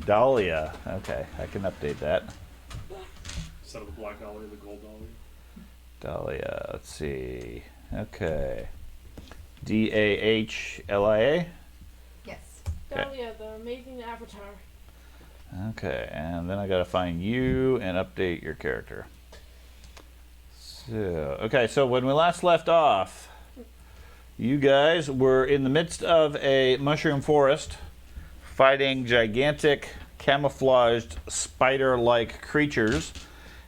Dahlia. Okay, I can update that. Instead of the black dahlia, the gold dahlia. Dahlia, let's see. Okay. Dahlia? Yes. Dahlia, the amazing avatar. Okay, and then I gotta find you and update your character. So, okay, so when we last left off, you guys were in the midst of a mushroom forest fighting gigantic camouflaged spider-like creatures,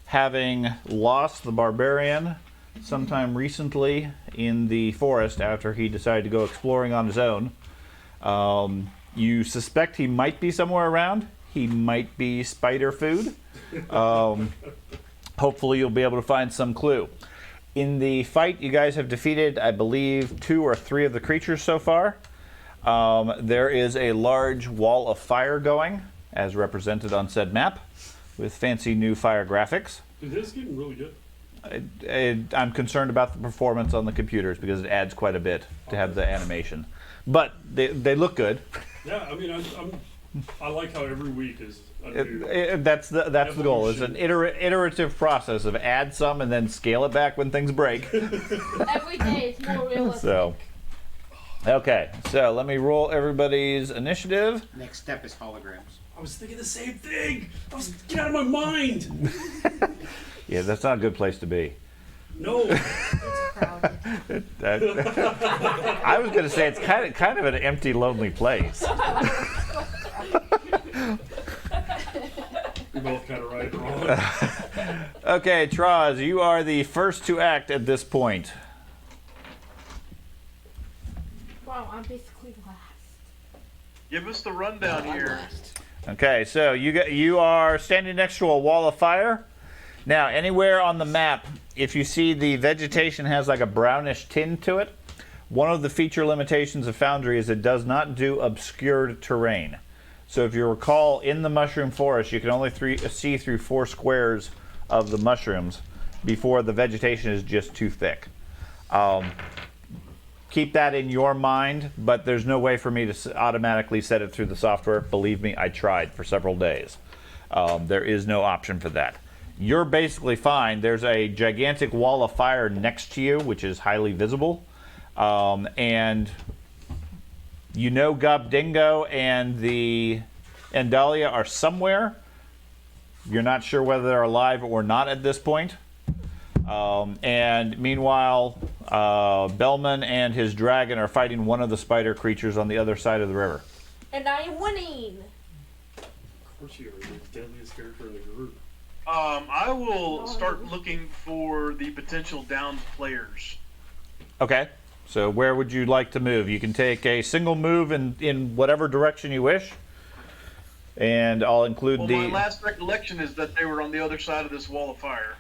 having lost the barbarian sometime recently in the forest after he decided to go exploring on his own. You suspect he might be somewhere around. He might be spider food. Hopefully you'll be able to find some clue. In the fight, you guys have defeated, I believe, 2 or 3 of the creatures so far. There is a large wall of fire going, as represented on said map, with fancy new fire graphics. Dude, this is getting really good. I'm concerned about the performance on the computers because it adds quite a bit to have the animation. But they look good. Yeah, I mean, I like how every week is a new That's the goal. It's an iterative process of add some and then scale it back when things break. Every day it's more realistic. So, okay. So let me roll everybody's initiative. Next step is holograms. I was thinking the same thing. Get out of my mind. Yeah, that's not a good place to be. No. It's crowded. I was going to say it's kind of an empty, lonely place. You're both kind of right and wrong. Okay, Traz, you are the first to act at this point. Wow, I'm basically last. Give us the rundown here. Okay, so you are standing next to a wall of fire. Now, anywhere on the map, if you see the vegetation has like a brownish tint to it, one of the feature limitations of Foundry is it does not do obscured terrain. So if you recall, in the mushroom forest, you can only see through 4 squares of the mushrooms before the vegetation is just too thick. Keep that in your mind, but there's no way for me to automatically set it through the software. Believe me, I tried for several days. There is no option for that. You're basically fine. There's a gigantic wall of fire next to you, which is highly visible. And you know Gobdingo and Dahlia are somewhere. You're not sure whether they're alive or not at this point. And meanwhile, Bellman and his dragon are fighting one of the spider creatures on the other side of the river. And I am winning. Of course you are the deadliest character in the group. I will start looking for the potential downed players. Okay, so where would you like to move? You can take a single move in whatever direction you wish. And I'll include Well, my last recollection is that they were on the other side of this wall of fire.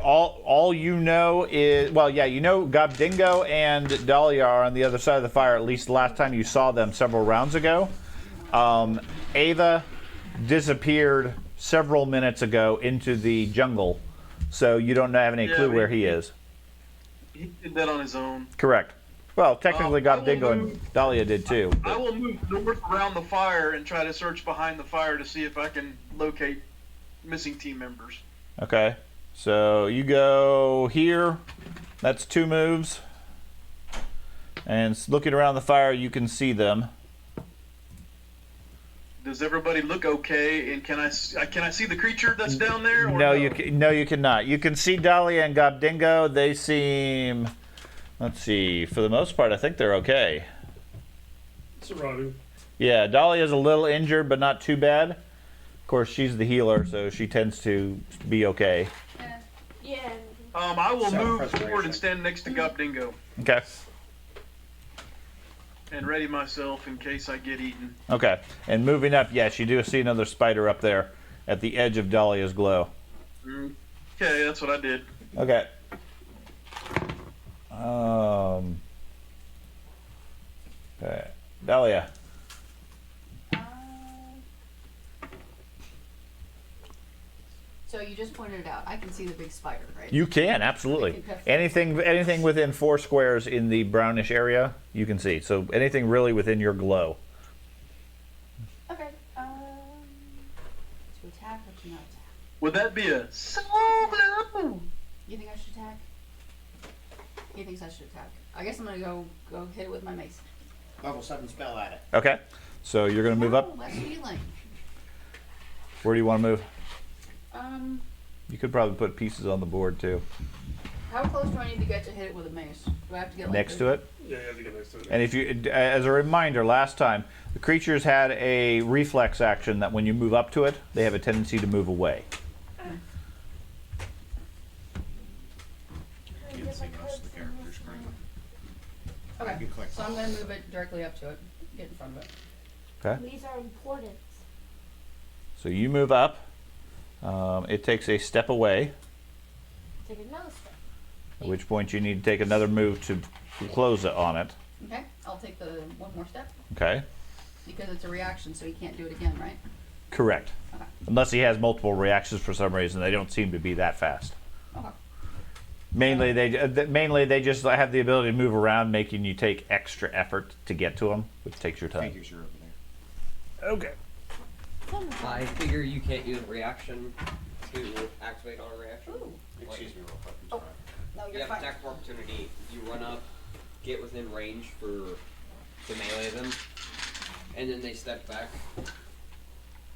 All you know is, well, yeah, you know Gobdingo and Dahlia are on the other side of the fire, at least the last time you saw them several rounds ago. Ava disappeared several minutes ago into the jungle, so you don't have any clue where he is. He did that on his own. Correct. Well, technically Gobdingo and Dahlia did too. I will move north around the fire and try to search behind the fire to see if I can locate missing team members. Okay. So you go here. That's 2 moves. And looking around the fire, you can see them. Does everybody look okay? And can I see the creature that's down there? Or No, you cannot. You can see Dahlia and Gobdingo. They seem, let's see, for the most part, I think they're okay. Surviving. Yeah, Dahlia's a little injured, but not too bad. Of course, she's the healer, so she tends to be okay. Yeah. I will move forward Self-preservation. and stand next to Gobdingo Okay. and ready myself in case I get eaten. Okay. And moving up, yes, you do see another spider up there at the edge of Dahlia's glow. Okay, that's what I did. Okay. Okay. Dahlia. So you just pointed it out. I can see the big spider, right? You can, absolutely. Okay. Anything within 4 squares in the brownish area, you can see. So anything really within your glow. Okay. Would that be a solo? You think I should attack? He thinks I should attack. I guess I'm gonna go hit it with my mace. Level 7 spell at it. Okay. So you're going to move up. Oh, that's healing. Where do you want to move? Um, You could probably put pieces on the board too. how close do I need to get to hit it with a mace? Do I have to get like Next to it. Yeah, you have to get next to it. And if you, as a reminder, last time the creatures had a reflex action that when you move up to it, they have a tendency to move away. Can't see most of the character screen. Okay, You click. so I'm gonna move it directly up to it, get in front of it. Okay. These are important. So you move up. It takes a step away, Take another step. at which point you need to take another move to close it on it. Okay, I'll take the one more step Okay. because it's a reaction, so he can't do it again, right? Correct. Okay. Unless he has multiple reactions for some reason, they don't seem to be that fast. Okay. Mainly, they just have the ability to move around, making you take extra effort to get to them, which takes your time. Figures you're over there. Okay. I figure you can't use a reaction to activate on a reaction. Ooh. Excuse me real quick. I'm Oh. sorry. No, You you're have fine. attack of opportunity. You run up, get within range to melee them, and then they step back.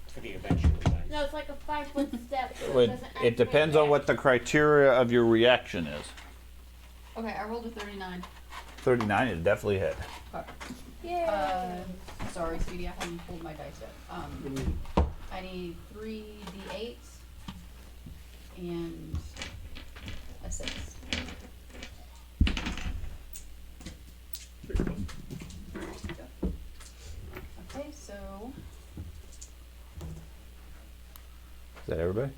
For the eventually dice. No, it's like a 5-foot step. So It, doesn't it activate depends on yet. what the criteria of your reaction is. Okay, I rolled a 39. 39 is definitely hit. Okay. Yeah. Sorry, sweetie, I haven't pulled my dice yet. I need 3d8s and a 6. Okay, so Is that everybody?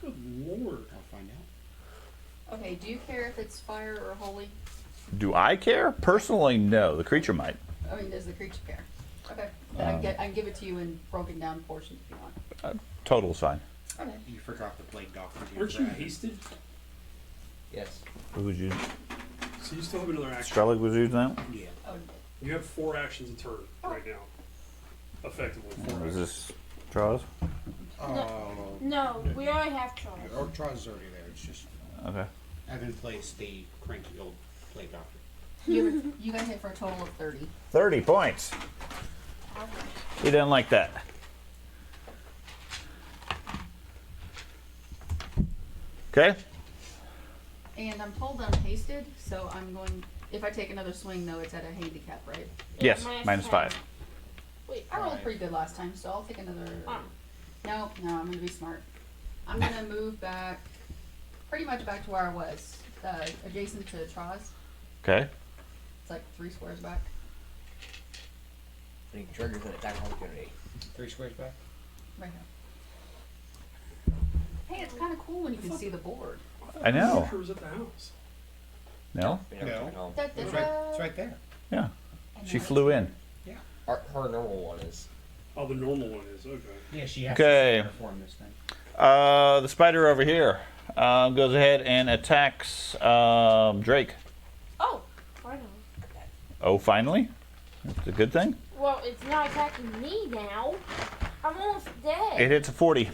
Good lord. I'll find out. okay, do you care if it's fire or holy? Do I care? Personally, no. The creature might. I mean, does the creature care? Okay, then I can give it to you in broken down portions if you want. Total's fine. Okay. You forgot the plague doctor. Weren't you hasted? Yes. Who was using? So you still have another action. Strelig was using that? Yeah. Oh, You have 4 actions a turn right now. Effectively, 4 Was actions. this Charles? Oh. No, we already have Charles. Or Charles already there. It's just Okay. I haven't placed the cranky old plague doctor. you got hit for a total of 30. 30 points. He didn't like that. Okay. And I'm told I'm hasted, so I'm going. If I take another swing, though, it's at a handicap, right? Yes, minus minus 10. 5. Wait, I rolled pretty good last time, so I'll take another. Ah. No, I'm gonna be smart. I'm gonna move back, pretty much back to where I was, adjacent to Troz. Okay. It's like 3 squares back. And you can trigger an attack of opportunity. 3 squares back. Right here. Hey, it's kind of cool when you can see the board. I know. Sure was at the house. No? You never No. took it home. It's right there. Yeah. And She then flew in. Her normal one is. Oh, the normal one is okay. Yeah, she has Okay. to perform this thing. The spider over here goes ahead and attacks Drake. Oh, finally. Oh, finally? That's a good thing. Well, it's not attacking me now. I'm almost dead. It hits a 40.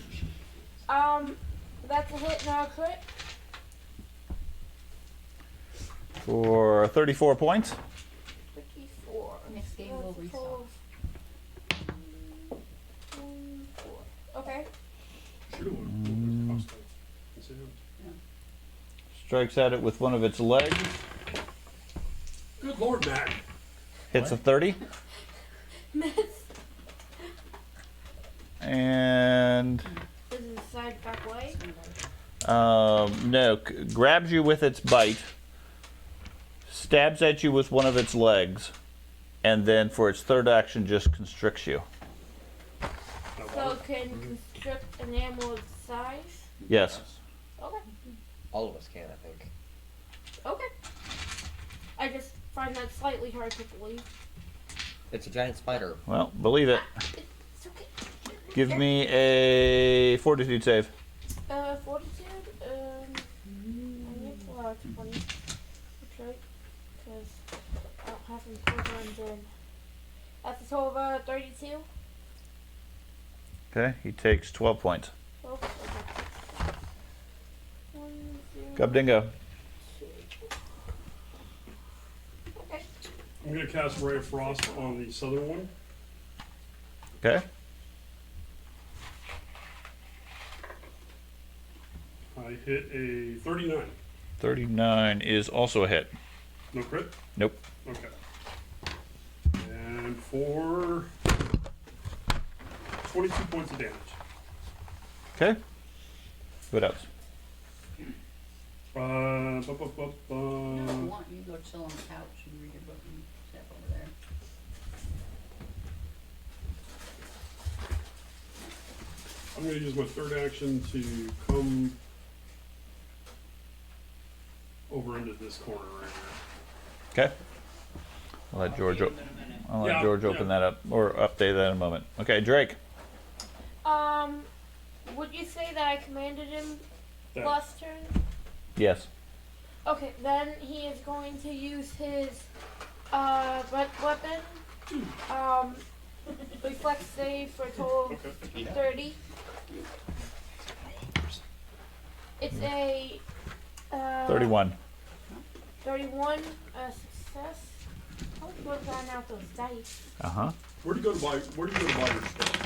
That's a hit, not a crit. For 34 points. 54. Next game will That's a restock. total of 4. Okay. Should have Strikes at it with one of its legs. Good lord, Matt. Hits a 30. And This is a side back way. no, grabs you with its bite, stabs at you with one of its legs, and then for its third action just constricts you. So it can constrict an animal of size. Yes. Okay. All of us can, I think. Okay. I just find that slightly hard to believe. It's a giant spider. Well, believe it. It's okay. Give me a fortitude save. Fortitude. I need to allow 20. That's right. Because I don't have any programs in. That's a total of 32. Okay, he takes 12 points. Oh, okay. 1, 0, Gub Dingo. 2. Okay. I'm gonna cast Ray of Frost on the southern one. Okay. I hit a 39. 39 is also a hit. No crit? Nope. Okay. And for 22 points of damage. Okay. What else? Bu- bu- bu- bu- If you bu- want, you can go chill on the couch and read your book and stuff over there. I'm going to use my third action to come over into this corner right here. Okay. I'll let George, I'll let Yeah, George open yeah. that up or update that in a moment. Okay, Drake. Would you say that I commanded him That- last turn? Yes. Okay, then he is going to use his weapon. Reflex save for a total of Okay. 30. It's a 31. 31 success. How would you have gotten out those dice? Uh-huh. Where do you go to buy your stuff?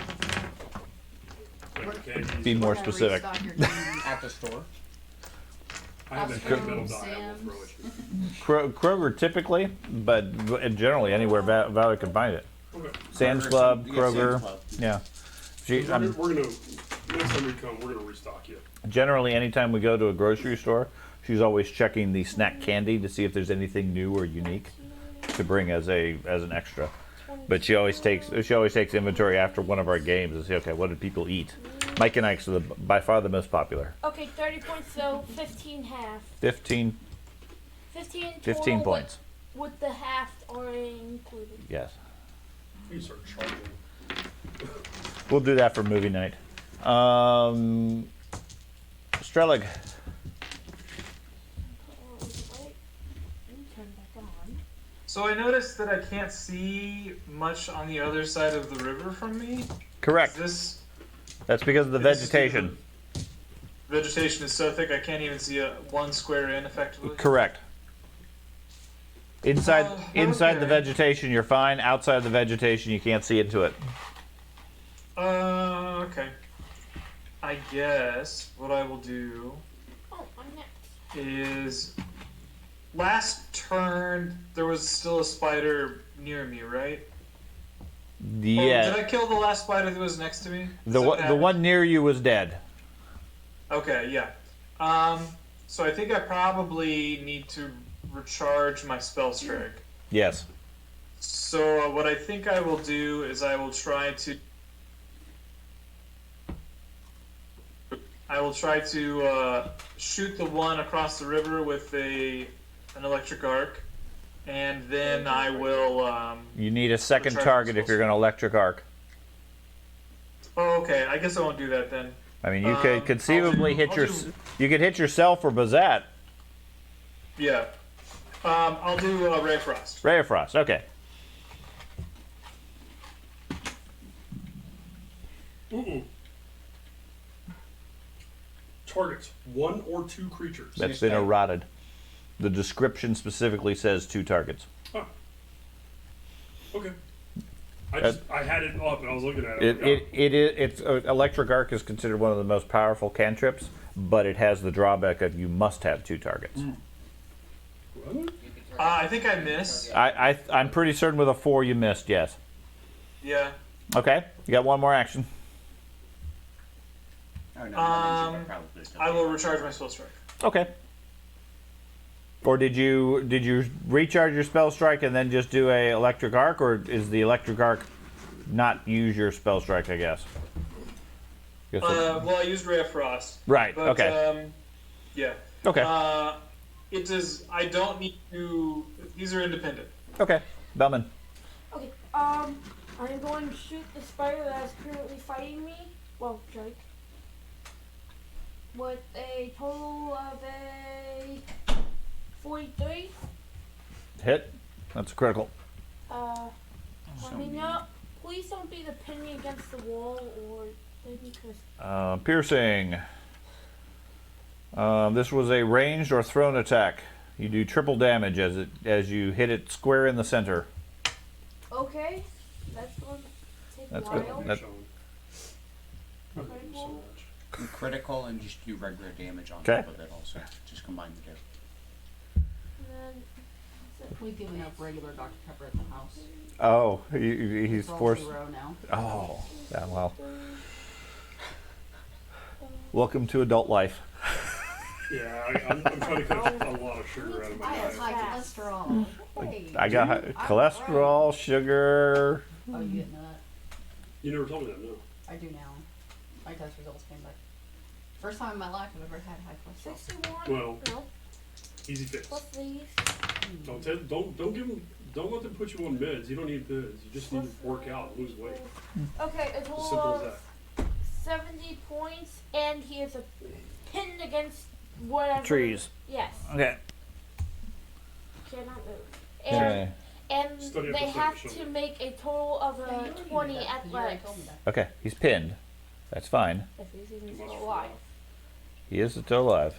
Like candies? Be more Gotta specific. restock your candy. At the store. I have a Costco, heavy metal die. I will throw Sam's. it. Kroger typically, but generally anywhere Valley can find it. Okay. Sam's Kroger, Club, yeah, Kroger. Sam's Club. Yeah. She, We're gonna, next time we come, we're gonna restock you. generally, anytime we go to a grocery store, she's always checking the snack candy to see if there's anything new or unique to bring as an extra. But she always takes inventory after one of our games and see, okay, what did people eat? Mike and Ike's are by far the most popular. Okay, 30 points, so 15 half. 15 total points. With the half already included. Yes. You start charging. We'll do that for movie night. Strelig. Turn back on. So I noticed that I can't see much on the other side of the river from me. Correct. Is this That's because of the this is vegetation. the vegetation is so thick I can't even see one square in effectively. Correct. Inside inside the okay. vegetation, you're fine. Outside the vegetation, you can't see into it. Okay. I guess what I will do Oh, I'm next. is last turn there was still a spider near me, right? Or Yeah. did I kill the last spider that was next to me? The Is that what the happened? one near you was dead. Okay, yeah. So I think I probably need to recharge my spell strike. Yes. So what I think I will do is I will try to shoot the one across the river with an electric arc, and then I will. You need a second Recharge target if you're going to electric arc. Oh, okay. I guess I won't do that then. I mean, you could conceivably hit I'll your do- you could hit yourself or Bazat. Yeah. I'll do Ray of Frost. Ray of Frost. Okay. Targets 1 or 2 creatures. That's been eroded. The description specifically says 2 targets. Huh. Okay. That- I had it up and I was looking at it. It's electric arc is considered one of the most powerful cantrips, but it has the drawback of you must have 2 targets. What? I think I missed. I'm pretty certain with a 4 you missed. Yes. Yeah. Okay. You got one more action. Oh, no, I will recharge my spell strike. Okay. Or did you recharge your spell strike and then just do a electric arc, or is the electric arc not use your spell strike? I guess. Well, I used Ray of Frost. Right. But, Okay. Yeah. Okay. It does. I don't need to. These are independent. Okay. Bellman. Okay, I'm going to shoot the spider that is currently fighting me. Well, Drake. With a total of a 43. Hit. That's a critical. Let me know. Please don't be the pin me against the wall or Extinction Curse. Piercing. This was a ranged or thrown attack. You do triple damage as you hit it square in the center. Okay, that's going to take That's a good. while. That- I love you so much. Critical and just do regular damage on 'Kay. top of it also. Just combine the two. And then We've given up regular Dr. Pepper at the house. Oh, he's It's all forced. 0 now. Oh, yeah, well. Welcome to adult life. Yeah, I'm trying to cut a lot of sugar out of my I have diet. high cholesterol. Hey. I got cholesterol, sugar. Oh, you didn't know that? You never told me that, no. I do now. My test results came back. First time in my life I've ever had high cholesterol. 61. Well, No, easy fix. plus these. Don't give them. Don't let them put you on meds. You don't need meds. You just need to work out and lose weight. Okay, a As total simple as of that. 70 points, and he is pinned against whatever. Trees. Yes, Okay. cannot move. Okay. And Study up they the have section. to make a total of Yeah, you don't need 20 that, 'cause you already athletics told me that. Okay, he's pinned. That's fine. if he's even Must still be alive. He is still alive.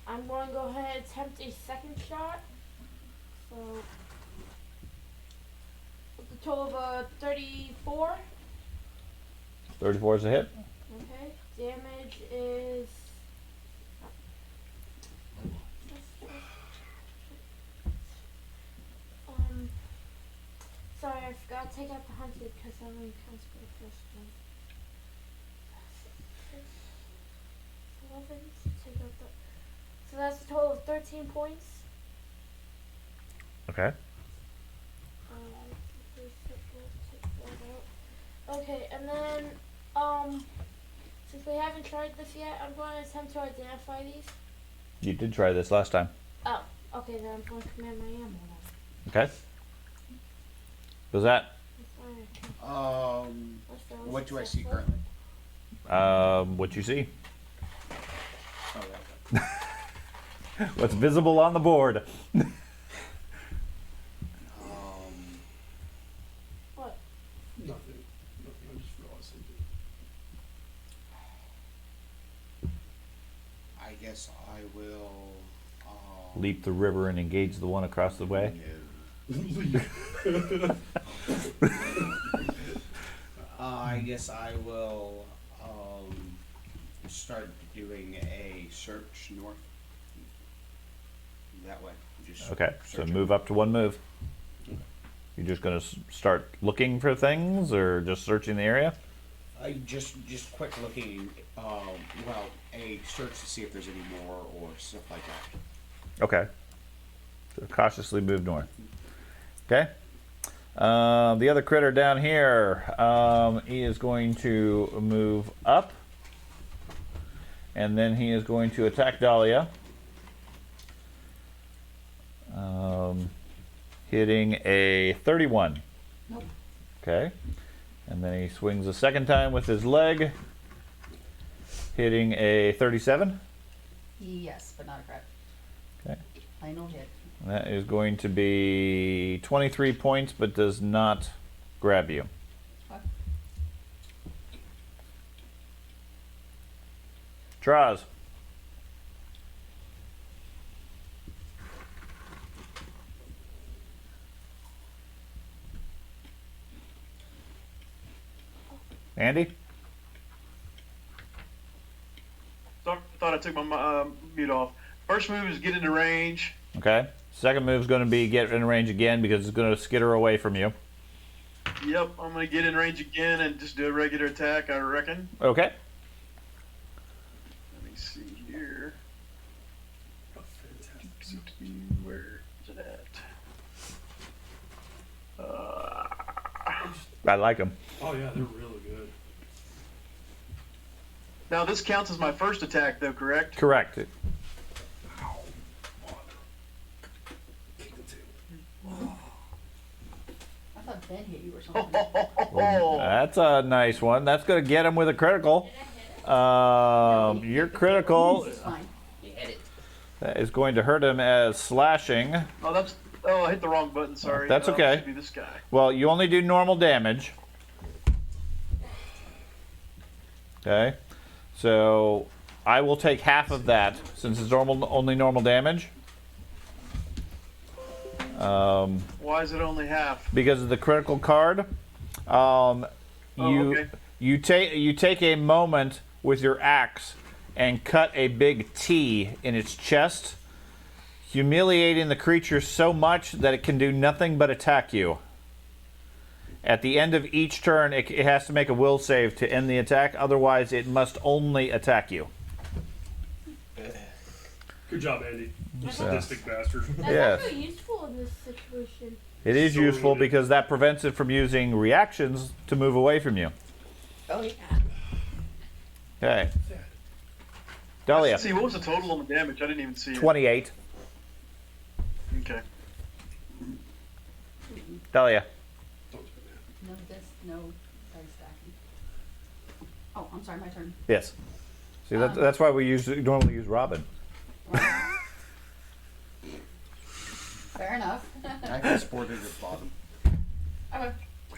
I'm going to go ahead and attempt a second shot. So, with a total of 34. 34 is a hit. Okay, damage is. Sorry, I forgot to take out the hunted because that only counts for the first one. 11, take out the. So that's a total of 13 points. Okay. Okay, and then, since we haven't tried this yet, I'm going to attempt to identify these. You did try this last time. Oh, okay, then I'm going to command my ammo then. Okay. Was that? What do I see currently? What you see? Oh, okay. What's visible on the board? What? Nothing. I just realized something. I guess I will. Leap the river and engage the one across the way. I guess I will start doing a search north. That way. Just Okay, so searching. move up to one move. You're just gonna start looking for things, or just searching the area? I just quick looking. Well, a search to see if there's any more or stuff like that. Okay. So cautiously move north. Okay. The other critter down here, he is going to move up, and then he is going to attack Dahlia. Hitting a 31. Nope. Okay. And then he swings a second time with his leg, hitting a 37. Yes, but not a crit. Okay. I know hit. That is going to be 23 points, but does not grab you. Okay. Traz. Andy? Thought I took my mute off. First move is get into range. Okay. Second move is going to be get in range again because it's going to skitter away from you. Yep, I'm gonna get in range again and just do a regular attack, I reckon. Okay. Let me see here. Oh, fantastic. Where is it at? I like him. Oh yeah, they're really good. Now this counts as my first attack, though, correct? Correct. I thought Ben hit you or something. That's a nice one. That's going to get him with a critical. Your critical This is fine. You hit it. is going to hurt him as slashing. Oh, Oh, I hit the wrong button. Sorry. That's It okay. should be this guy. Well, you only do normal damage. Okay. So I will take half of that since it's only normal damage. Why is it only half? Because of the critical card. Okay. You take a moment with your axe and cut a big T in its chest, humiliating the creature so much that it can do nothing but attack you. At the end of each turn, it has to make a will save to end the attack. Otherwise, it must only attack you. Good job, Andy. You sadistic bastard. That's Yes. actually useful in this situation. It is So useful good. because that prevents it from using reactions to move away from you. Oh yeah. Okay. Dahlia, See, what was the total on the damage? I didn't even see it. 28. Okay. Dahlia. Don't do that. No no dice stacking. Oh, I'm sorry, my turn. Yes. See, that's why we normally use Robin. Fair enough. I transported at bottom. Okay.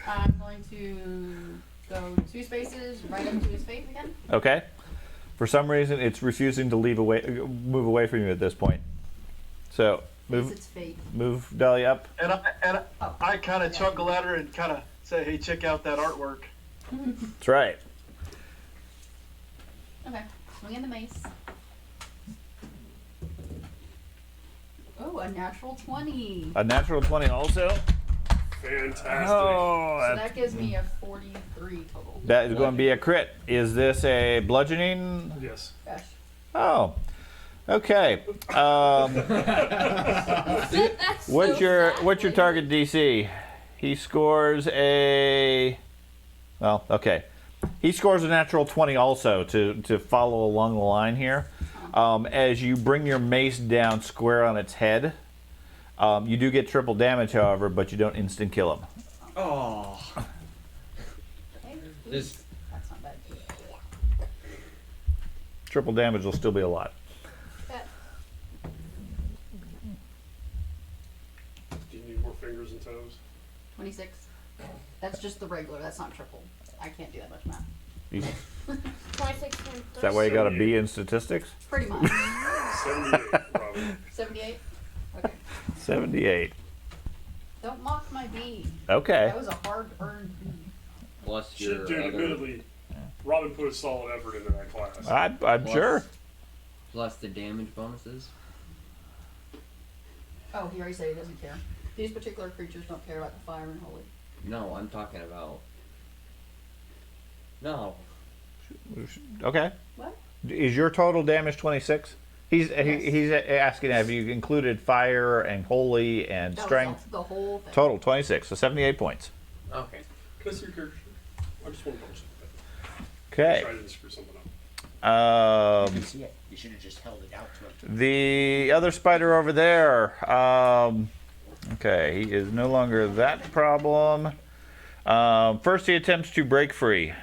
I'm going to go 2 spaces right up to his face again. Okay. For some reason, it's refusing to move away from you at this point. So It's its fate. move Dahlia up. And I kind of chuckle at her and kind of say, "Hey, check out that artwork." That's right. Okay. Swing in the mace. Oh, a natural 20. A natural 20 also. Fantastic. Oh, So that gives me a 43 total. that is going to be a crit. Is this a bludgeoning? Yes. Gosh. Oh. Okay. That's What's so your target DC? He scores a. Well, okay. He scores a natural 20 also to follow along the line here. As you bring your mace down square on its head, you do get triple damage, however, but you don't instant kill him. Oh. Okay. This- That's not bad. Triple damage will still be a lot. Do you need more fingers and toes? 26. That's just the regular. That's not triple. I can't do that much math. Is 26 that why you got a B in statistics? Pretty much. 78, Robin. 78? Okay. 78. Don't mock my B. Okay. That was a hard earned B. Plus Shit, your dude, other, admittedly, Robin put a solid effort into that class. I'm sure. plus the damage bonuses. Oh, he already said he doesn't care. These particular creatures don't care about the fire and holy. No, I'm talking about. No. Okay. What? Is your total damage 26? He's asking, have you included fire and holy and That strength? was the whole thing. Total 26, so 78 points. Okay. Can I see your character sheet? I just want to double check that. Okay. Try to screw something up. You see it. You should have just held it out to him. The other spider over there. Okay, he is no longer that problem. First, he attempts to break free.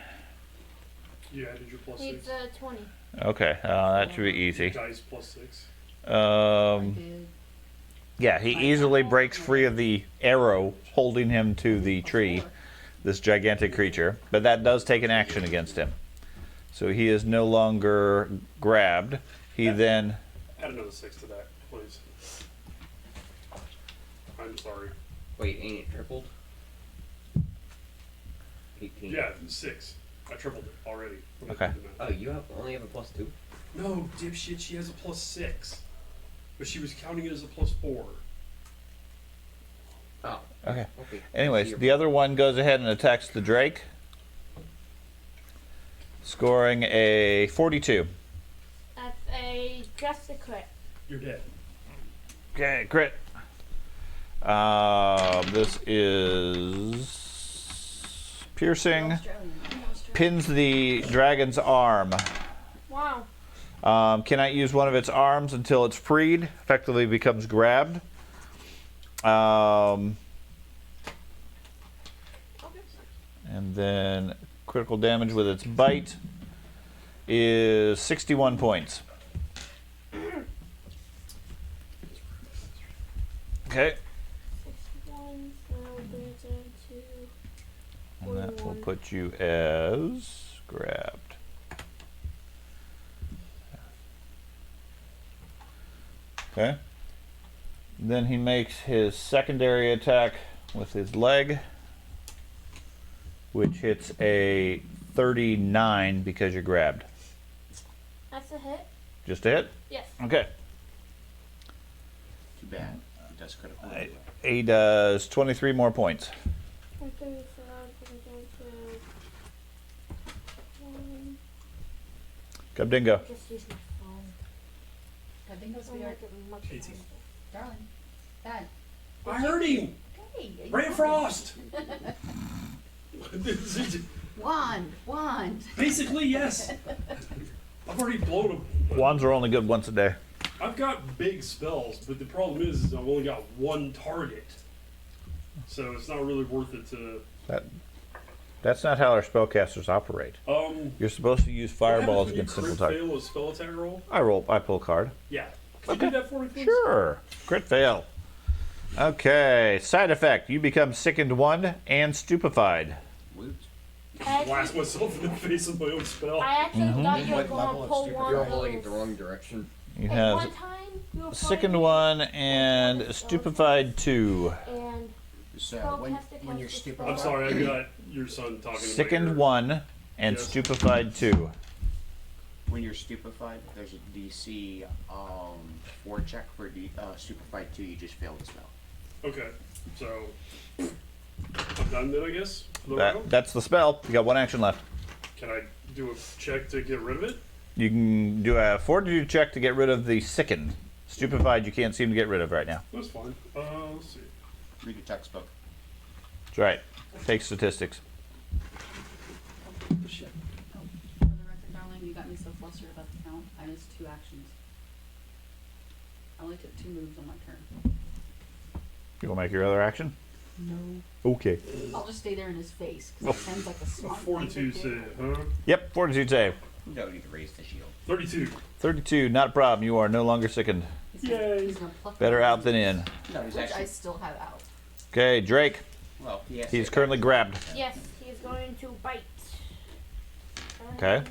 Yeah, did your plus Needs 6? 20. Okay, that should be easy. Dice plus 6. Did- Yeah, he easily breaks free of the arrow holding him to the tree, this gigantic creature. But that does take an action against him. So he is no longer grabbed. He then. Add another 6 to that, please. I'm sorry. Wait, ain't it tripled? 18. Yeah, 6. I tripled it already. Okay. Oh, you only have a plus 2? No, dipshit, she has a plus 6. But she was counting it as a plus 4. Oh. Okay. Okay. Anyways, the other one goes ahead and attacks the Drake, scoring a 42. That's just a crit. You're dead. Okay, crit. This is piercing. Australian. Pins the dragon's arm. Wow. Cannot use one of its arms until it's freed. Effectively becomes grabbed. And then critical damage with its bite is 61 points. Okay. And that will 41. put you as grabbed. Okay. Then he makes his secondary attack with his leg, which hits a 39 because you're grabbed. That's a hit. Just a hit? Yes. Okay. Too bad. It does critical. He does 23 more points. 23, so now I'm going to Gubdingo. just use my phone. That bingo, I'll sweetheart. make it much 18. faster. Darling. Dad. I heard him. Hey. are you Ray okay? Frost. Wand. Basically, yes. I've already blown him. Wands are only good once a day. I've got big spells, but the problem is I've only got one target. So it's not really worth it to. That's not how our spellcasters operate. You're supposed to use fireballs what against happens simple when you targets. crit fail a spell attack roll? I pull a card. Yeah. Can you do that for me, please? Sure. Crit fail. Okay. Side effect: you become sickened 1 and stupefied. Woot. I Blast myself in the face with my own spell. actually thought you were What going level to of pull stupid? one You're of holding it those. the wrong direction. You Like, have one time you were sickened fighting 1 and stupefied 2. and So when you're Spellcaster stupid, I'm sorry, I got your son talking. in my Sickened ear. 1 and Yes. stupefied 2. when you're stupefied, there's a DC 4 check for stupefied 2. You just failed the spell. Okay, so I'm done then, I guess. For the round? That's the spell. You got 1 action left. Can I do a check to get rid of it? You can do a fortitude check to get rid of the sickened. Stupefied, you can't seem to get rid of right now. That's fine. Let's see. Read your textbook. That's right. Take statistics. Shit. For the record, darling, you got me so flustered about the count. I missed 2 actions. I only took 2 moves on my turn. You want to make your other action? No. Okay. I'll just stay there in his face because it sounds like a A smart thing 42 to do. save, huh? Yep, fortitude save. You don't need to raise the shield. 32. 32, not a problem. You are no longer sickened. He's gonna pluck Better my out than in. No, he's Which I actually. still have out. Okay, Drake. Well, yes. He's currently grabbed. yes, he is going to bite. Okay.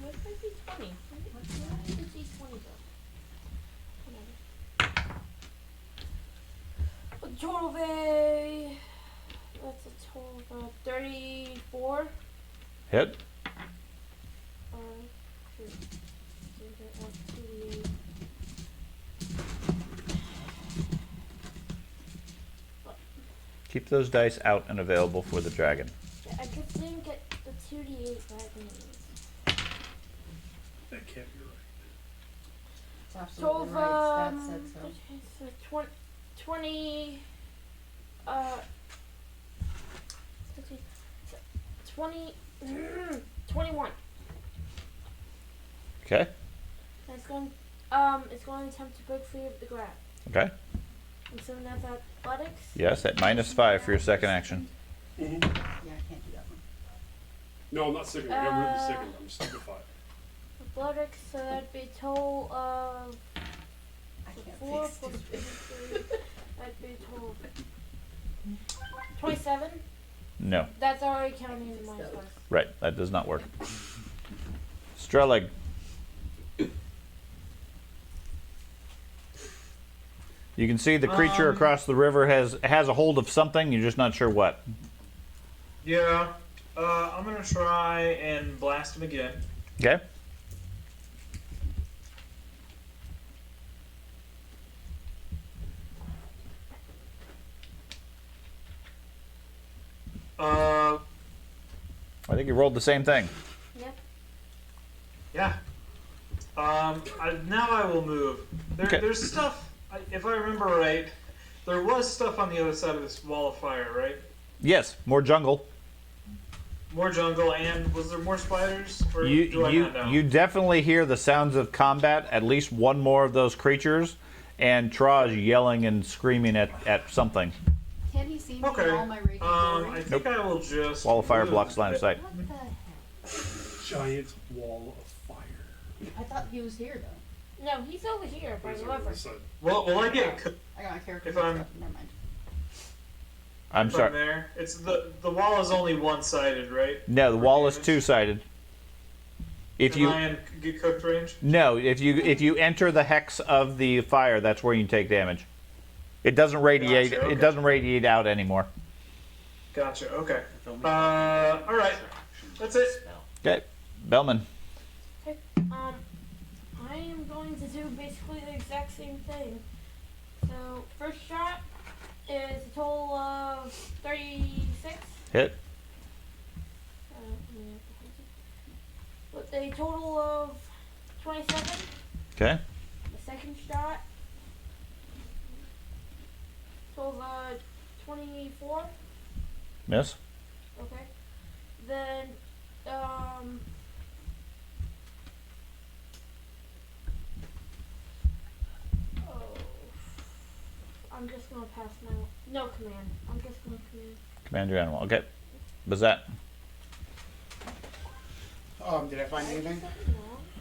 Where's my D20? Where's the D20 go? A total of that's a total of 34. Hit. Keep those dice out and available for the dragon. I just didn't get the 2d8 back in That can't be right. It's absolutely right. Stats said so. so 20 let's see, 21. Okay. And it's going to attempt to break free of the grab. Okay. And so that's athletics. Yes, at -5 for your second action. Mm-hmm. Yeah, I can't do that one. No, I'm not sickened. I got rid of the sickened. I'm stupefied. Athletics, so that'd be a total of I can't 4 fix plus this. 3. That'd be a total of 27. No. That's already counting in my plus. Right, that does not work. Streleg. You can see the creature across the river has a hold of something. You're just not sure what. Yeah. I'm gonna try and blast him again. Okay. I think you rolled the same thing. Yep. Yeah. Now I will move. Okay. There's stuff. If I remember right, there was stuff on the other side of this wall of fire, right? Yes, more jungle. More jungle, and was there more spiders? Or do You I you not know? you definitely hear the sounds of combat. At least one more of those creatures, and Traj yelling and screaming at something. Can he see me Okay. in all my radiant I glory? think I will just. Wall of fire move blocks line a of sight. What the heck? Giant wall of fire. I thought he was here though. No, he's over here by Where's the the other river. side? Well, I get. I got my character If mixed I'm- up. Never mind. I'm From sorry. there, it's the wall is only one-sided, right? No, the For wall is damage? two-sided. If Am you I in get cooked range? no, if you enter the hex of the fire, that's where you take damage. It doesn't radiate. Gotcha, okay. It doesn't radiate out anymore. Gotcha. Okay. All right. That's it. Okay, Bellman. Okay. I am going to do basically the exact same thing. So first shot is a total of 36. Hit. With a total of 27. Okay. The second shot totals 24. Miss. Okay. Then I'm just gonna pass now. No command. I'm just gonna command. Command your animal. Okay. Bazat. Did I find anything?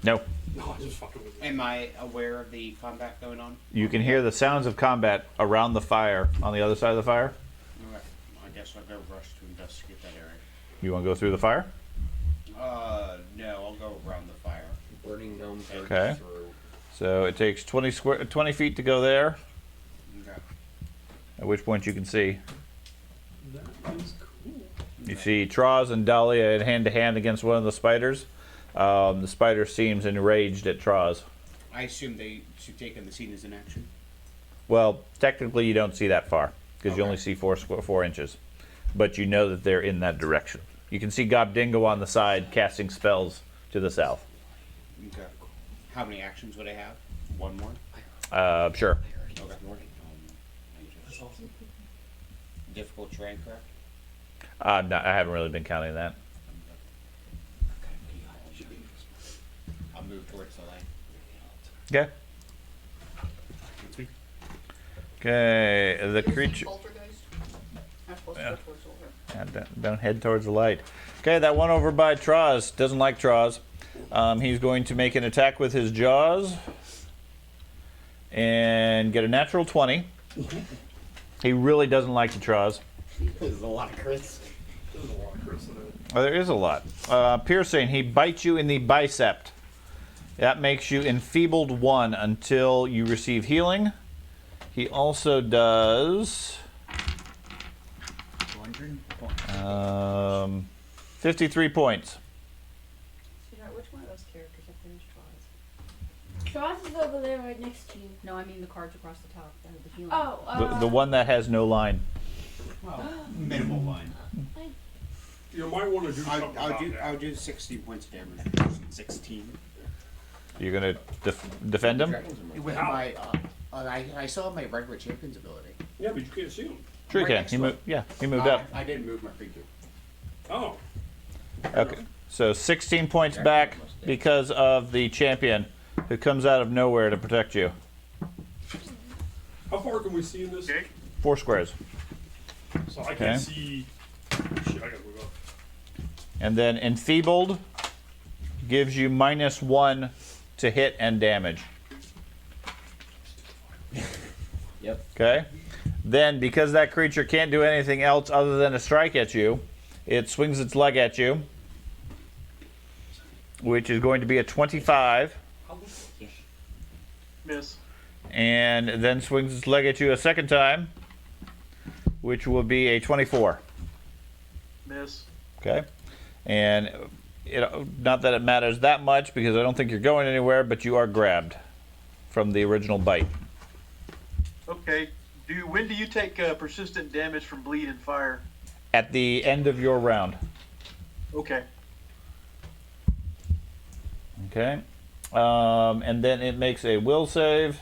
No. No, I'm just fucking with you. Am I aware of the combat going on? You can hear the sounds of combat around the fire on the other side of the fire. Okay. I guess I'll go rush to investigate that area. You want to go through the fire? No, I'll go around the fire. Burning gnome goes Okay. through. So it takes 20 feet to go there. Okay. At which point you can see. That is cool. You see Troz and Dahlia hand to hand against one of the spiders. The spider seems enraged at Troz. I assume they should take in the scene as an action. Well, technically you don't see that far because you Okay. only see 4 inches, but you know that they're in that direction. You can see Gob Dingo on the side casting spells to the south. Okay. How many actions would I have? One more? Sure. Okay. That's awesome. Difficult terrain, correct? No, I haven't really been counting that. I'll move towards the lane. Okay. Okay. The creature. Poltergeist. I'm supposed to Yeah. go towards over. Don't head towards the light. Okay, that one over by Troz doesn't like Troz. He's going to make an attack with his jaws and get a natural 20. He really doesn't like the Troz. There's a lot of crits. There's a lot of Chris in it. There is a lot. Piercing, he bites you in the bicep. That makes you enfeebled 1 until you receive healing. He also does 200 53 points. Sweetheart, which one of those characters up there is Troz? Tross is over there right next to you. No, I mean the cards across the top. The healing. Oh, The one that has no line. Well, minimal line. You might want to do something about that. I'll do 60 points of damage. 16. You're going to defend him? With my, I saw my regular champion's ability. Yeah, but you can't see them. Sure you Right can. next He to moved. him. Yeah, he moved up. I didn't move my figure. Oh. Okay, so 16 points back because of the champion who comes out of nowhere to protect you. How far can we see in this? Okay. 4 squares. So I Okay. can't see. Shit, I gotta move up. And then enfeebled gives you -1 to hit and damage. Yep. Okay? Then, because that creature can't do anything else other than a strike at you, it swings its leg at you, which is going to be a 25, Miss. and then swings its leg at you a second time, which will be a 24. Miss. Okay? And not that it matters that much because I don't think you're going anywhere, but you are grabbed from the original bite. Okay. When do you take persistent damage from bleed and fire? At the end of your round. Okay. Okay? And then it makes a will save.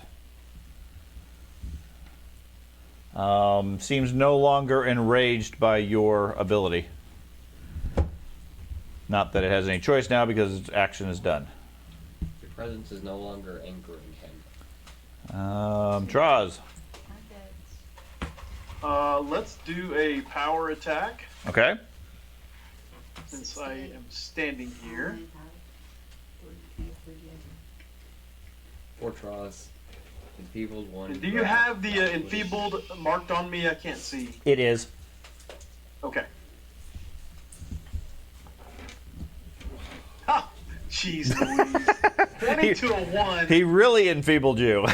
Seems no longer enraged by your ability. Not that it has any choice now because its action is done. Your presence is no longer anchoring him. Troz. Let's do a power attack Okay? since I am standing here. Fortros. Enfeebled 1. And do you have the enfeebled marked on me? I can't see. It is. Okay. Ha! Jeez Louise. 20 to a 1. He really enfeebled you.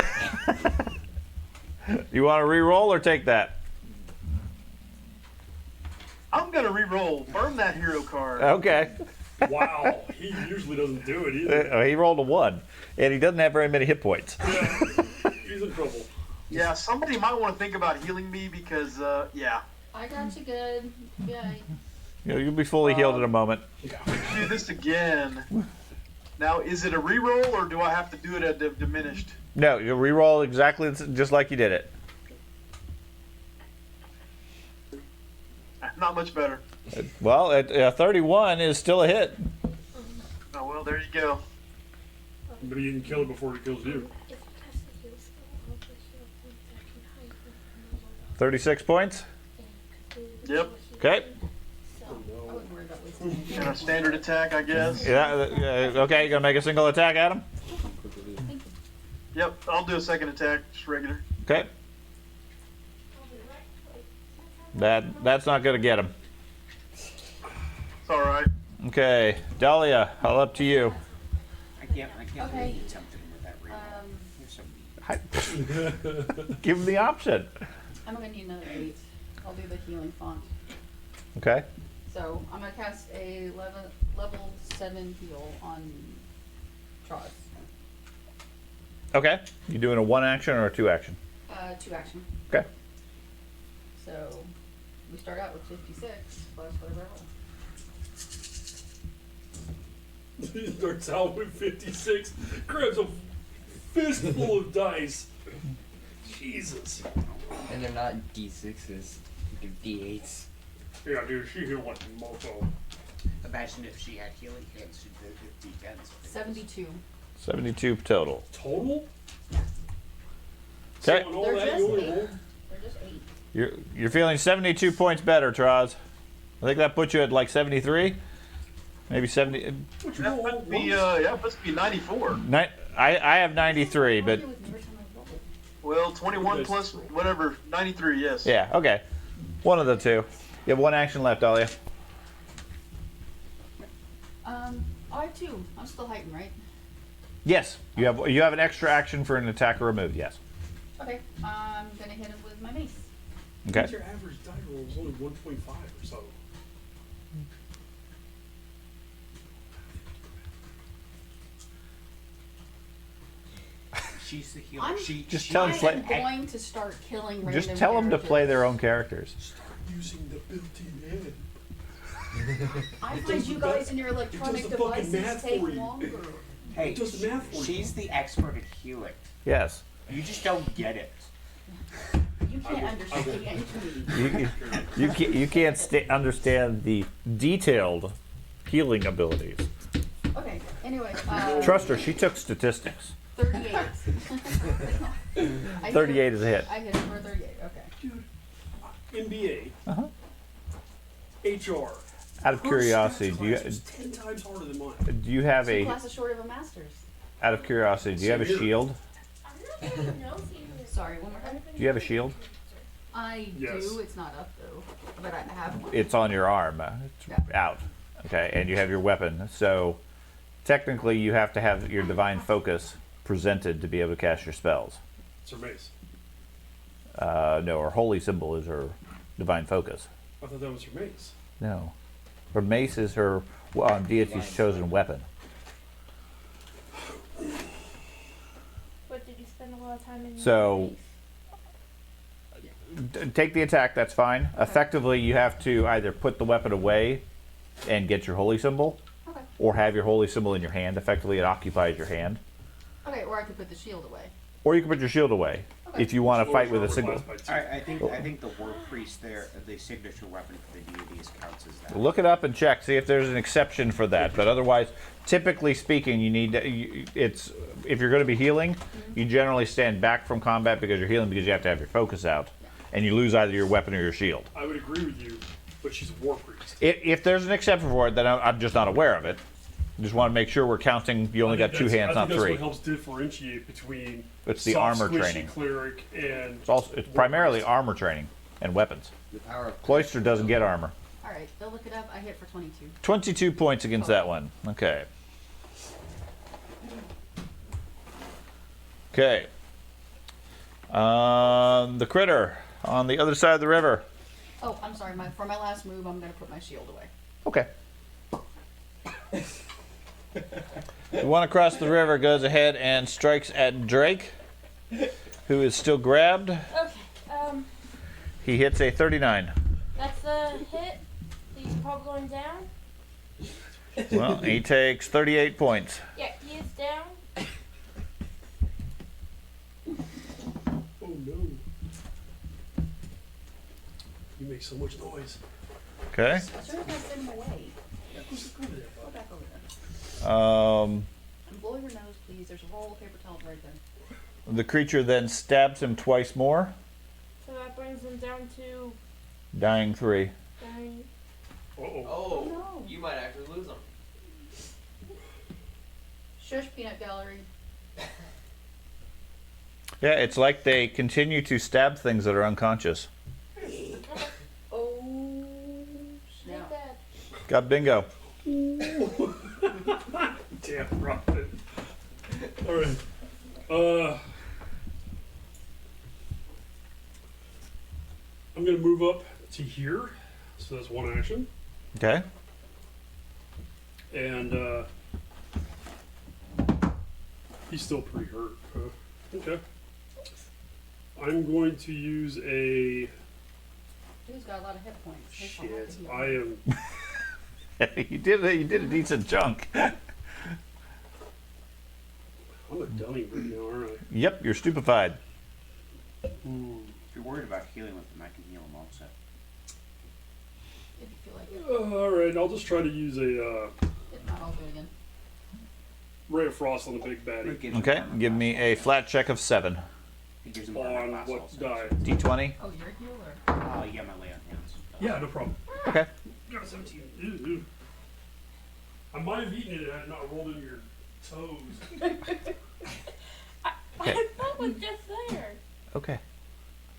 You want to re-roll or take that? I'm gonna re-roll. Burn that hero card. Okay. Wow, he usually doesn't do it either. He rolled a 1, and he doesn't have very many hit points. Yeah, he's in trouble. Yeah, somebody might want to think about healing me because, yeah. I got you good. Yeah. You'll be fully healed in a moment. Do this again. Now, is it a re-roll or do I have to do it at diminished? No, you'll re-roll exactly just like you did it. Not much better. Well, 31 is still a hit. Oh, well, there you go. But he didn't kill it before he kills you. If you cast a heal spell, I'll put heal points that can hide from the 36 points. Yep. Okay. I wouldn't worry about wasting any. And a standard attack, I guess. Yeah. Okay, you gonna make a single attack at him? Yep, I'll do a second attack, just regular. Okay. That's not gonna get him. It's alright. Okay, Dahlia, all up to you. I can't Okay. really tempt him with that reroll. You're so mean. Give him the option. I'm gonna need another 8. I'll do the healing font. Okay. So I'm gonna cast a level 7 heal on Charles. Okay. You doing a 1 action or a 2 action? 2 action. Okay. So we start out with 56 plus whatever I roll. He starts out with 56, grabs a fistful of dice. Jesus. And they're not D6s, they're D8s. Yeah, dude, she hit one mofo. Imagine if she had healing hands, she'd go to D10s. 72. 72 total. Total? Okay. So in all They're that, just you only 8. rolled? They're just 8. You're feeling 72 points better, Traz. I think that puts you at like 73, maybe 70. What you That roll? must be, yeah, must be 94. I have 93, but Every time I roll. Well, 21 plus whatever, 93, yes. yeah, okay. One of the two. You have 1 action left, Dahlia. I have 2. I'm still heightened, right? Yes, you have an extra action for an attacker removed. Yes. Okay. I'm gonna hit him with my mace. Okay. Your average die roll is only 1.5 or so. She's the healer. I'm- Just tell I him am going to start killing random Just tell them to play characters. their own characters. Start using the built-in head. I It find does you the guys ba- and your electronic the fucking devices math take for you. longer. Hey, It does the math for you. she's the expert at healing. Yes. You just don't get it. You can't understand me. You can't understand the detailed healing abilities. Okay. Anyway. Trust her. She took statistics. 38. I 38 is a hit. I hit him for 38. Okay. Dude, MBA, Uh-huh. HR. Out of her curiosity, stats do you class is 10 times harder than mine. do you have Two a classes short of a master's. out of curiosity, do you have a Same here. shield? I'm not even noticing this. Sorry, one more time. Do you have a shield? I Yes. do. It's not up though, but I have one. It's on your arm. It's Yeah. out. Okay, and you have your weapon. So technically, you have to have your divine focus presented to be able to cast your spells. It's her mace. No, her holy symbol is her divine focus. I thought that was her mace. No, her mace is her deity's chosen weapon. But did you spend a lot of time in So- the Take the attack. That's fine. Effectively, you have to either put the weapon away and get your holy symbol, Okay. or have your holy symbol in your hand. Effectively, it occupies your hand. Okay, or I could put the shield away. Or you can put your shield away Okay. if you want to fight with a Or single. class by two. I think the war priest there, the signature weapon for the deities counts as that. Look it up and check. See if there's an exception for that. But otherwise, typically speaking, you need to, it's if you're going to be healing, you generally stand back from combat because you're healing because you have to have your focus out, and you lose either your weapon or your shield. I would agree with you, but she's a war priest. If there's an exception for it, then I'm just not aware of it. Just want to make sure we're counting. You only I think got two that's- hands, I not think three. That's what helps differentiate between It's the soft, armor squishy training. cleric and It's primarily armor training. and weapons. The power of Cloister doesn't get armor. Alright, they'll look it up. I hit for 22. 22 points against that one. Okay. Okay. The critter on the other side of the river. Oh, I'm sorry. For my last move, I'm going to put my shield away. Okay. The one across the river goes ahead and strikes at Drake, who is still grabbed. Okay. He hits a 39. That's the hit. He's probably going down. Well, he takes 38 points. Yeah, he is down. Oh no. You make so much noise. Okay. As soon as I send him away, Yeah, just go to that, go bud. back over there. And blow your nose, please. There's a roll of paper towels right there. The creature then stabs him twice more, So that brings him down to dying 3. dying. Uh-oh. Oh, no. you might actually lose them. Shush, peanut gallery. Yeah, it's like they continue to stab things that are unconscious. Oh, Snake snap. dead. Got bingo. Damn, Robin. Alright. I'm gonna move up to here. So that's one action. Okay. And he's still pretty hurt. Okay. I'm going to use a Dude's got a lot of hit points. His fault not shit. to heal. I am you did a decent chunk. I'm a dummy right now, aren't I? Yep, you're stupefied. Hmm. If you're worried about healing with them, I can heal them also. If you feel like it. Alright, I'll just try to use a If not, I'll do it again. Ray of Frost on the big baddie. It gives them Okay, armor give me class a also. flat check of 7. It gives them armor On class what also. die? D20. Oh, you're a healer. Yeah, my lay on hands. Yeah, no problem. Okay. Got 17. Ew. I might have eaten it had it not rolled into your toes. Okay. I thought it was just there. Okay.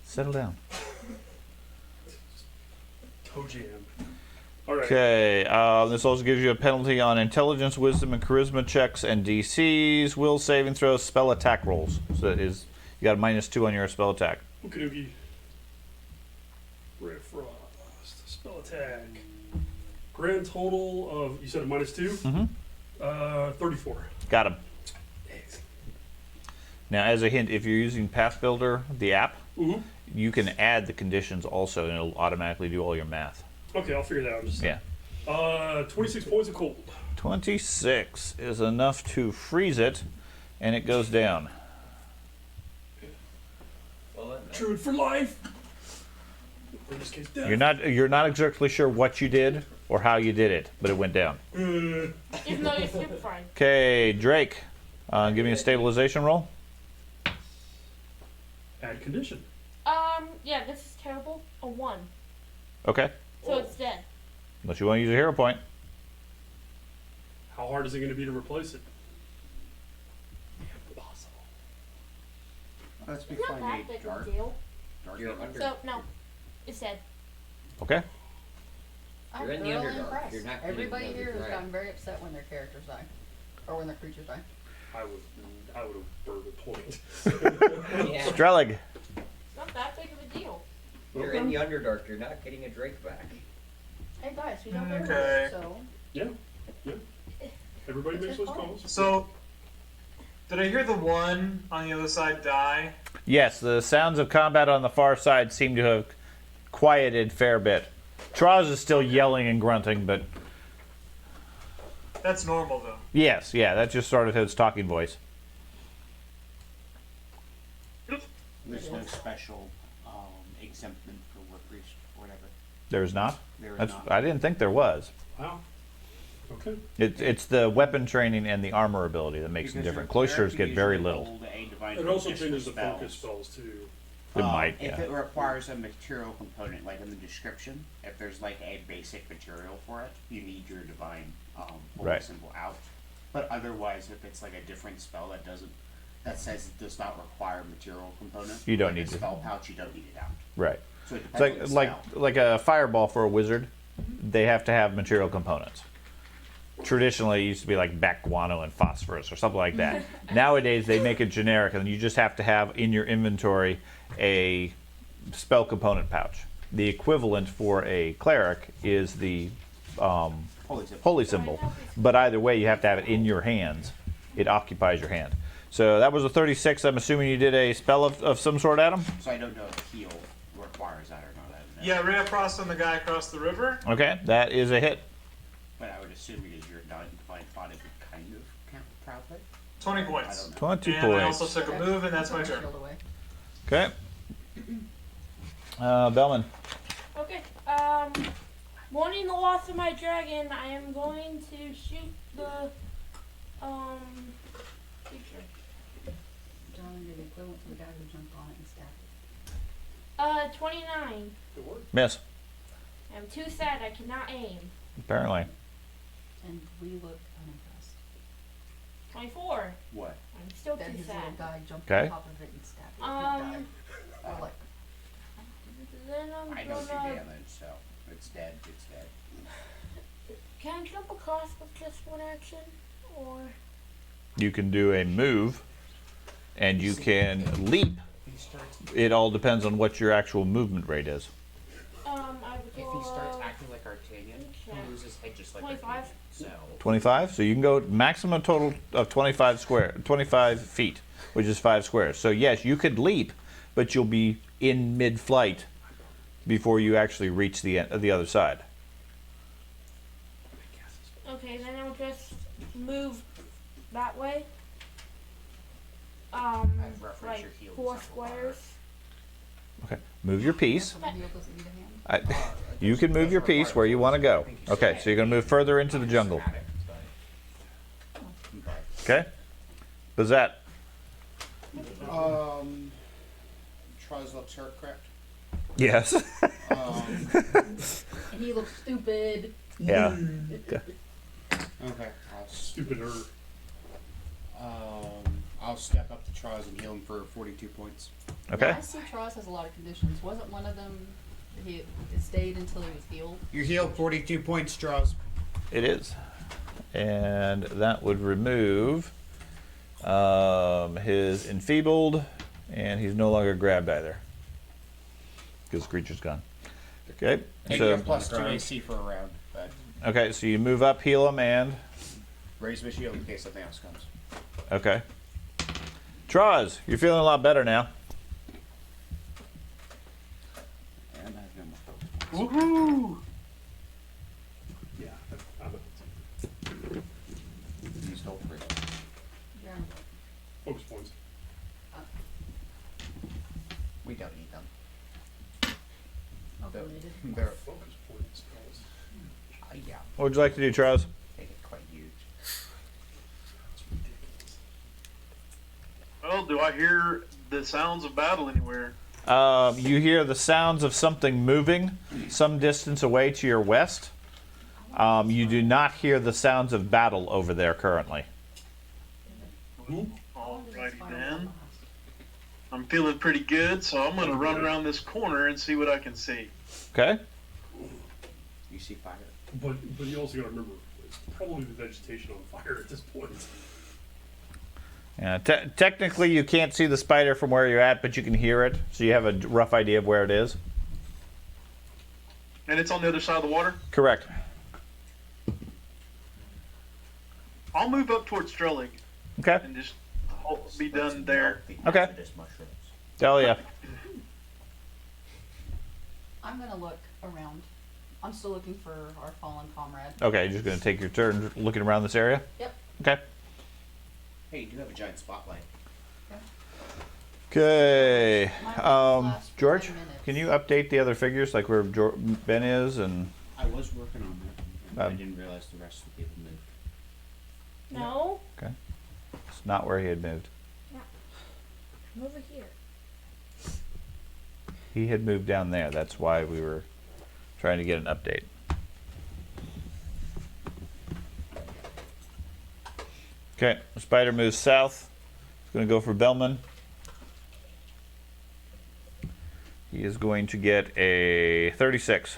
Settle down. Toe jam. Alright. Okay. This also gives you a penalty on intelligence, wisdom, and charisma checks and DCs, will saving throws, spell attack rolls. So it is you got a -2 on your spell attack. Okie dokie. Ray of Frost. Spell attack. Grand total of, you said a -2? Mhm. 34. Got him. Now, as a hint, if you're using Path Builder, the app, Mm-hmm. you can add the conditions also, and it'll automatically do all your math. Okay, I'll figure that out. Just, Yeah. 26 points of cold. 26 is enough to freeze it, and it goes down. Well, then, Druid for life. In this case, death. You're not exactly sure what you did or how you did it, but it went down. Uh, Even though you're super fine. Okay, Drake, give me a stabilization roll. add condition. Yeah, this is terrible. A 1. Okay, So it's dead. unless you want to use a hero point. How hard is it going to be to replace it? Impossible. Let's be It's not fine, that a big of dark, a deal. dark You're evil. under. So, no. It's dead. Okay. I'm You're in the thoroughly Underdark. impressed. You're not getting Everybody another here has drag. gotten very upset when their characters die. Or when their creatures die. I would have burned a point. Yeah. Strelig. It's not that big of a deal. You're in the Underdark. You're not getting a Drake back. Hey guys, we don't go Okay. so Yeah. Everybody It's makes just those fine. calls. So, did I hear the one on the other side die? Yes, the sounds of combat on the far side seem to have quieted fair bit. Traz is still yelling and grunting, but That's normal though. yes, yeah, that's just sort of his talking voice. There's no special exemption for war priest or whatever. There is not. There is That's, not. I didn't think there was. Wow. Okay. It's the weapon training and the armor ability that makes them Because different. your Cloisters cleric get very usually little. hold a divine It also focus for changes the focus spells too. It might, If yeah. it requires a material component, like in the description, if there's like a basic material for it, you need your divine holy Right. symbol out. But otherwise, if it's like a different spell that says it does not require a material component, You don't like need a to. spell pouch, you don't need it out. Right. So it It's depends on the like spell. like a fireball for a wizard. They have to have material components. Traditionally, it used to be like bat guano and phosphorus or something like that. Nowadays, they make it generic, and you just have to have in your inventory a spell component pouch. The equivalent for a cleric is the holy symbol. But either way, you have to have it in your hands. It occupies your hand. So that was a 36. I'm assuming you did a spell of some sort, Adam? So I don't know if heal requires that or not. Yeah, ran across on the guy across the river. Okay, that is a hit. But I would assume because you're not inclined fought, it would kind of count proudly. 20 I points. don't know. 20 And I points. also took a move, and that's my turn. Shield away. Okay. Bellman. Okay. Mourning the loss of my dragon, I am going to shoot the creature. John, you're the equivalent to the guy who jumped on it and stabbed it. 29. Good work. Miss. I'm too sad I cannot aim. Apparently. And we look unimpressed. 24. What? I'm still That too his little sad. guy jumped Okay. on top of it and stabbed it. It died. We're like, Then I'm I don't do gonna. damage, so it's dead. It's dead. Can I jump across with just one action? Or. You can do a move, and you can leap. If he starts, It all depends on what your actual movement rate is. I would if go. he starts acting like Artanian, Okay. he loses head just like 25. Artanian. So 25. So you can go maximum total of 25 feet, which is 5 squares. So yes, you could leap, but you'll be in mid-flight before you actually reach the other side. Okay, then I'll just move that way. I've referenced Like your heal 4 example squares. Okay. Move your piece. so the heel doesn't need a hand. You can move your piece where you want to go. Okay. So you're going to move further into the jungle. Okay. Bazette. Tries looks hurt, correct? Yes. And he looks stupid. Yeah. Okay. Stupider. I'll step up to Traz and heal him for 42 points. Okay. Now, I see Tross has a lot of conditions. Wasn't one of them he it stayed until he was healed? You healed 42 points, Traz. It is. And that would remove his enfeebled, and he's no longer grabbed either. Because the creature's gone. Okay. And you So have plus 2 AC for a round, but okay, so you move up, heal him, and raise my shield in case something else comes. okay. Traz, you're feeling a lot better now. And I have no more focus points. Woohoo! Yeah. You stole 3. Yeah. Focus points. We don't need them. Oh, related. They're, Focus points. Spells. yeah, What would you like to do, Traz? they get quite huge. It's ridiculous. Well, do I hear the sounds of battle anywhere? You hear the sounds of something moving some distance away to your west. You do not hear the sounds of battle over there currently. Alrighty then. I'm feeling pretty good, so I'm gonna run around this corner and see what I can see. Okay. You see fire. But you also got to remember, it's probably the vegetation on fire at this point. Yeah, technically, you can't see the spider from where you're at, but you can hear it, so you have a rough idea of where it is. And it's on the other side of the water? Correct. I'll move up towards Strellig Okay. and just be done there. Okay. Hazardous mushrooms. Hell yeah. I'm gonna look around. I'm still looking for our fallen comrade. Okay, you're just going to take your turn looking around this area? Yep. Okay. Hey, you do have a giant spotlight. Okay. Mine will last George, 10 minutes. can you update the other figures, like where Ben is and... I was working on that. And I Um, didn't realize the rest of the people moved. No. It's not where he had moved. I'm over here. He had moved down there. That's why we were trying to get an update. Okay, the spider moves south. It's going to go for Bellman. He is going to get a 36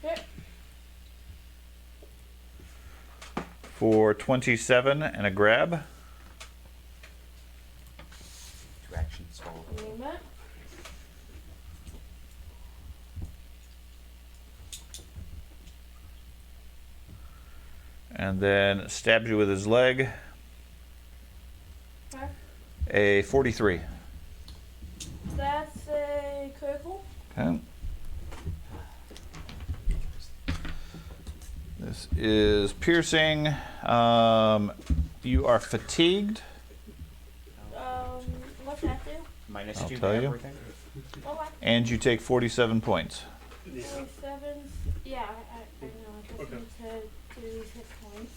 Hit. for 27 and a grab. 2 actions total. Name it. And then stabs you with his leg. Okay. A 43. That's a critical. Okay. This is piercing. You are fatigued. What's that do? Minus I'll 2 tell to you. everything. Okay. And you take 47 points. Yeah. 7. Yeah, I know. I just Okay. need to do these hit points.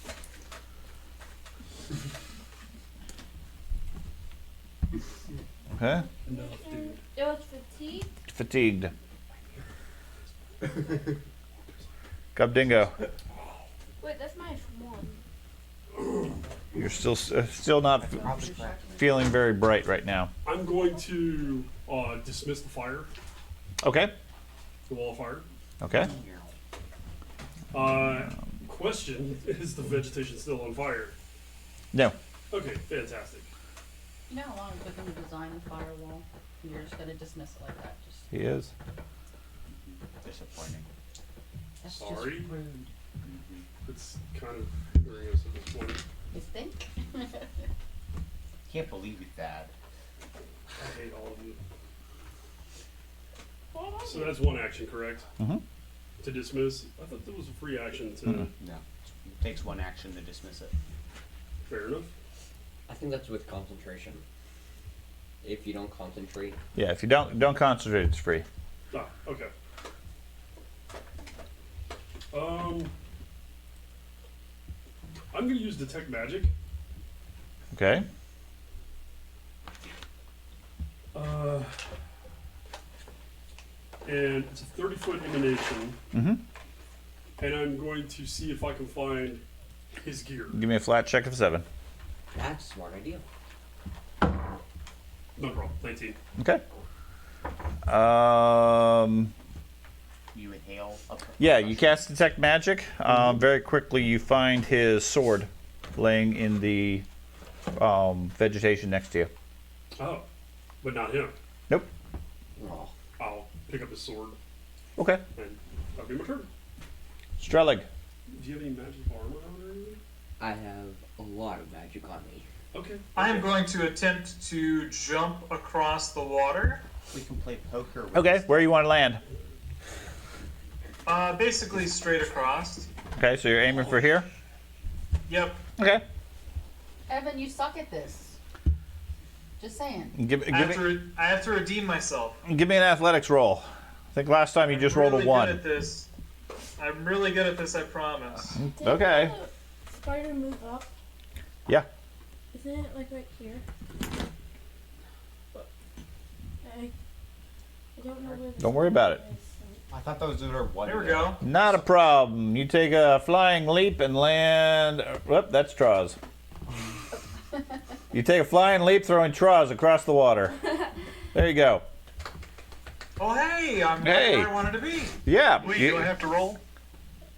Okay. Enough, dude. It was fatigue. Fatigued. Gubdingo. Wait, that's -1. You're still not feeling very bright right now. I'm going to dismiss the fire, Okay. the wall of fire. Okay. Question, is the vegetation still on fire? No. Okay, fantastic. You know how long it took them to design the firewall? You're just gonna dismiss it like that. Just He is. Disappointing. that's Sorry? just rude. It's kind of hindering us at this point. You think? Can't believe that. I hate all of you. So that's one action, correct? Mm-hmm. To dismiss? I thought there was a free action to... Mm-mm. No. It takes 1 action to dismiss it. Fair enough. I think that's with concentration. If you don't concentrate, Yeah. If you don't concentrate, it's free. Ah, okay. I'm gonna use detect magic. Okay. And it's a 30-foot emanation, Mm-hmm. and I'm going to see if I can find his gear. Give me a flat check of 7. that's a smart idea. No problem. 19. Okay. You inhale up. Yeah, you cast detect magic. Very quickly, you find his sword laying in the vegetation next to you. Oh, but not him. Nope. Oh, I'll pick up his sword, Okay. and that'll be my turn. Strelig. Do you have any magic armor on or anything? I have a lot of magic on me. Okay. I am going to attempt to jump across the water. We can play poker with Okay, this. where you want to land? Basically straight across. Okay, so you're aiming for here? Yep. Okay. Evan, you suck at this. Just saying. I have to redeem myself. Give me an athletics roll. I think last time you just rolled really a 1. Good at this. I'm really good at this, I promise. Okay. Did the spider move up? Yeah. Isn't it like right here? I don't know where the Don't worry about it. is, I thought those were 1. There we go. Not a problem. You take a flying leap and land. Whoop, that's Troz. You take a flying leap throwing Troz across the water. There you go. Oh, hey, I'm Hey. where I wanted to be. Yeah. Wait, you- do I have to roll?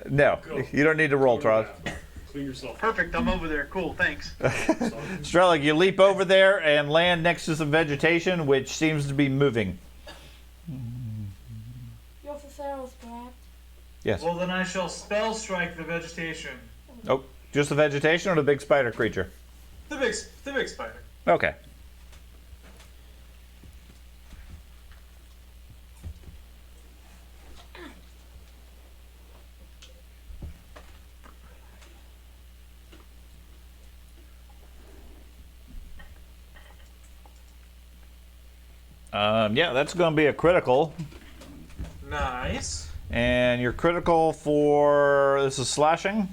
no, Go. you don't need to roll, Troz. Clean yourself. Perfect, I'm over there. Cool, thanks. Strelig, you leap over there and land next to some vegetation, which seems to be moving. You also said I was grabbed. Yes. Well, then I shall spell strike the vegetation. Oh, just the vegetation or the big spider creature? The big spider. Okay. Yeah, that's going to be a critical. Nice. And you're critical for, this is slashing?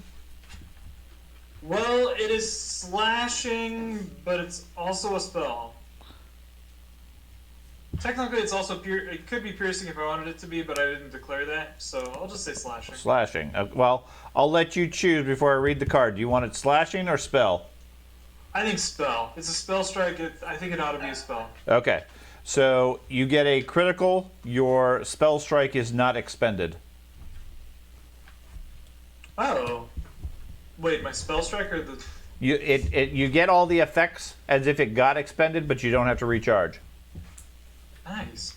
Well, it is slashing, but it's also a spell. Technically, it's also it could be piercing if I wanted it to be, but I didn't declare that, so I'll just say slashing. Slashing. Well, I'll let you choose before I read the card. Do you want it slashing or spell? I think spell. It's a spell strike. I think it ought to be a spell. Okay. So you get a critical. Your spell strike is not expended. Oh. Wait, my spell strike or the... You get all the effects as if it got expended, but you don't have to recharge. Nice.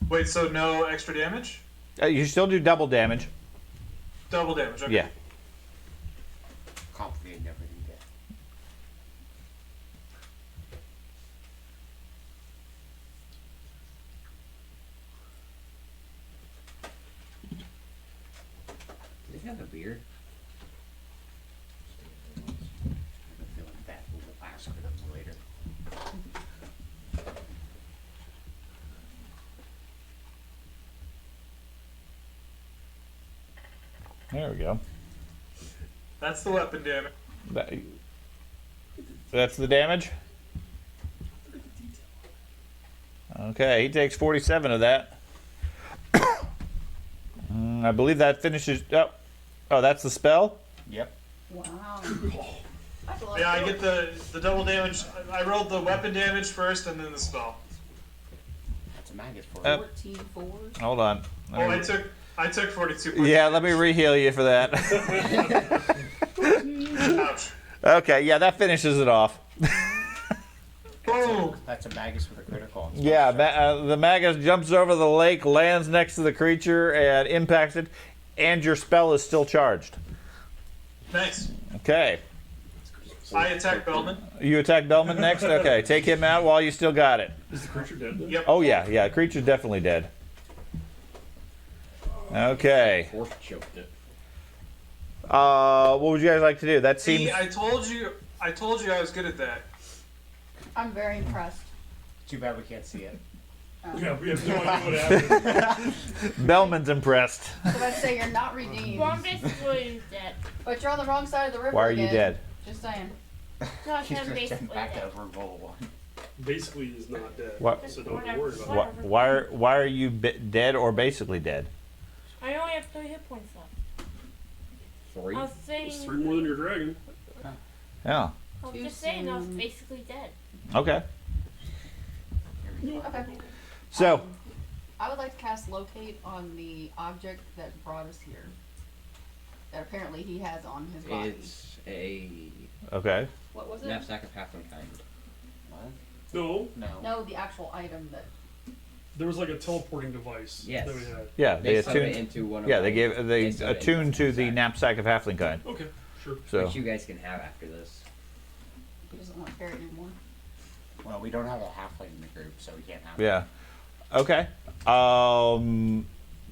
Wait, so no extra damage? You still do double damage. Double damage, okay. Yeah. Complicated everything there. Does he have a beard? I have a feeling that will ask for them later. There we go. That's the weapon damage. That's the damage? Okay, he takes 47 of that. I believe that finishes... Oh, that's the spell? Yep. Wow. That's a lot Yeah, I of get the double damage. I rolled the weapon damage first and then the spell. That's a maggot for Uh, you. 14 fours. Hold on. Oh, I took 42 points. Yeah, let me re-heal you for that. Ouch. Okay, yeah, that finishes it off. Oh, That's a magus with a critical. Yeah, the Magus jumps over the lake, lands next to the creature, and impacts it, and your spell is still charged. nice. Okay. I attack Bellman. You attack Bellman next? Okay, take him out while you still got it. Is the creature dead then? Yep. Oh, yeah, the creature's definitely dead. Okay. Force choked it. What would you guys like to do? That See, seems... I told you I was good at that. I'm very impressed. Too bad we can't see it. Yeah, we have no idea what happened. Bellman's impressed. So I'd say you're not redeemed. Well, I'm basically dead. But you're on the wrong side of the river Why are you again. dead? Just saying. So I'm He's gonna basically jump back dead. over roll one. Basically, he's not dead. What? So don't Whatever. worry about it. Why are you dead or basically dead? I only have 3 hit points left. 3? I was saying, It's 3 more than your dragon. Yeah. I was Too just saying I was soon. basically dead. Okay. Okay. So, I would like to cast locate on the object that brought us here. That apparently he has on his body. It's a okay. What was it? knapsack of halfling kind. What? No, No. No, the actual item that. there was like a teleporting device Yes. that we had. Yeah, They they sewed it attuned. into one of Yeah, my- they sewed it into attuned to the knapsack, knapsack of halfling kind. Okay, sure. So, which you guys can have after this. He doesn't want to carry it anymore. Well, we don't have a halfling in the group, so we can't have it. yeah. Okay.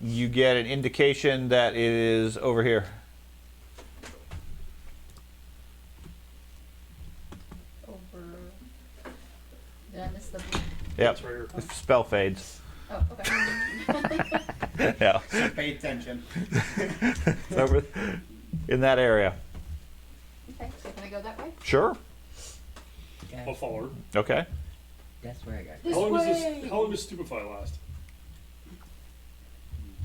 You get an indication that it is over here. Over. Did I miss the? Yep. It's right here. The spell fades. Oh, okay. Yeah. Pay attention. It's over in that area. Okay, so can I go that way? Sure. I'll follow her. Okay. That's where I got. This How long, way! how long does Stupefy last?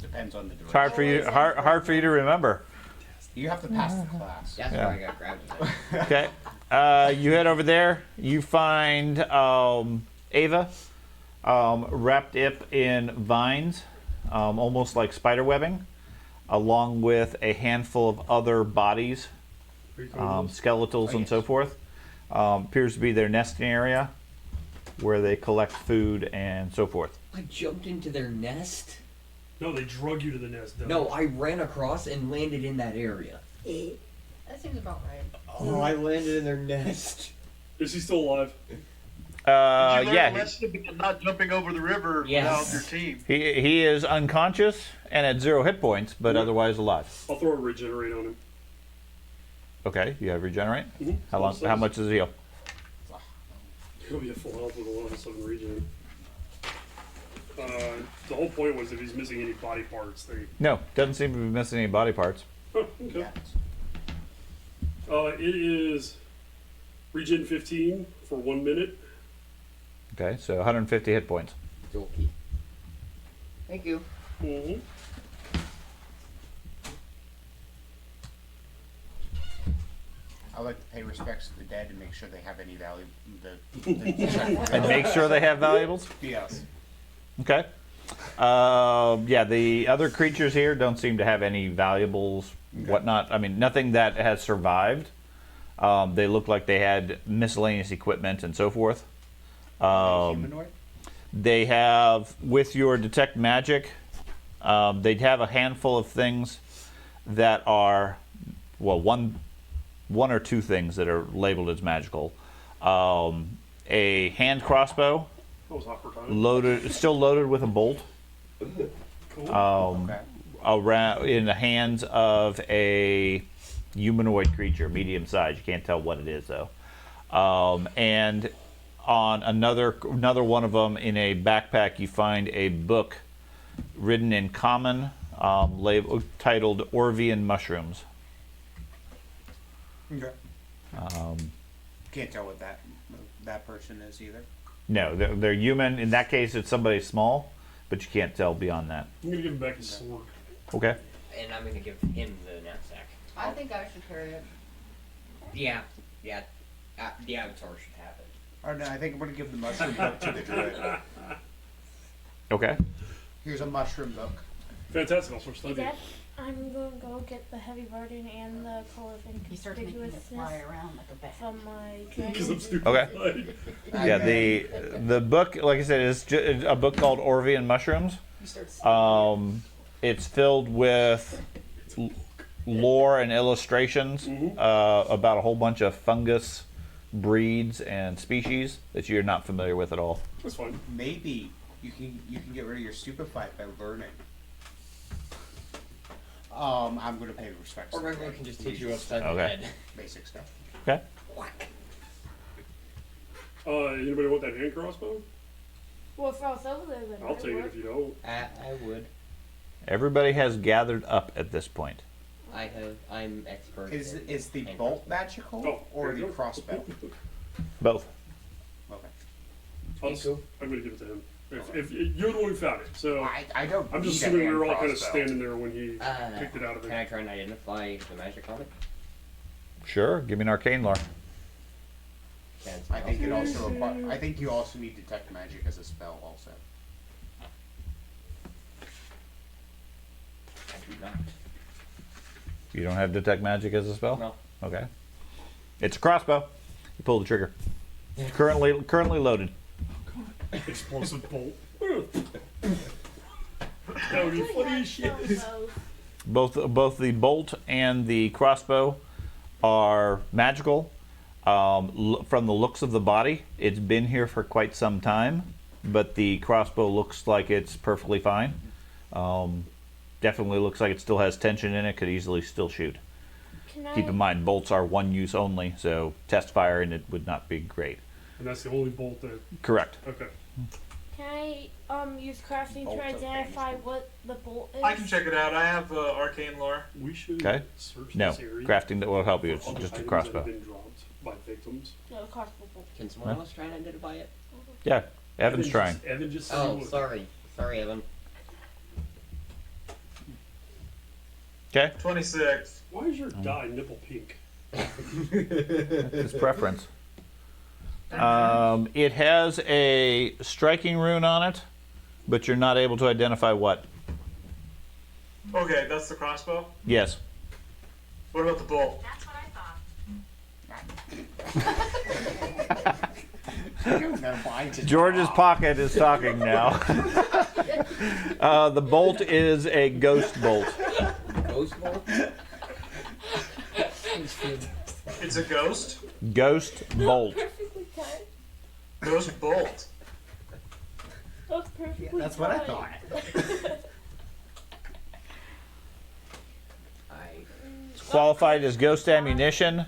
Depends on the It's direction. hard for you. Hard for you to remember. You have to pass the class. That's Yeah. where I got grabbed. Okay. You head over there. You find Ava wrapped up in vines, almost like spider webbing, along with a handful of other bodies, Are you coming with us? skeletals, Oh, and so yes. forth. Appears to be their nesting area, where they collect food and so forth. I jumped into their nest. No, they drug you to the nest. Dylan. No, I ran across and landed in that area. That seems about right. Oh, I landed in their nest. Is he still alive? Did you learn a Yeah. lesson about not jumping over the river Yes. without your team? He is unconscious and at 0 hit points, but otherwise alive. I'll throw a regenerate on him. Okay, you have regenerate. Mhm. How long? How much does it heal? He'll be at full health with a level 7 regen. The whole point was if he's missing any body parts, they. No, doesn't seem to be missing any body parts. Oh, okay. It is regen 15 for 1 minute. Okay, so 150 hit points. Dorky. Thank you. Mm-hmm. I like to pay respects to the dead and make sure they have any value. The And make sure they have valuables. yes. Okay. Yeah, the other creatures here don't seem to have any valuables, whatnot. I mean, nothing that has survived. They look like they had miscellaneous equipment and so forth. Humanoid. They have, with your detect magic, they'd have a handful of things that are, well, one or two things that are labeled as magical. A hand crossbow, That was hot for time. loaded, still loaded with a bolt, Cool. Okay. around in the hands of a humanoid creature, medium size. You can't tell what it is though. And on another one of them in a backpack, you find a book written in common, titled Orvian Mushrooms. Okay. Can't tell what that person is either. No, they're human. In that case, it's somebody small, but you can't tell beyond that. I'm gonna give him back his sword. Okay. And I'm gonna give him the knapsack. I think I should carry it. Yeah. The Avatar should have it. Oh no, I think I'm gonna give the mushroom book to the druid. Okay. Here's a mushroom book. Fantastic. I'll start Hey, studying. Dad, I'm going to go get the heavy burden and the color of He starts making it fly inconspicuousness around like a bat. from my Because I'm dragon. stupid. Okay. Yeah, the book, like I said, is a book called Orvian Mushrooms. He starts It's filled with lore and illustrations about a whole bunch of fungus breeds and species that you're not familiar with at all. That's fine. Maybe you can get rid of your stupefied by learning. I'm gonna pay respects. Or to the regular dead. can just hit you upside Okay. the head. Basic stuff. Okay. Anybody want that hand crossbow? Well, if I was over there, then I'll take it if you don't. I would. Everybody has gathered up at this point. I'm expert. Is the hand bolt magical Oh, or there you the go. crossbow? Both. Okay. I'm gonna give it to him. If you're the one who found it, so I don't. I'm just need a assuming we hand were all kind of crossbow. standing there when he picked it out of Can I it. try and identify the magic on it? Sure. Give me an arcane lore. I think it also. I think you also need detect magic as a spell also. I do not. You don't have detect magic as a spell? No. Okay. It's a crossbow. You pull the trigger. It's currently loaded. Explosive bolt. That would be funny as shit. Both the bolt and the crossbow are magical. From the looks of the body, it's been here for quite some time, but the crossbow looks like it's perfectly fine. Definitely looks like it still has tension in it. Could easily still shoot. Keep in mind, bolts are one use only, so test fire and it would not be great. And that's the only bolt that. Correct. Okay. Can I use crafting Bolt to of identify what the bolt is? I can check it out. I have arcane lore. We should Okay. search No, this area. crafting that will help you. It's for other just a items crossbow. that have been dropped by victims. No, crossbow bolt. Can someone else try and identify it? Yeah, Evan's trying. Evan just said he Oh, would. sorry. Sorry, Evan. Okay, 26. Why is your dye nipple pink? his preference. It has a striking rune on it, but you're not able to identify what. Okay, that's the crossbow. Yes. What about the bolt? George's pocket is talking now. The bolt is a ghost bolt. Ghost bolt? It's a ghost. Ghost bolt. Perfectly timed. Ghost bolt. That's perfectly That's what I timed. thought. It's qualified as ghost ammunition.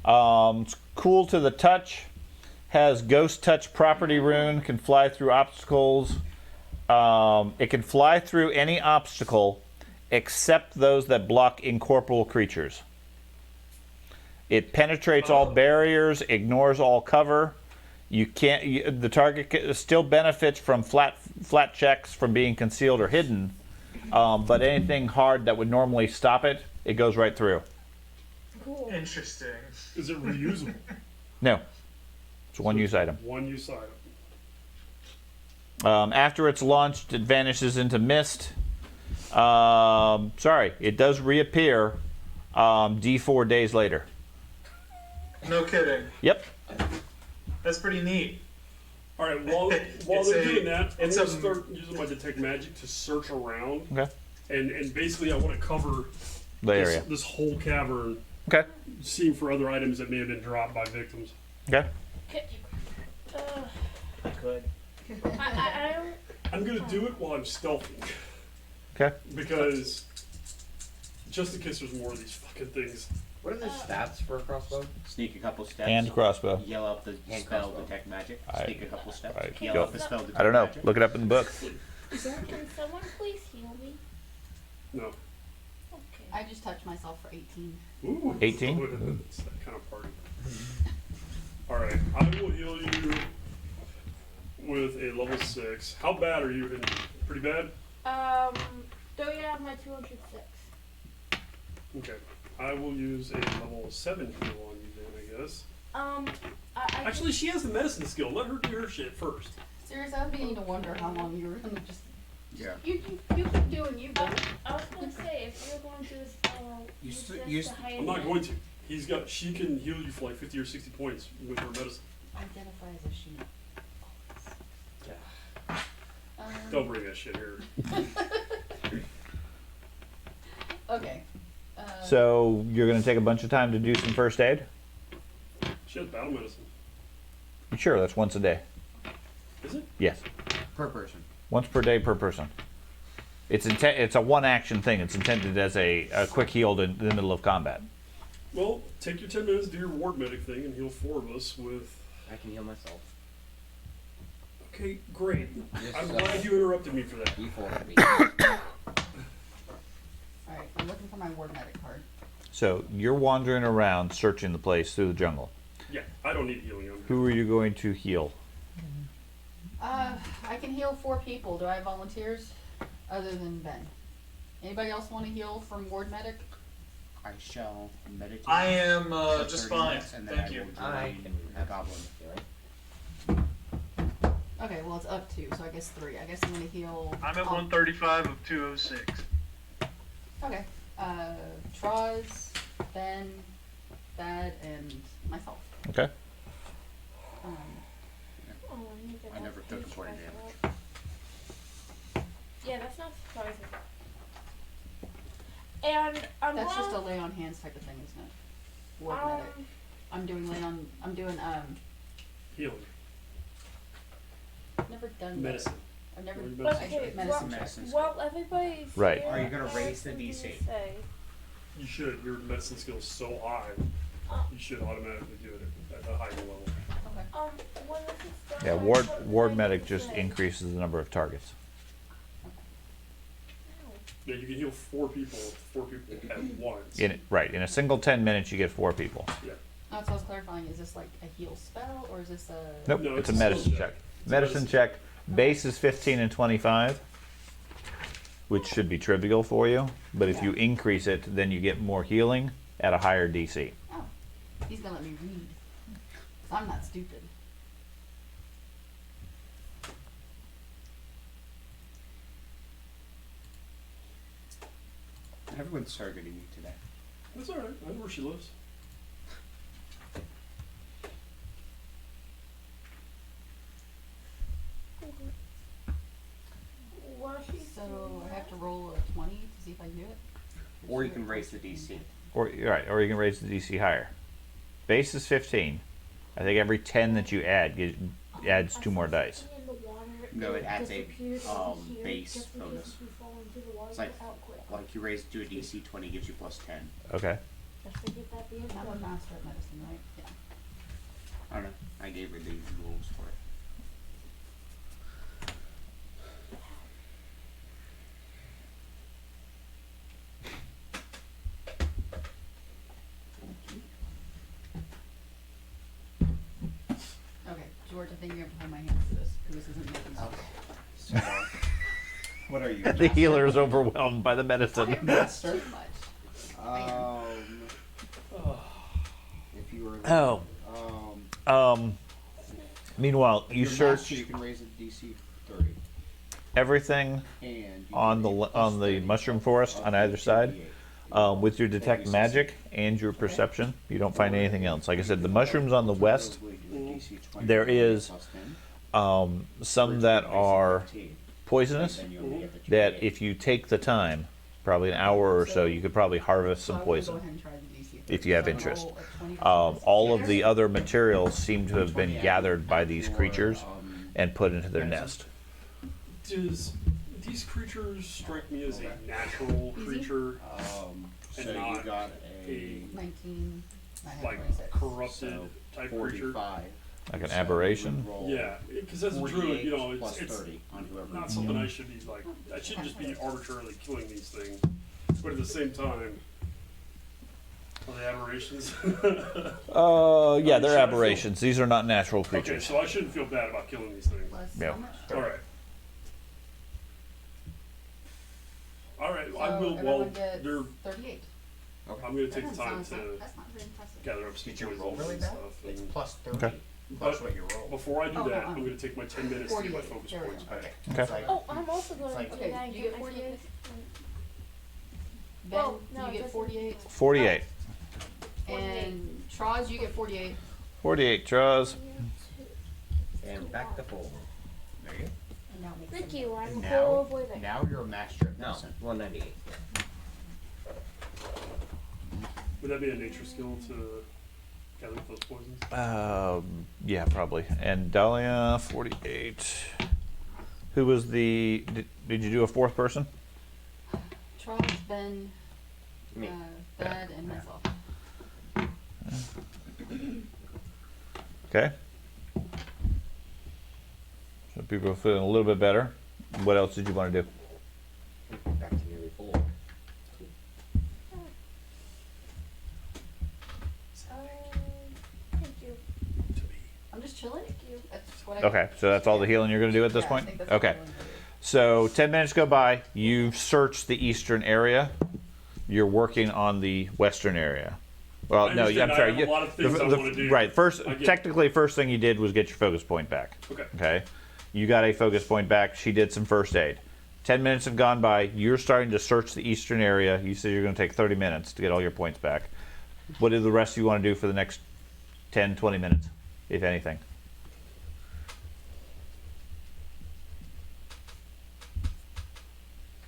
It's cool to the touch. Has ghost touch property rune. Can fly through obstacles. It can fly through any obstacle except those that block incorporeal creatures. It penetrates all barriers, ignores all cover. You can't. The target still benefits from flat checks from being concealed or hidden, but anything hard that would normally stop it, it goes right through. Cool. Interesting. Is it reusable? No. It's a one-use item. One use item. After it's launched, it vanishes into mist. Sorry, it does reappear D4 days later. No kidding. Yep. That's pretty neat. All right. While It's they're a- doing that, I'm it's gonna a- start using my detect magic to search around, Okay. and basically I want to cover The area. this whole cavern, Okay. seeing for other items that may have been dropped by victims. Okay. I could. I don't. I'm gonna do it while I'm stealthing, Okay. because just in case there's more of these fucking things. What are the stats for a crossbow? Sneak a couple steps. And crossbow. Yell out the Hand spell crossbow. detect magic. I- Sneak a couple steps. I Yell don't- out the spell detect I don't know. magic. Look it up in the book. Can someone please heal me? No. Okay. I just touched myself for 18. Ooh. 18? It's that kind of party. All right. I will heal you with a level 6. How bad are you? Pretty bad. Do you have my 206? Okay. I will use a level 7 heal on you then, I guess. I Actually, she has the medicine skill. Let her do her shit first. Seriously, I was beginning to wonder how long you were gonna just. Yeah. You keep doing you, buddy. I was gonna say, if you're going to use this use- to hide I'm not it- going to. She can heal you for like 50 or 60 points with her medicine. Identify as a she. Don't bring that shit here. Okay. So you're going to take a bunch of time to do some first aid? She has battle medicine. Sure, that's once a day. Is it? Yes. Per person. Once per day per person. It's a one action thing. It's intended as a quick heal in the middle of combat. Well, take your 10 minutes, do your ward medic thing, and heal 4 of us with. I can heal myself. Okay, great. Yes, I'm sir. glad you interrupted me for that. D4 for me. Alright, I'm looking for my ward medic card. So you're wandering around searching the place through the jungle. Yeah, I don't need healing. Who are you going to heal? I can heal 4 people. Do I have volunteers? Other than Ben. Anybody else want to heal from ward medic? I shall meditate. I am for just 30 fine. minutes, and then Thank I you. will join I a goblin. Okay, well it's up to, so I guess 3. I guess I'm gonna heal. I'm at 135 of 206. Okay. Troz, Ben, Thad, and myself. Okay. Um, Oh, I need to I never took page 40 back damage. up. Yeah, that's not surprising. And I'm that's just a going, lay on hands type of thing, isn't it? Ward medic. I'm doing Healing. I've never done Medicine. That. I've never. Medicine. I okay, should medicine check. Medicine. well, everybody's Right. here, Are you gonna I raise the was DC? gonna say, You should. Your medicine skill is so high. You should automatically do it at a higher level. Okay. when this is done, Yeah, what ward do I medic need just to say? increases the number of targets. Yeah, you can heal 4 people at once. In a single 10 minutes you get 4 people. Yeah. That's what I was clarifying. Is this like a heal spell or is this a? Nope, No, it's it's a a medicine skill check. check. It's a Medicine medicine check. Base is 15 and 25, which should be trivial for you. But if you increase it, then you get more healing at a higher DC. Oh, he's gonna let me read. 'Cause I'm not stupid. Everyone's targeting you today. That's alright. I know where she lives. What she's So doing I have to that? roll a 20 to see if I can do it. Or you can raise the DC. Or you can raise the DC higher. Base is 15. I think every 10 that you add adds 2 more dice. In the water, No, it adds a, disappears over here base just in case bonus. we fall into the water It's like- without quick. Like you raise to a DC 20 gives you plus 10. Okay. Just to get that being I'm a done. master at medicine, right? Yeah. I don't know. I gave her the rules for it. Okay, George, I think you have to hold my hands to this because this isn't making sense. So, what are you? The healer is overwhelmed by the medicine. Too much. Um, Oh. Meanwhile, you your search master, you can raise a DC 30. everything And you on get the a on plus the 30 mushroom forest of on either your side. 2d8. With your detect magic and your perception, you don't find anything else. Like I said, the mushrooms on the west, there is some that are poisonous. That if you take the time, probably an hour or so, you could probably harvest some So I wanna go poison ahead and try the DC if you have So I'm gonna interest. roll a 20%. All of the other materials seem to have been gathered by these creatures and put into their nest. Does these creatures strike me as a natural Easy. creature, So and you not got a 19, I have like 26. corrupted type creature? 45. Like an So aberration? you roll Yeah, because as a druid, 48 you know, plus it's 30 on whoever. not something I should be like. I shouldn't just be arbitrarily killing these things, but at the same time, are they aberrations? Yeah, they're Should I feel- aberrations. These are not natural Okay, creatures. so I shouldn't feel bad about killing these things. Plus Yeah. how much? All right. All right, So I will. everyone Well, gets they're, 38. I'm going to take the That time doesn't to sound- That's not very impressive. gather up some Did you poisons roll really and bad? stuff. It's And, plus 30. Okay. Plus But what you roll. before I do Oh, that, no, I'm going to take my 10 minutes to get my 48. focus There we points go. back. Okay. It's like, Oh, I'm also going like- to Okay, do that. you get 48? Ben, Well, no, you it get doesn't. 48? 48. And Troz, you get 48. 48 draws. And back to full. there you go. And now make Thank some- you. I'm And full of living. now you're a master of No, medicine. 198. Would that be a nature skill to gather up those poisons? Yeah, probably. And Dahlia, 48. Who was the. Did you do a fourth person? Troz, Ben, Me. Thad, and myself. Okay. So people are feeling a little bit better. What else did you want to do? Back to nearly full. Thank you. I'm just chilling. Thank you. That's what I Okay, so that's all the healing you're going to do at this Yeah, I point? think that's what Okay. I'm gonna do. So 10 minutes go by. You've searched the eastern area. You're working on the western area. Well, I no, understand. I'm sorry. I have a lot of things I wanna do. Right. First, I get- technically, first thing you did was get your focus point back. Okay. Okay. You got a focus point back. She did some first aid. 10 minutes have gone by. You're starting to search the eastern area. You said you're going to take 30 minutes to get all your points back. What do the rest of you want to do for the next 10, 20 minutes, if anything?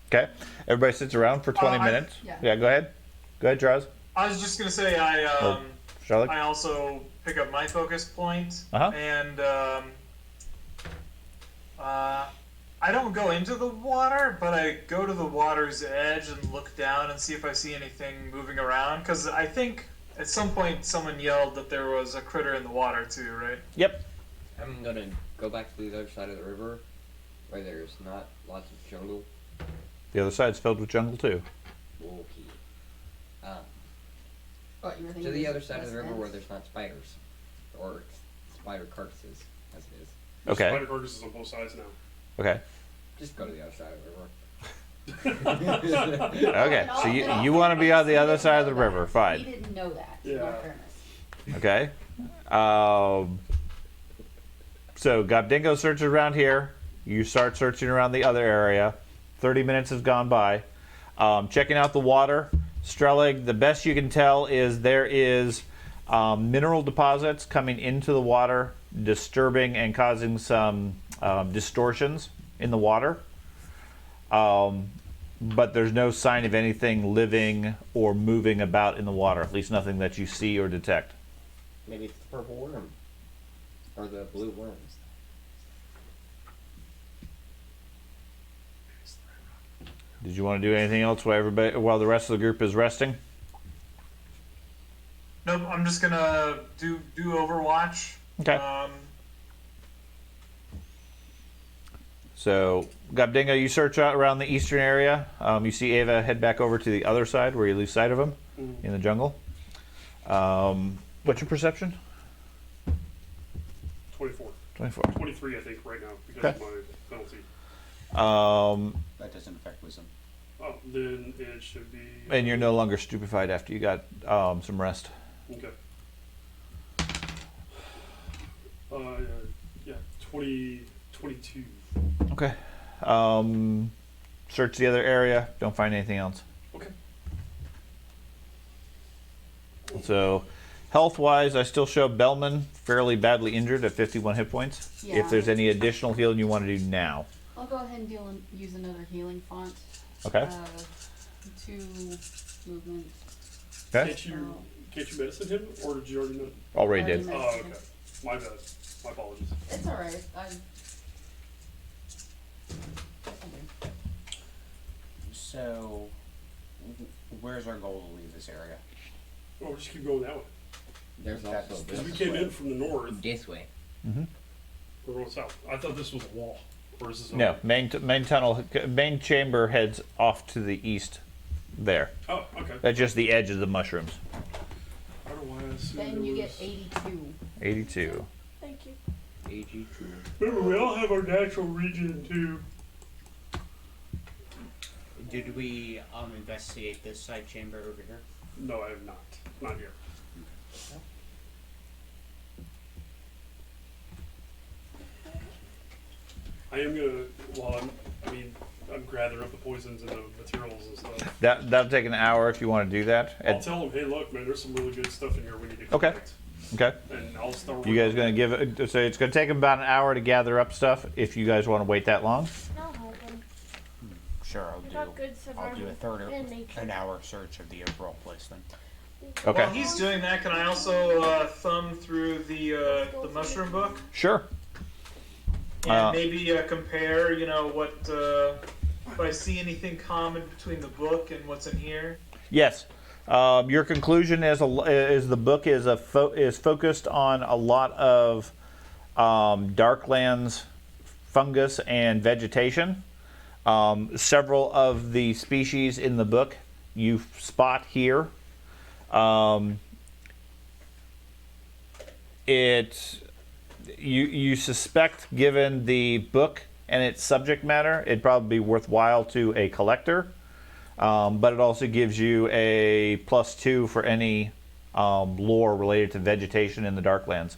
Okay. Everybody sits around for 20 minutes. yeah. Go ahead. Go ahead, Draws. I was just gonna say Charlotte? I also pick up my focus point, Uh-huh. and I don't go into the water, but I go to the water's edge and look down and see if I see anything moving around. Because I think at some point someone yelled that there was a critter in the water too, right? Yep. I'm gonna go back to the other side of the river where there's not lots of jungle. The other side's filled with jungle, too. Okay. What, you were To thinking the this other is side of the river less where dense? there's not spiders. Or spider carcasses, as it is. Okay. Spider carcasses on both sides now. Okay. Just go to the other side of the river. Okay. So you want to be on the other side of the river. He Fine. didn't know that. Yeah. In all fairness. Okay. So Gobdingo searches around here. You start searching around the other area. 30 minutes has gone by. Checking out the water. Strelig, the best you can tell is there is mineral deposits coming into the water, disturbing and causing some distortions in the water. But there's no sign of anything living or moving about in the water, at least nothing that you see or detect. Maybe it's the purple worm. Or the blue worms. Did you want to do anything else while the rest of the group is resting? Nope. I'm just gonna do Overwatch. Okay. So, Gobdingo, you search out around the eastern area. You see Ava head back over to the other side where you lose sight of him in the jungle. What's your perception? 24. 24. 23, I think, right now, because Okay. of my penalty. That doesn't affect wisdom. Oh, then it should be. And you're no longer stupefied after you got some rest. Okay. Yeah, 22. Okay. Search the other area. Don't find anything else. Okay. So, health-wise, I still show Bellman fairly badly injured at 51 hit points. Yeah. If there's any additional healing you want to do now. I'll go ahead and use another healing font. Okay. 2 movement. Okay. Can't you medicine him, or did you already know? Already did. Already Oh, okay. My bad. My apologies. It's alright. So, where's our goal to leave this area? Oh, we'll just keep going that way. There's also Because we this came way. in from the north. This way. We're going south. I thought this was a wall. Or is this a No, main tunnel, main chamber heads off to the east there. Oh, okay. That's just the edge of the mushrooms. I don't know why I assumed Then there you get was- 82. 82. Thank you. AG2. Remember, we all have our natural region too. Did we investigate this side chamber over here? No, I have not. Not here. I am gonna. Well, I'm gathering up the poisons and the materials and stuff. That'll take an hour if you want to do that. I'll tell them, hey, look, man, there's some really good stuff in here we need to Okay. collect. Okay. And I'll start. You guys working gonna on give it? So it's gonna take them about an hour to gather up stuff. If you guys want to wait that long. No helping. Sure, I got good I'll do a third or and nature. an hour search of the overall place then. Okay. While he's doing that, can I also thumb through the mushroom book Sure. and maybe compare? You know what? If I see anything common between the book and what's in here. Yes. Your conclusion is the book is focused on a lot of Darklands fungus and vegetation. Several of the species in the book you spot here. You suspect, given the book and its subject matter, it'd probably be worthwhile to a collector. But it also gives you a +2 for any lore related to vegetation in the Darklands.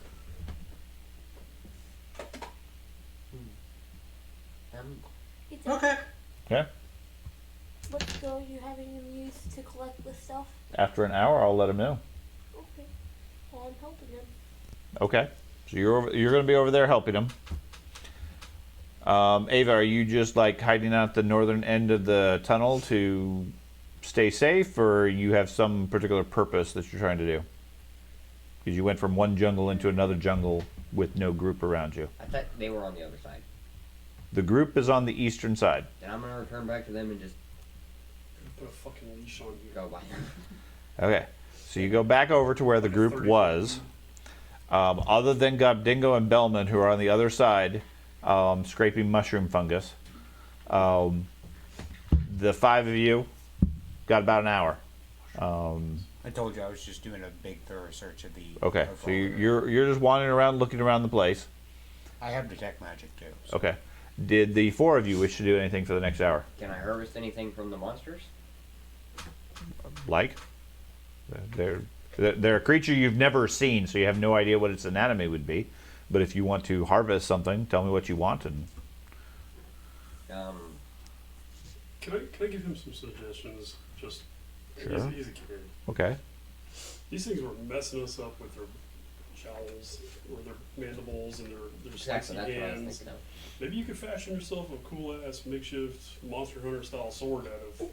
It's Okay. Okay. What skill are you having him use to collect this stuff? After an hour, I'll let him know. Okay. Well, I'm helping him. Okay. So you're going to be over there helping him. Ava, are you just like hiding out the northern end of the tunnel to stay safe, or you have some particular purpose that you're trying to do? Because you went from one jungle into another jungle with no group around you. I thought they were on the other side. The group is on the eastern side. Then I'm gonna return back to them and just Put a fucking leash on you. go by them. Okay. So you go back over to where the group was. Other than Gobdingo and Bellman, who are on the other side, scraping mushroom fungus, the 5 of you got about an hour. I told you I was just doing a big thorough search of the. Okay, so overall area. you're just wandering around, looking around the place. I have detect magic too. So. Okay. Did the 4 of you wish to do anything for the next hour? Can I harvest anything from the monsters? Like? They're a creature you've never seen, so you have no idea what its anatomy would be. But if you want to harvest something, tell me what you want, and Can I give him some suggestions? Just Sure. he's a kid. okay. These things were messing us up with their jowls or their mandibles and their Exactly, spicy that's what I was hands. thinking of. Maybe you could fashion yourself a cool ass makeshift Monster Hunter style sword out of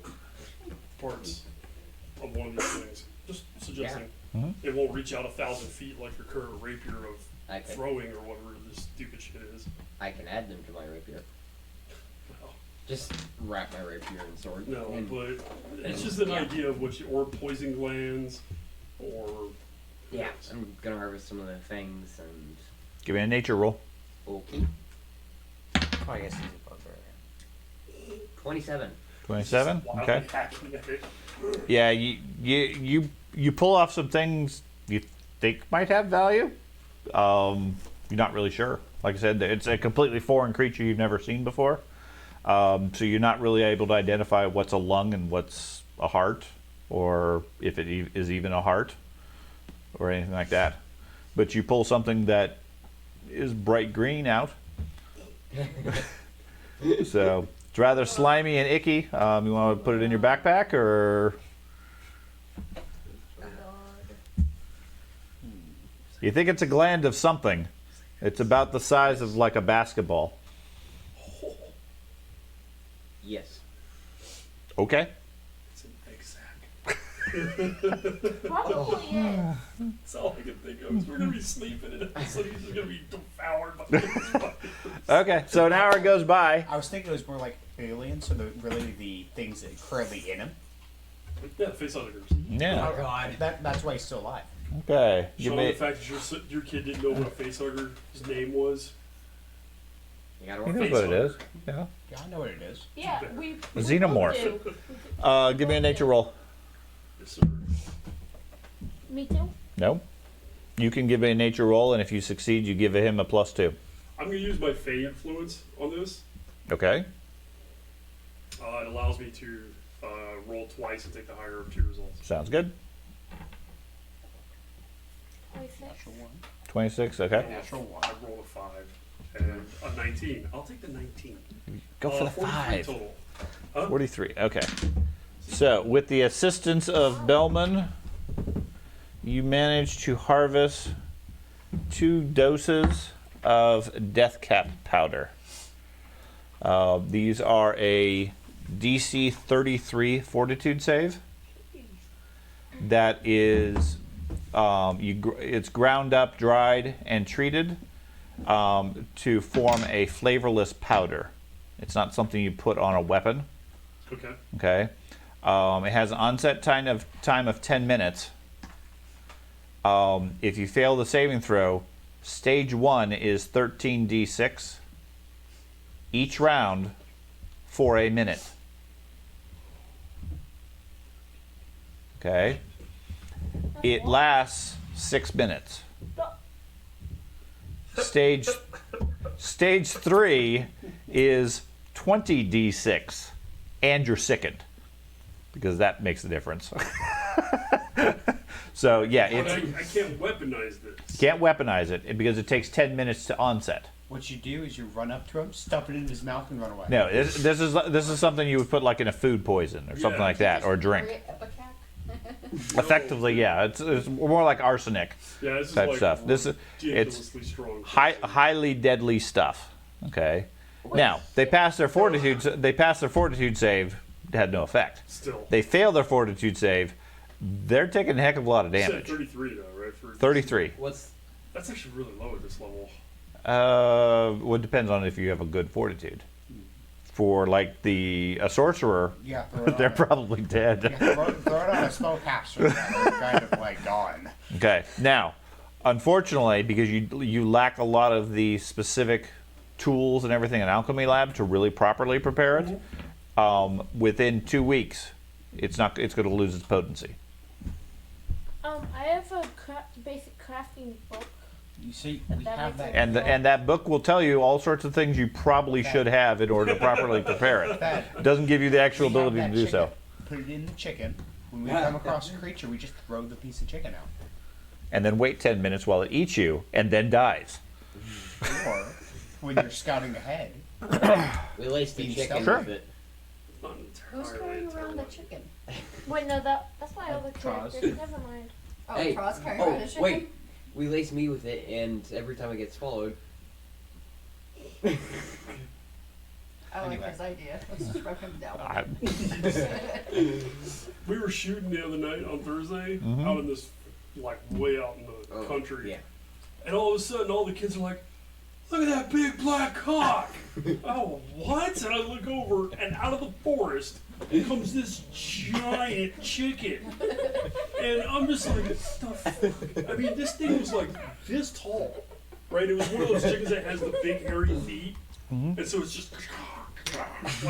parts of one of these things. Just suggesting. Mhm. It won't reach out 1,000 feet like your current rapier of I can throwing or whatever this stupid shit is. I can add them to my rapier. Just wrap my rapier in sword. No, and but it's just an yeah. idea of what you, or poison glands, or who yeah, knows? I'm gonna harvest some of the fangs and Give me a nature roll. okay. Oh, I guess he's a bugbear. 27. 27. Wildly Okay. hacking at it. Yeah, you pull off some things you think might have value. You're not really sure. Like I said, it's a completely foreign creature you've never seen before. So you're not really able to identify what's a lung and what's a heart, or if it is even a heart, or anything like that. But you pull something that is bright green out. So it's rather slimy and icky. You want to put it in your backpack or? You think it's a gland of something. It's about the size of like a basketball. Yes. Okay. It's an egg sack. Probably is. That's all I can think of. Is we're gonna be sleeping and so he's just gonna be devoured by spiders. Okay, so an hour goes by. I was thinking it was more like aliens, so really the things that are currently in him. Yeah, face huggers. Yeah. Oh god, that's why he's still alive. Okay. Give Sean, me. the fact that your kid didn't know what a face hugger's name was. You gotta He work knows what it is. Yeah. Yeah, I know what it is. Yeah, we Xenomorph. both do. Give me a nature roll. Yes, sir. Me too. No. You can give a nature roll, and if you succeed, you give him a +2. I'm gonna use my Fey influence on this. Okay. It allows me to roll twice and take the higher of two results. Sounds good. 26. Natural one. 26. Okay. Natural one. I rolled a 5 and a 19. I'll take the 19. Go for the 43 5. total. Huh? 43. Okay. So, with the assistance of Bellman, you managed to harvest 2 doses of death cap powder. These are a DC 33 fortitude save. That is, it's ground up, dried, and treated to form a flavorless powder. It's not something you put on a weapon. Okay. Okay. It has an onset time of 10 minutes. If you fail the saving throw, stage 1 is 13d6 each round for a minute. Okay. It lasts 6 minutes. Stage 3 is 20d6 and you're sickened, because that makes a difference. So yeah, But it's, I can't weaponize this. can't weaponize it because it takes 10 minutes to onset. What you do is you run up to him, stuff it in his mouth, and run away. No, this is something you would put like in a food poison or something Yeah. like that, or a drink. Effectively, yeah, it's more like arsenic Yeah, this is type like stuff. This is ridiculously strong. highly deadly stuff. Okay. Now they pass their fortitude. They pass their fortitude save. Had no effect. Still. They fail their fortitude save. They're taking a heck of a lot of You said damage. 33 though, right? For 33. That's actually really low at this level. Well, it depends on if you have a good fortitude. For like a sorcerer, Yeah, throw it they're on probably dead. Yeah, throw it on a spellcaster. They're kind of like gone. Okay. Now, unfortunately, because you lack a lot of the specific tools and everything in Alchemy Lab to really properly prepare it, within 2 weeks, it's going to lose its potency. I have a basic crafting book. You see, That we makes have that. sense. And that book will tell you all sorts of things you probably should have in order to properly prepare it. It doesn't give you the actual We have ability to that do chicken. so. Put it in the chicken. When we come across a creature, we just throw the piece of chicken out. And then wait 10 minutes while it eats you and then dies. Or when you're scouting ahead, We laced the Being chicken Sure. with it. Not Who's entirely. carrying around the chicken? Wait, no, that's my other Troz. character. Never mind. Oh, Hey, Troz carrying around the chicken? wait. We lace me with it, and every time it gets swallowed, I like Anyway. his idea. Let's just rub him down. We were shooting the other night on Thursday out in this, like way out in the country. yeah. And all of a sudden, all the kids are like, "Look at that big black cock!" Oh, what? And I look over, and out of the forest comes this giant chicken. And I'm just like, "What the fuck?" I mean, this thing was like this tall, right? It was one of those chickens that has the big hairy feet, and so it's just like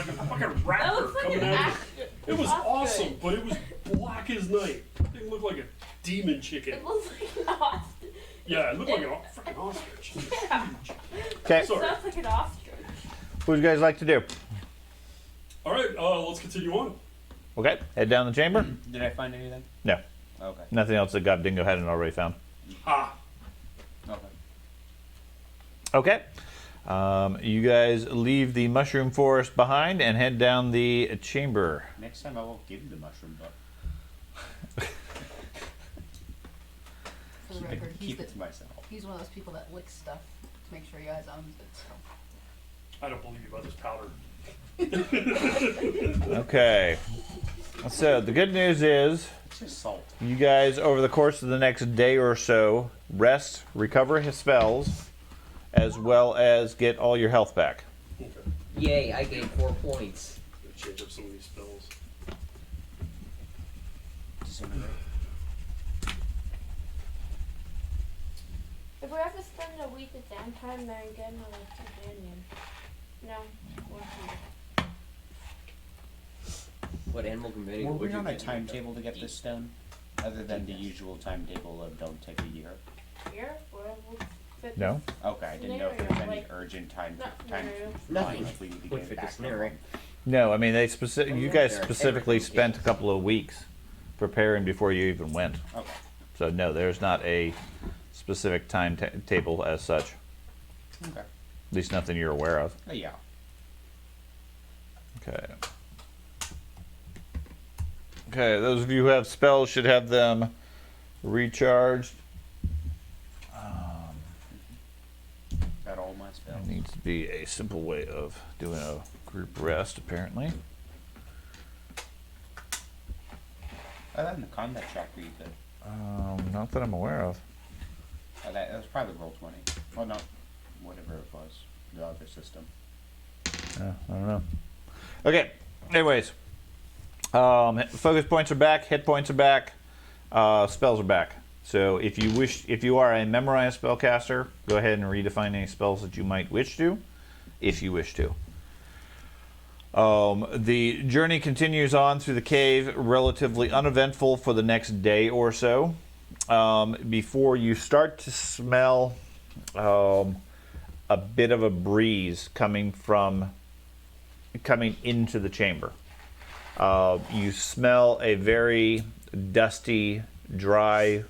a fucking That raptor looks like coming an out of ostrich. it. It was Ostrich. awesome, but it was black as night. It didn't look like a demon chicken. It looks like an ostrich. Yeah, it looked like a freaking ostrich. Yeah. Okay. Sorry. Sounds like an ostrich. What would you guys like to do? All right, let's continue on. Okay. Head down the chamber? did I find anything? No. Okay. Nothing else that God Dingo hadn't already found. Ah, Okay. Okay. You guys leave the mushroom forest behind and head down the chamber. Next time I won't give you the mushroom, but For the record, keep it to myself. he's one of those people that licks stuff to make sure you guys owns it. So. I don't believe you about this powder. Okay. So the good news is It's just salt. you guys, over the course of the next day or so, rest, recover his spells, as well as get all your health back. Okay. Yay, I gained 4 points. I'm gonna change up some of these spells. Disintegrate. If we have to spend a week of downtime, then get another companion. No, 100. What animal companion Were would we you on a get? timetable to get this done? Other than the usual timetable of don't take a year. Here, we'll fit No? Okay, I didn't know if there was any urgent time scenario. Nothing. like we need to Would get fit back the scenario. on. No, I mean, you guys There are specifically favorite spent a locations. couple of weeks preparing before you even went. Okay. So no, there's not a specific timetable as such. Okay. At least nothing you're aware of. Yeah. Okay. Okay, those of you who have spells should have them recharged. Got all my spells. There needs to be a simple way of doing a group rest, apparently. Other than the combat track, were you good? Not that I'm aware of. That was probably roll 20. Well, not whatever it was. The other system. I don't know. Okay. Anyways, focus points are back. Hit points are back. Spells are back. So if you are a memorized spellcaster, go ahead and redefine any spells that you might wish to, if you wish to. The journey continues on through the cave, relatively uneventful for the next day or so, before you start to smell a bit of a breeze coming into the chamber. You smell a very dusty, dry.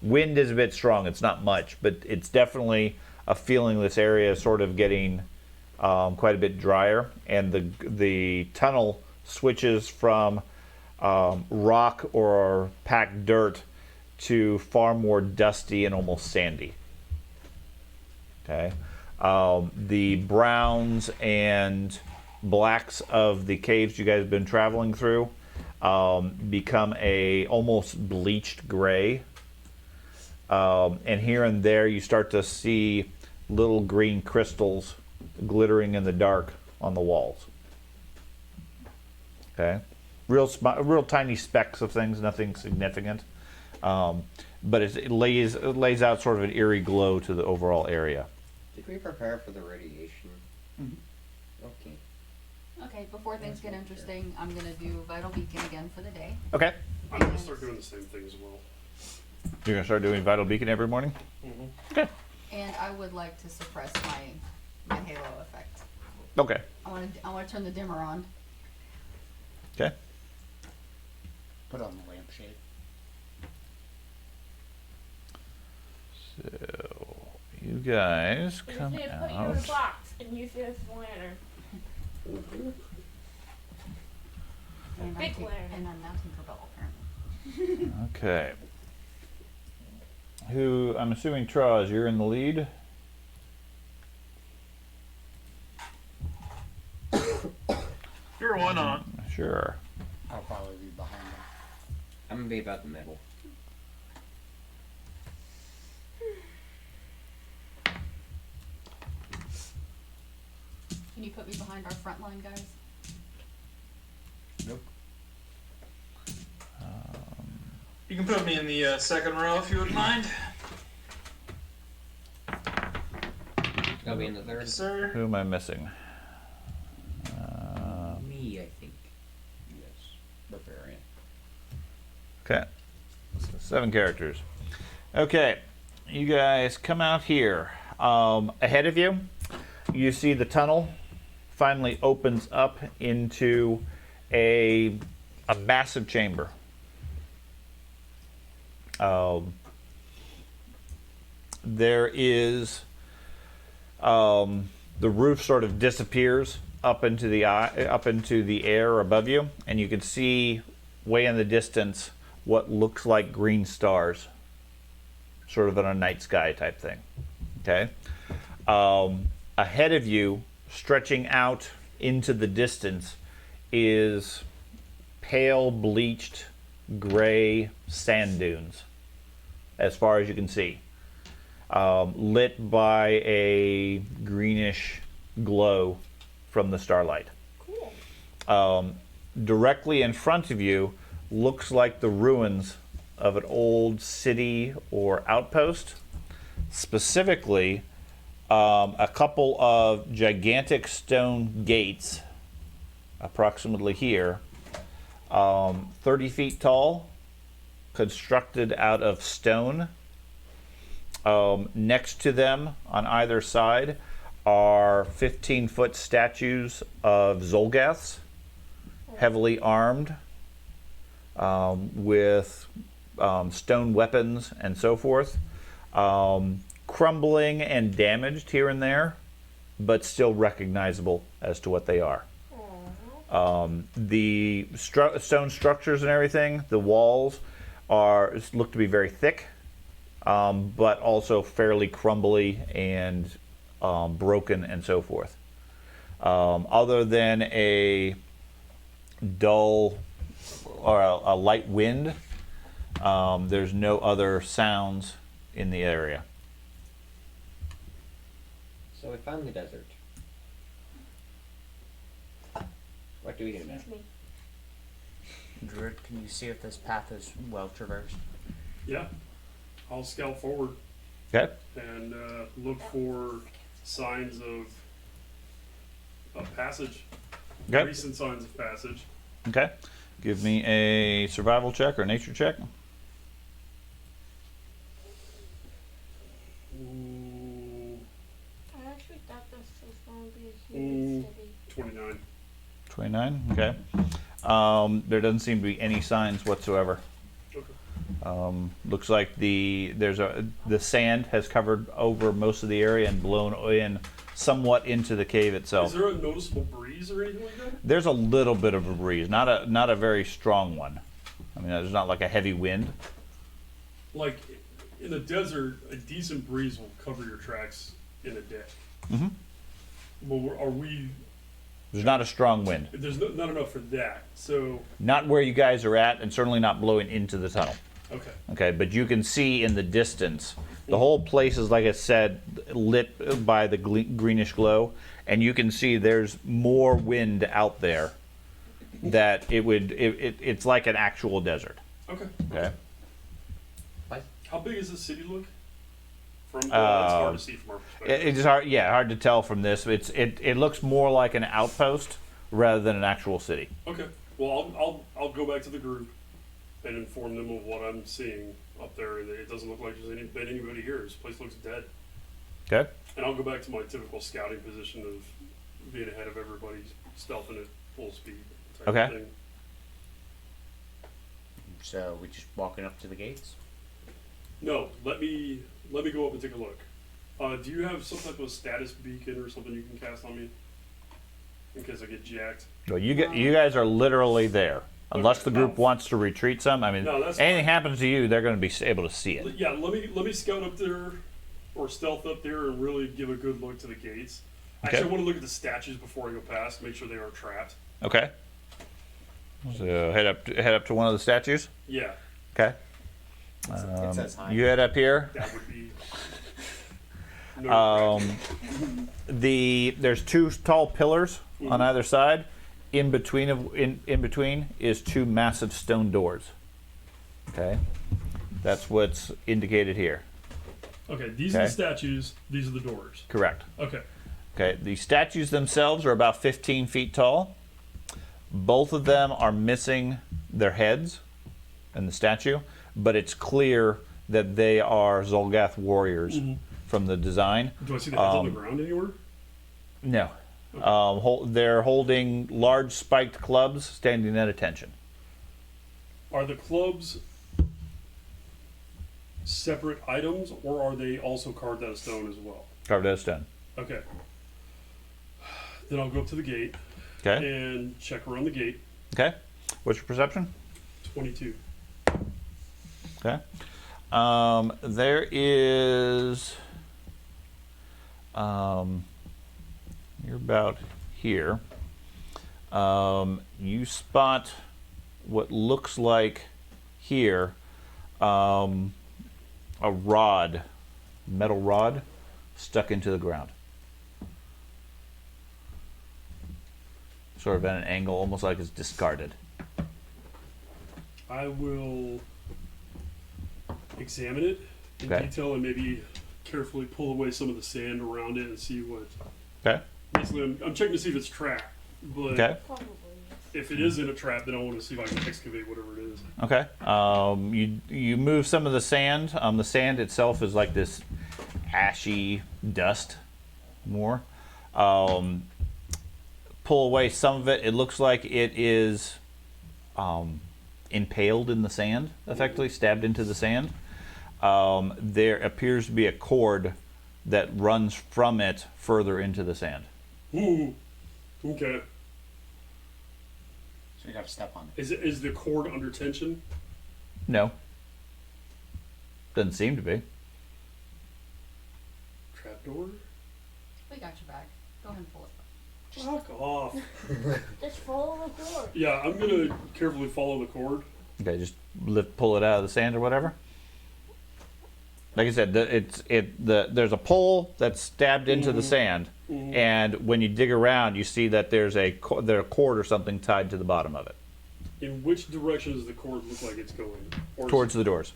Wind is a bit strong. It's not much, but it's definitely a feeling this area is sort of getting quite a bit drier, and the tunnel switches from rock or packed dirt to far more dusty and almost sandy. Okay, the browns and blacks of the caves you guys have been traveling through become a almost bleached gray, and here and there you start to see little green crystals glittering in the dark on the walls. Okay, real tiny specks of things, nothing significant, but it lays out sort of an eerie glow to the overall area. Did we prepare for the radiation? Okay. Okay, before things get interesting, I'm gonna do Vital Beacon again for the day. Okay, I'm gonna start doing the same thing as well. you're gonna start doing Vital Beacon every morning. Okay. And I would like to suppress my halo effect. Okay. I want to turn the dimmer on. Okay. Put on the lampshade. So you guys We just come need to put you in out. a box and use it as a lantern. And Big I'm lantern. and I'm now Tinkerbell, apparently. Okay. Who, I'm assuming Traz, you're in the lead. Sure, why not? Sure. I'll probably be behind them. I'm gonna be about the middle. Can you put me behind our front line guys? Nope. You can put me in the second row if you wouldn't mind. Gotta be in the third. Sir. Who am I missing? Me, I think. Yes. Barbarian. Okay. So 7 characters. Okay. You guys come out here. Ahead of you, you see the tunnel finally opens up into a massive chamber. There is The roof sort of disappears up into the air above you, and you can see way in the distance what looks like green stars, sort of in a night sky type thing. Okay. Ahead of you, stretching out into the distance, is pale bleached gray sand dunes, as far as you can see, lit by a greenish glow from the starlight. Cool. Directly in front of you looks like the ruins of an old city or outpost. Specifically, a couple of gigantic stone gates, approximately here, 30 feet tall, constructed out of stone. Next to them, on either side, are 15-foot statues of Zolgaths, heavily armed, with stone weapons and so forth. Crumbling and damaged here and there, but still recognizable as to what they are. The stone structures and everything, the walls look to be very thick, but also fairly crumbly and broken and so forth. Other than a dull or a light wind, there's no other sounds in the area. So we found the desert. What do we do now? Excuse me. Druid, can you see if this path is well traversed? Yeah. I'll scout forward Okay. and look for signs of passage. Okay. Recent signs of passage. Okay. Give me a survival check or nature check. Ooh, I actually thought this was going to be a Ooh. huge city. 29. 29. Okay. There doesn't seem to be any signs whatsoever. Okay. Looks like the sand has covered over most of the area and blown in somewhat into the cave itself. Is there a noticeable breeze or anything like that? There's a little bit of a breeze, not a very strong one. I mean, there's not like a heavy wind. Like in the desert, a decent breeze will cover your tracks in a day. Mhm. But are we? There's not a strong wind. There's not enough for that. So Not where you guys are at, and certainly not blowing into the tunnel. okay. Okay, but you can see in the distance, the whole place is, like I said, lit by the greenish glow, and you can see there's more wind out there. That it's like an actual desert. Okay. Okay. How big does the city look? From it's hard to see from our perspective. It's hard to tell from this. It looks more like an outpost rather than an actual city. Okay. Well, I'll go back to the group and inform them of what I'm seeing up there. And it doesn't look like there's been anybody here. This place looks dead. Okay. And I'll go back to my typical scouting position of being ahead of everybody, stealthing at full speed. Type Okay. Of thing. So we just walking up to the gates? No, let me go up and take a look. Do you have some type of status beacon or something you can cast on me in case I get jacked? Well, you guys are literally there. Unless the group Oh. wants to retreat some. I mean, No, that's anything fine. happens to you, they're going to be able to see it. Yeah, let me scout up there or stealth up there and really give a good look to the gates. Actually, Okay. I want to look at the statues before I go past, make sure they aren't trapped. Okay. So head up to one of the statues. Yeah, Okay. It says hi. You head up here. that would be. No There's two tall pillars on either side. In between is two massive stone doors. Okay. That's what's indicated here. Okay, these are Okay. the statues. These are the doors. Correct. Okay. Okay, the statues themselves are about 15 feet tall. Both of them are missing their heads in the statue, but it's clear that they are Zolgath warriors from the design. Do I see the heads on the ground anywhere? No. They're holding large spiked clubs standing at attention. Are the clubs separate items, or are they also carved out of stone as well? Carved out of stone. Okay. Then I'll go up to the gate Okay. and check around the gate. Okay. What's your perception? 22. Okay. There is. You're about here. You spot what looks like here a rod, metal rod, stuck into the ground. Sort of at an angle, almost like it's discarded. I will examine it in Okay. detail and maybe carefully pull away some of the sand around it and see what. Okay. Basically, I'm checking to see if it's trapped. But Okay. Probably. if it is in a trap, then I want to see if I can excavate whatever it is. Okay. You move some of the sand. The sand itself is like this ashy dust, more. Pull away some of it. It looks like it is impaled in the sand, effectively stabbed into the sand. There appears to be a cord that runs from it further into the sand. Ooh. Okay. So you gotta step on it. Is the cord under tension? No. Doesn't seem to be. Trapdoor? We got your back. Go ahead and pull it. Fuck off. Just follow the cord. Yeah, I'm gonna carefully follow the cord. Okay, just pull it out of the sand or whatever. Like I said, there's a pole that's stabbed into the sand, and when you dig around, you see that there's a cord or something tied to the bottom of it, In which direction does the cord look like it's going? Or is towards the doors.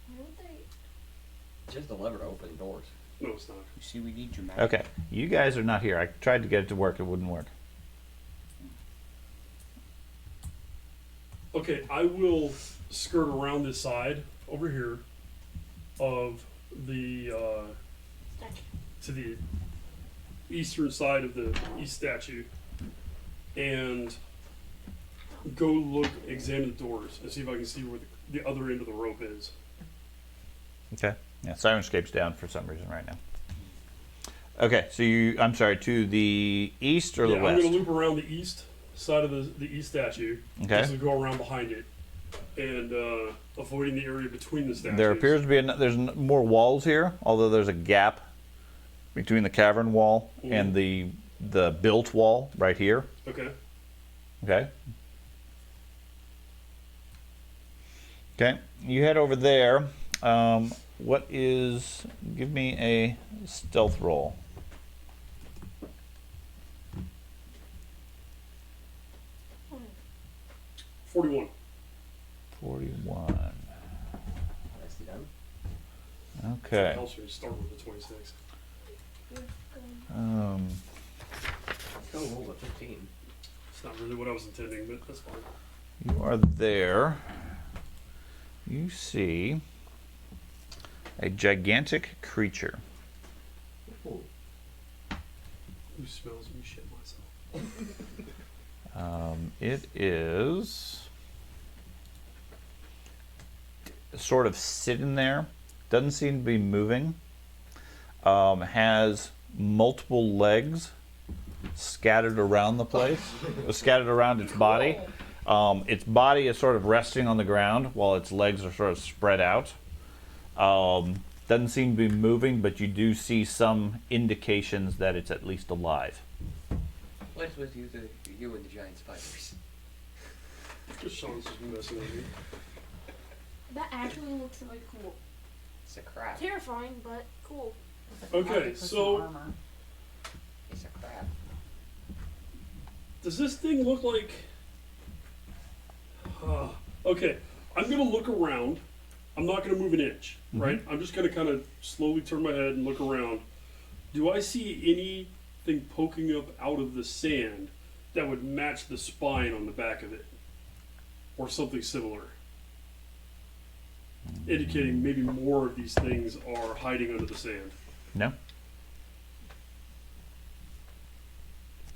Why would they? Just a lever to open doors. No, it's not. You see, we need your magic. Okay, you guys are not here. I tried to get it to work; it wouldn't work. Okay, I will skirt around this side over here of the to the eastern side of the east statue and go examine the doors and see if I can see where the other end of the rope is. Okay. Yeah, Sirenscape's down for some reason right now. Okay, so I'm sorry, to the east or the I'm west? going to loop around the east side of the east statue. Okay. Just to go around behind it and avoiding the area between the statues. There appears to be there's more walls here, although there's a gap between the cavern wall and the built wall right here. Okay. Okay. Okay, you head over there. Give me a stealth roll. 41. 41. Nicely done. Okay. Also, you start with the 26. Oh, roll a 15. It's not really what I was intending, but that's fine. You are there. You see a gigantic creature. Ooh. Who smells me shit myself? It is sort of sitting there. Doesn't seem to be moving. Has multiple legs scattered around the place, scattered around its body. Its body is sort of resting on the ground while its legs are sort of spread out. Doesn't seem to be moving, but you do see some indications that it's at least alive. What's with you and the giant spiders? Just Sean's just messing with me. That actually looks really cool. It's a crab. Terrifying, but cool. Okay, Octopus so- in armor. It's a crab. Does this thing look like... okay, I'm going to look around. I'm not going to move an inch, right? I'm just going to kind of slowly turn my head and look around. Do I see anything poking up out of the sand that would match the spine on the back of it? Or something similar? Indicating maybe more of these things are hiding under the sand. No?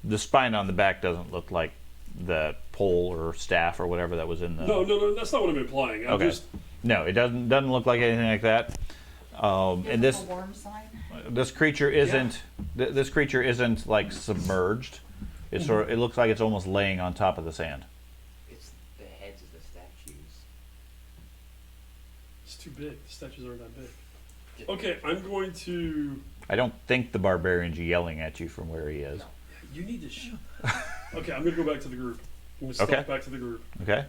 The spine on the back doesn't look like the pole or staff or whatever that was in the... No, that's not what I'm implying. I'm Okay. just No, it doesn't look like anything like that. And Is it a worm sign? this creature isn't this creature isn't like submerged. It's sort of, it looks like it's almost laying on top of the sand. It's the heads of the statues. It's too big. The statues aren't that big. Okay, I'm going to. I don't think the barbarian's yelling at you from where he is. You need to shut. Okay, I'm gonna go back to the group. I'm gonna step Okay. back to the group Okay.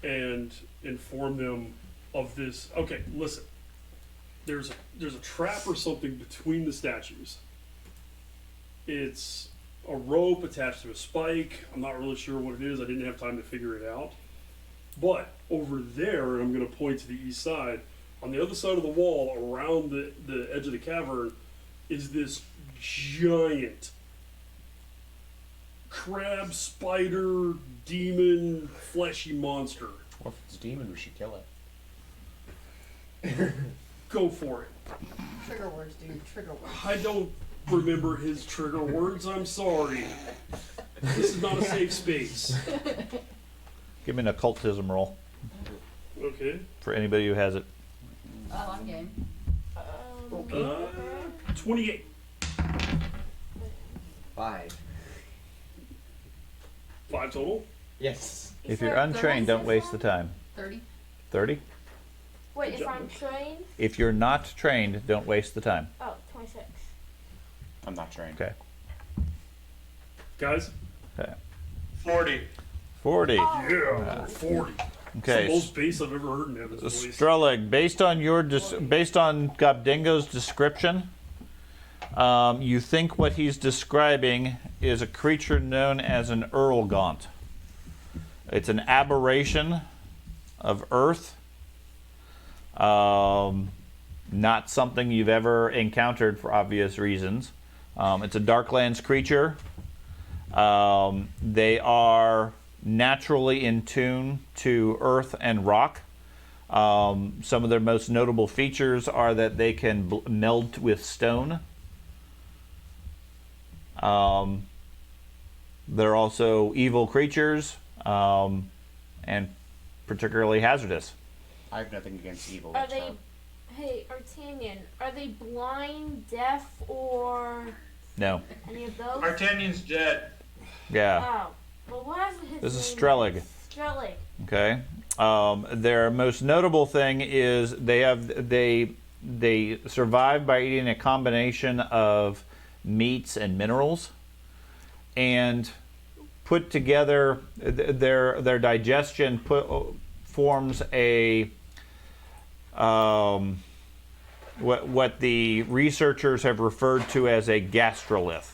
and inform them of this. Okay, listen. There's a trap or something between the statues. It's a rope attached to a spike. I'm not really sure what it is. I didn't have time to figure it out. But over there, and I'm going to point to the east side, on the other side of the wall, around the edge of the cavern, is this giant crab, spider, demon, fleshy monster. Well, if it's a demon, we should kill it. Go for it. Trigger words, dude. Trigger words. I don't remember his trigger words. I'm sorry. This is not a safe space. Give me an occultism roll Okay. for anybody who has it. Oh, I'm game. 28. 5. 5 total. Yes. If you're untrained, don't waste the time. 30. 30? Wait, if I'm trained? If you're not trained, don't waste the time. Oh, 26. I'm not trained. Okay. Guys? Okay. 40. 40. Yeah. 40. It's the Okay. most bass I've ever heard in his voice. Strellig, based on Gobdingo's description, you think what he's describing is a creature known as an Earlgaunt. It's an aberration of Earth. Not something you've ever encountered for obvious reasons. It's a Darklands creature. They are naturally in tune to earth and rock. Some of their most notable features are that they can meld with stone. They're also evil creatures, and particularly hazardous. I have nothing against evil. Are so- they, hey, Artanian, are they blind, deaf, or No. any of those? Artanian's dead. Yeah. Oh. Well, what is his This is name? Strellig. Strellig. Okay. Their most notable thing is they survive by eating a combination of meats and minerals, and put together their digestion forms a what the researchers have referred to as a gastrolith,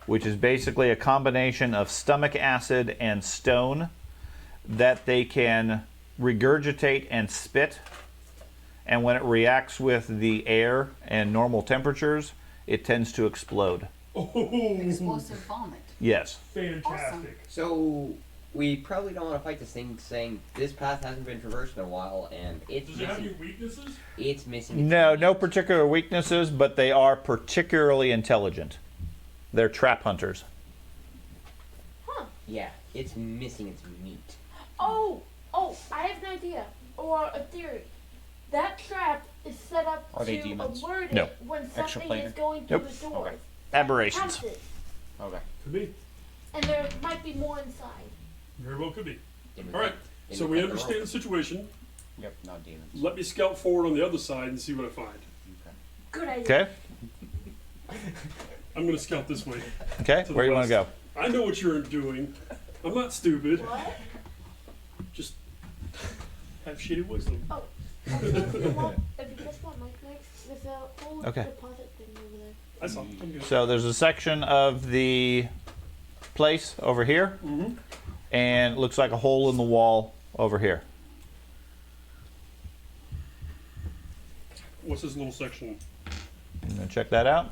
which is basically a combination of stomach acid and stone that they can regurgitate and spit, and when it reacts with the air and normal temperatures, it tends to explode. Oh, Explosive vomit. Yes. fantastic. So we probably don't want to fight this thing, saying this path hasn't been traversed in a while, and it's Does it have any missing. weaknesses? It's missing. its No meat. particular weaknesses, but they are particularly intelligent. They're trap hunters. Yeah, it's missing its meat. Oh, I have an idea, or a theory. That trap is set up Are they to demons? alert No. it when Extra something planar? is going through Nope. the doors. Okay. Aberrations. Counts it. Okay. Could be. And there might be more inside. Very well could be. Didn't All right. cut- didn't So we cut the understand rope. the situation. Yep, not demons. Let me scout forward on the other side and see what I find. Okay. Good idea. Okay. I'm going to scout this way. Okay. To the Where do you want to go? west. I know what you're doing. I'm not stupid. What? Just have shitty wisdom. Oh, if you just want Mike next, there's a whole Okay. deposit thing over there. I saw. I'm good. So there's a section of the place over here, Mhm. and it looks like a hole in the wall over here. What's this little section? I'm gonna check that out.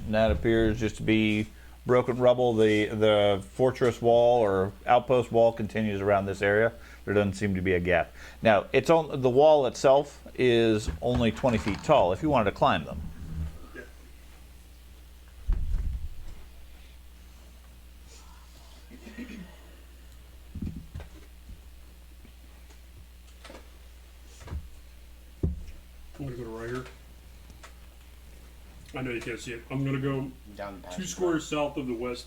And that appears just to be broken rubble. The fortress wall or outpost wall continues around this area. There doesn't seem to be a gap. Now, it's on the wall itself is only 20 feet tall. If you wanted to climb them, Yeah. I'm gonna go to right here. I know you can't see it. I'm gonna go Down the 2 passage. squares south of the west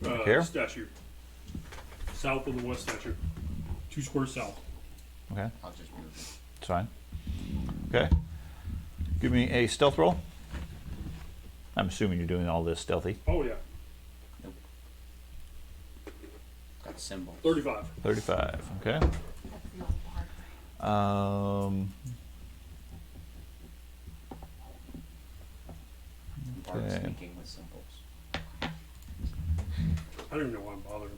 Here? statue. South of the west statue. 2 squares south. Okay, I'll just move it. it's fine. Okay. Give me a stealth roll. I'm assuming you're doing all this stealthy. Oh yeah. Got symbols. 35. 35. Okay. That's the old part. Bard Okay. speaking with symbols. I don't even know why I'm bothering.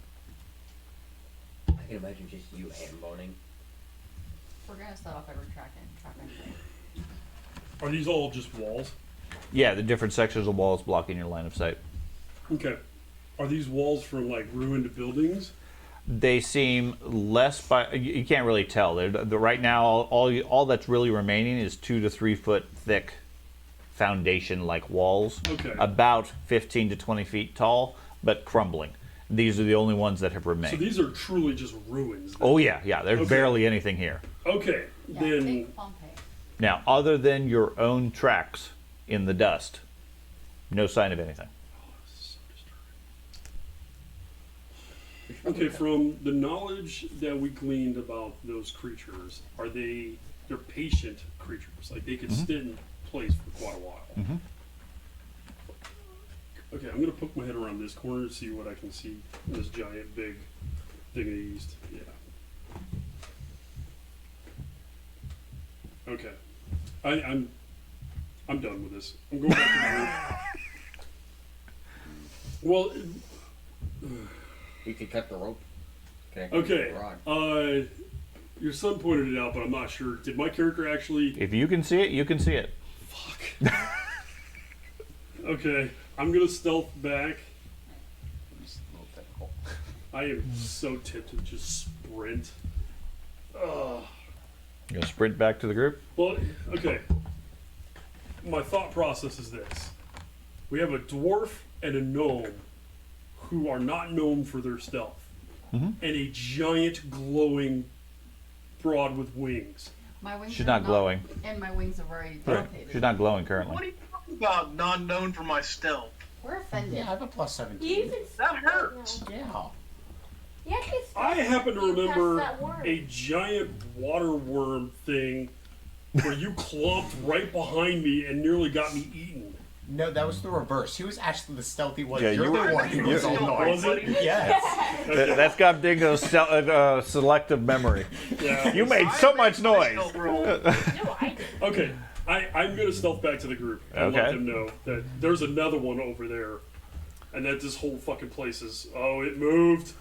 I can imagine just you hand boning. We're gonna set off every track anyway. Are these all just walls? Yeah, the different sections of walls blocking your line of sight. Okay. Are these walls from like ruined buildings? They seem less by. You can't really tell. Right now, all that's really remaining is 2 to 3 foot thick foundation-like walls. Okay. About 15 to 20 feet tall, but crumbling. These are the only ones that have remained. So these are truly just ruins. then. Oh yeah. There's Okay. barely anything here. Okay. Yeah, Then take Pompeii. Now, other than your own tracks in the dust, no sign of anything. okay, from the knowledge that we gleaned about those creatures, they're patient creatures. Like they could sit in place for quite a while. Mhm. Okay, I'm gonna poke my head around this corner to see what I can see in this giant big thing in the east. Yeah. Okay. I'm done with this. I'm going back to the room. Well, You could cut the rope. Connect okay. to the rod. Your son pointed it out, but I'm not sure. Did my character actually? If you can see it, you can see it. Fuck. Okay, I'm gonna stealth back. It's a little difficult. I am so tempted to just sprint. Ugh. You'll sprint back to the group. Well, okay. My thought process is this: we have a dwarf and a gnome who are not known for their stealth, and a giant glowing broad with wings. My wings She's are not glowing. And my wings have already Right. rotated. She's not glowing currently. What are you talking about? Not known for my stealth. We're offended. Yeah, I have a plus You 17. even That hurts. Yeah. Yeah, I happen to remember that word. a giant water worm thing where you clomped right behind me and nearly got me eaten. No, that was the reverse. He was actually the stealthy one. Yeah, You're you the were- one who was all Was noisy. it? Yes. That's got Dingo's selective memory. Yeah. You made so much noise. No, I didn't. Okay, I'm gonna stealth back to the group and Okay. let them know that there's another one over there, and that this whole fucking place is. Oh, it moved.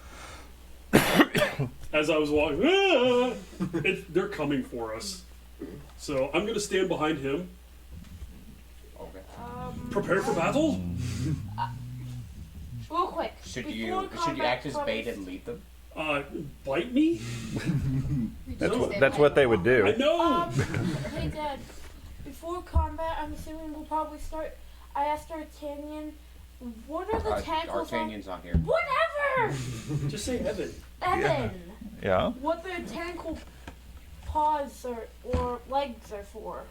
As I was walking, they're coming for us. So I'm gonna stand behind him, Okay. prepare for battle. Real quick. Should before you combat act as bait comes- and lead them? Bite me? That's what they would I do. know. Hey Dad, before combat, I'm assuming we'll probably start. I asked D'Artagnan, what are the tentacles on? D'Artagnan's not here. Whatever! Just say Evan. Evan! Yeah. What their tentacle paws or legs are for.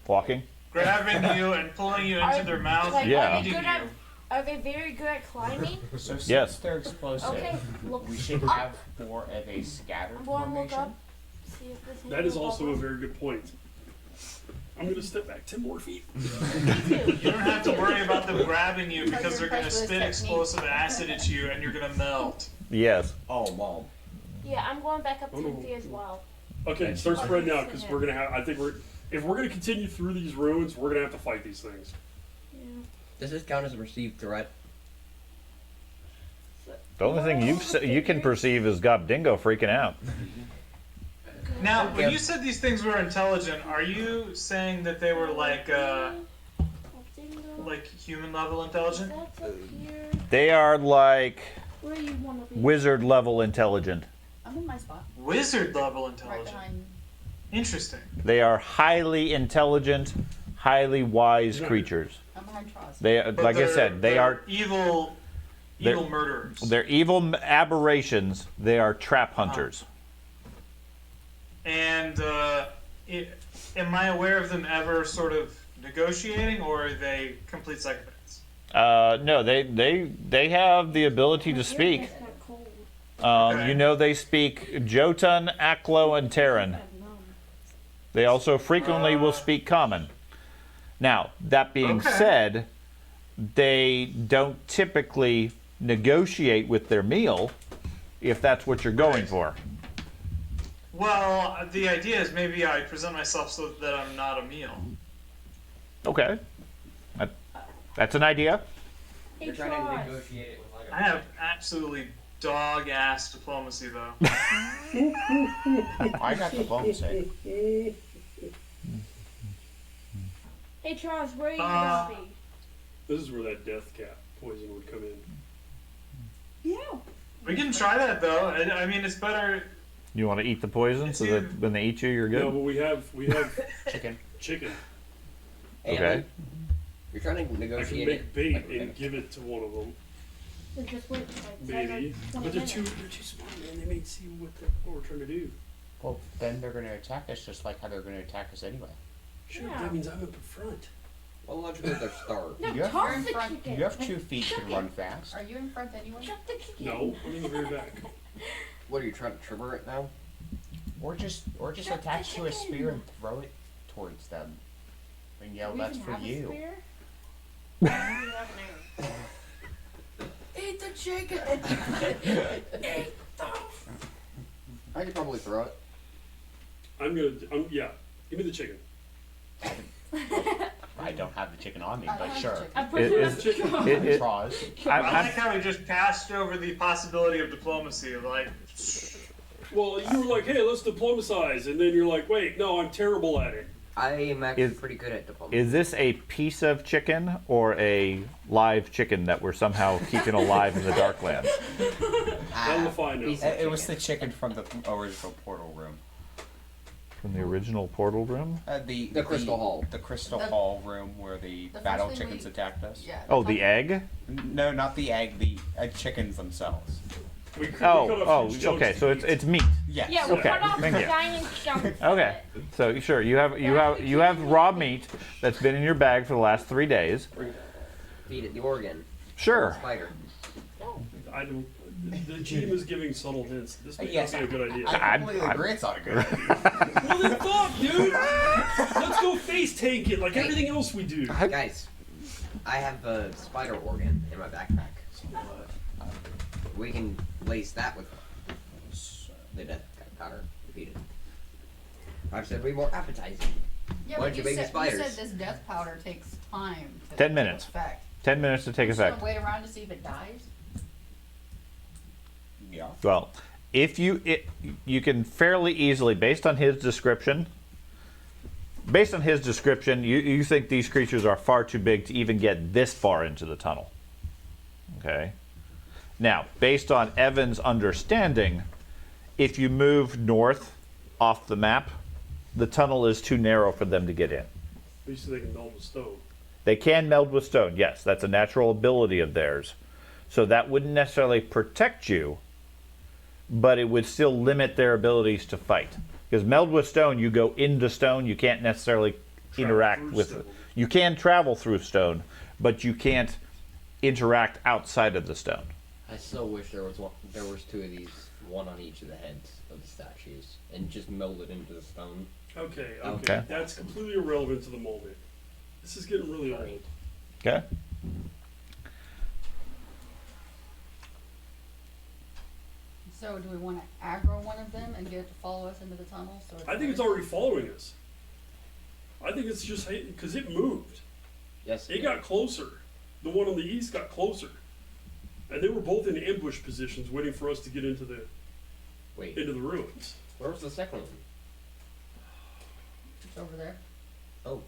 Walking. Grabbing you and pulling you into their mouth Like, and Yeah. Are they, eating good at, you. are they very good at climbing? So since Yes. they're explosive, Okay, look. we should have more of a scattered I'm going to look formation. up. See if this That is will also a bubble. very good point. I'm gonna step back 10 more feet. Me too. You don't have to worry about them grabbing you because you're they're going to impressed with spit this technique. explosive acid at you and you're going to melt. Yes. Oh, Mom. Yeah, I'm going back up Oh, no. 10 feet as well. Okay, start spreading out because we're gonna have. I think if we're gonna continue through these ruins, we're gonna have to fight these things. Yeah. Does this count as a perceived threat? The only thing you can perceive is Gob Dingo freaking out. Now, when you said these things were intelligent, are you saying that they were like human level intelligent? That's up here. They are like Where you want to be? wizard level intelligent. I'm in my spot. Wizard level Right intelligent. behind. Interesting. They are highly intelligent, highly wise creatures. I'm behind Tross. They, But like I they're- said, they they're are evil they're- murderers. they're evil aberrations. They are trap hunters. And am I aware of them ever sort of negotiating, or are they complete psychopaths? No, they have the ability to speak. It's not cold. Okay. You know they speak Jotun, Aklo, and Terran. They also frequently will speak Common. Now, that being Okay. said, they don't typically negotiate with their meal if that's what you're going Right. for. Well, the idea is maybe I present myself so that I'm not a meal. Okay. That's an idea. Hey, You're trying to Tross. negotiate it with like I have absolutely dog-ass diplomacy, though. I got the diplomacy. Hey, Tross, where are you Uh, going to be? This is where that death cap poison would come in. Yeah. We can try that, though. I mean, it's better. You want to eat the poison so that when they eat you, you're No, good? but we have Chicken. chicken. Okay. You're trying to I can negotiate make it. bait like a and minute. give it to one of them, So just wait like 10 maybe. or 20 But they're minutes. too smart, man. They may see what we're trying to do. Well, then they're gonna attack us just like how they're gonna attack us anyway. Sure, Yeah. that means I'm up in front. Well, logically, they're starved. No, You have- toss You're in the front. chicken. You have 2 feet, you can run fast. Are you in front anyway? Chuck the chicken. No, I'm in the very back. What are you trying to trigger it now? Or just Chuck the attach to a chicken. spear and throw it towards them. And yell, Do we that's even for have a you. spear? We have an arrow. Eat the chicken. I could probably throw it. Yeah. Give me the chicken. I don't have the chicken on me, I but like sure. chicken. I put It it is- on. Draws. I I'm- like how we just passed over the possibility of diplomacy. Like, Well, you were like, hey, let's diplomatize. And then you're like, wait, no, I'm terrible at it. I am actually Is- pretty good at diplomacy. Is this a piece of chicken or a live chicken that we're somehow keeping alive in the Darklands? That will find out. piece It, it was the chicken from the original portal room. From the original portal room? The Crystal Hall. The Crystal The- Hall room where the the battle first thing chickens we- attacked us. Yeah. Oh, the egg? No, not the egg, the chickens themselves. We cut off huge chunks Okay. to So eat. it's meat. Yes. Yeah, we Okay, cut off thank you. giant chunks. of Okay. it. So sure, you have raw meat that's been in your bag for the last 3 days. Feed it the organ. Sure. Spider. I don't. The GM is giving subtle hints. This may Yes, not be a good idea. I completely agree it's not a good idea. Well, then fuck, dude. Let's go face tank it like everything else we do. Guys, I have a spider organ in my backpack. We can lace that with the death powder. Feed it. I've said be more appetizing. Yeah, Why but don't you you baby said, spiders? you said this death powder takes time to 10 take minutes. effect. 10 minutes to take Just gonna effect. wait around to see if it dies? Yeah. Well, if you can fairly easily, based on his description, you think these creatures are far too big to even get this far into the tunnel. Okay. Now, based on Evan's understanding, if you move north off the map, the tunnel is too narrow for them to get in. At least they can melt the stone. They can meld with stone, yes, that's a natural ability of theirs. So that wouldn't necessarily protect you, but it would still limit their abilities to fight. Because meld with stone, you go into stone, you can't necessarily interact through with stone. it. You can travel through stone, but you can't interact outside of the stone. I still wish there was 2 of these, one on each of the heads of the statues, and just meld it into the stone. Okay. Okay. That's completely irrelevant to the moment. This is getting really old. Okay? So do we want to aggro one of them and get it to follow us into the tunnel? So I think it's already following us. I think it's just because it moved. Yes. It got closer. The one on the east got closer, and they were both in ambush positions, waiting for us to get into the Wait. ruins. Where was the second one? It's over there. Oh.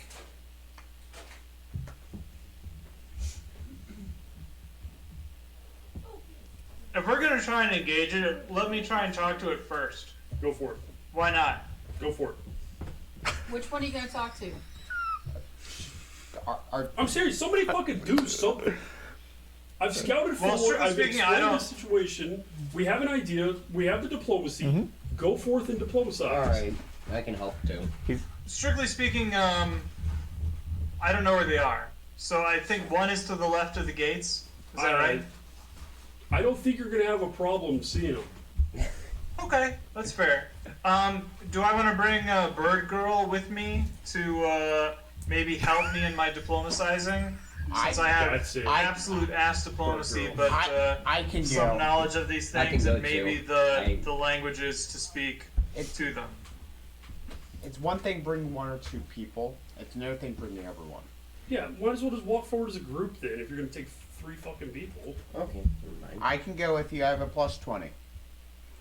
if we're gonna try and engage it, let me try and talk to it first. Go for it. Why not? Go for it. Which one are you going to talk to? I'm serious. Somebody fucking do something. I've scouted Well, forward. strictly I've speaking, I explained don't- the situation. We have an idea. We have the diplomacy. Mm-hmm. Go forth and diplomatize. Alright. I can help too. strictly speaking, I don't know where they are. So I think one is to the left of the gates. Is that right? I don't think you're gonna have a problem seeing them. Okay, that's fair. Do I want to bring Bird Girl with me to maybe help me in my diplomatizing? Since I have That's it. absolute ass diplomacy, but I can some go. knowledge of these I can things go and maybe too. the languages to speak to them. It's one thing bringing one or two people. It's another thing bringing everyone. Yeah, might as well just walk forward as a group then if you're gonna take 3 fucking people. Okay, never mind. I can go if you have a plus 20.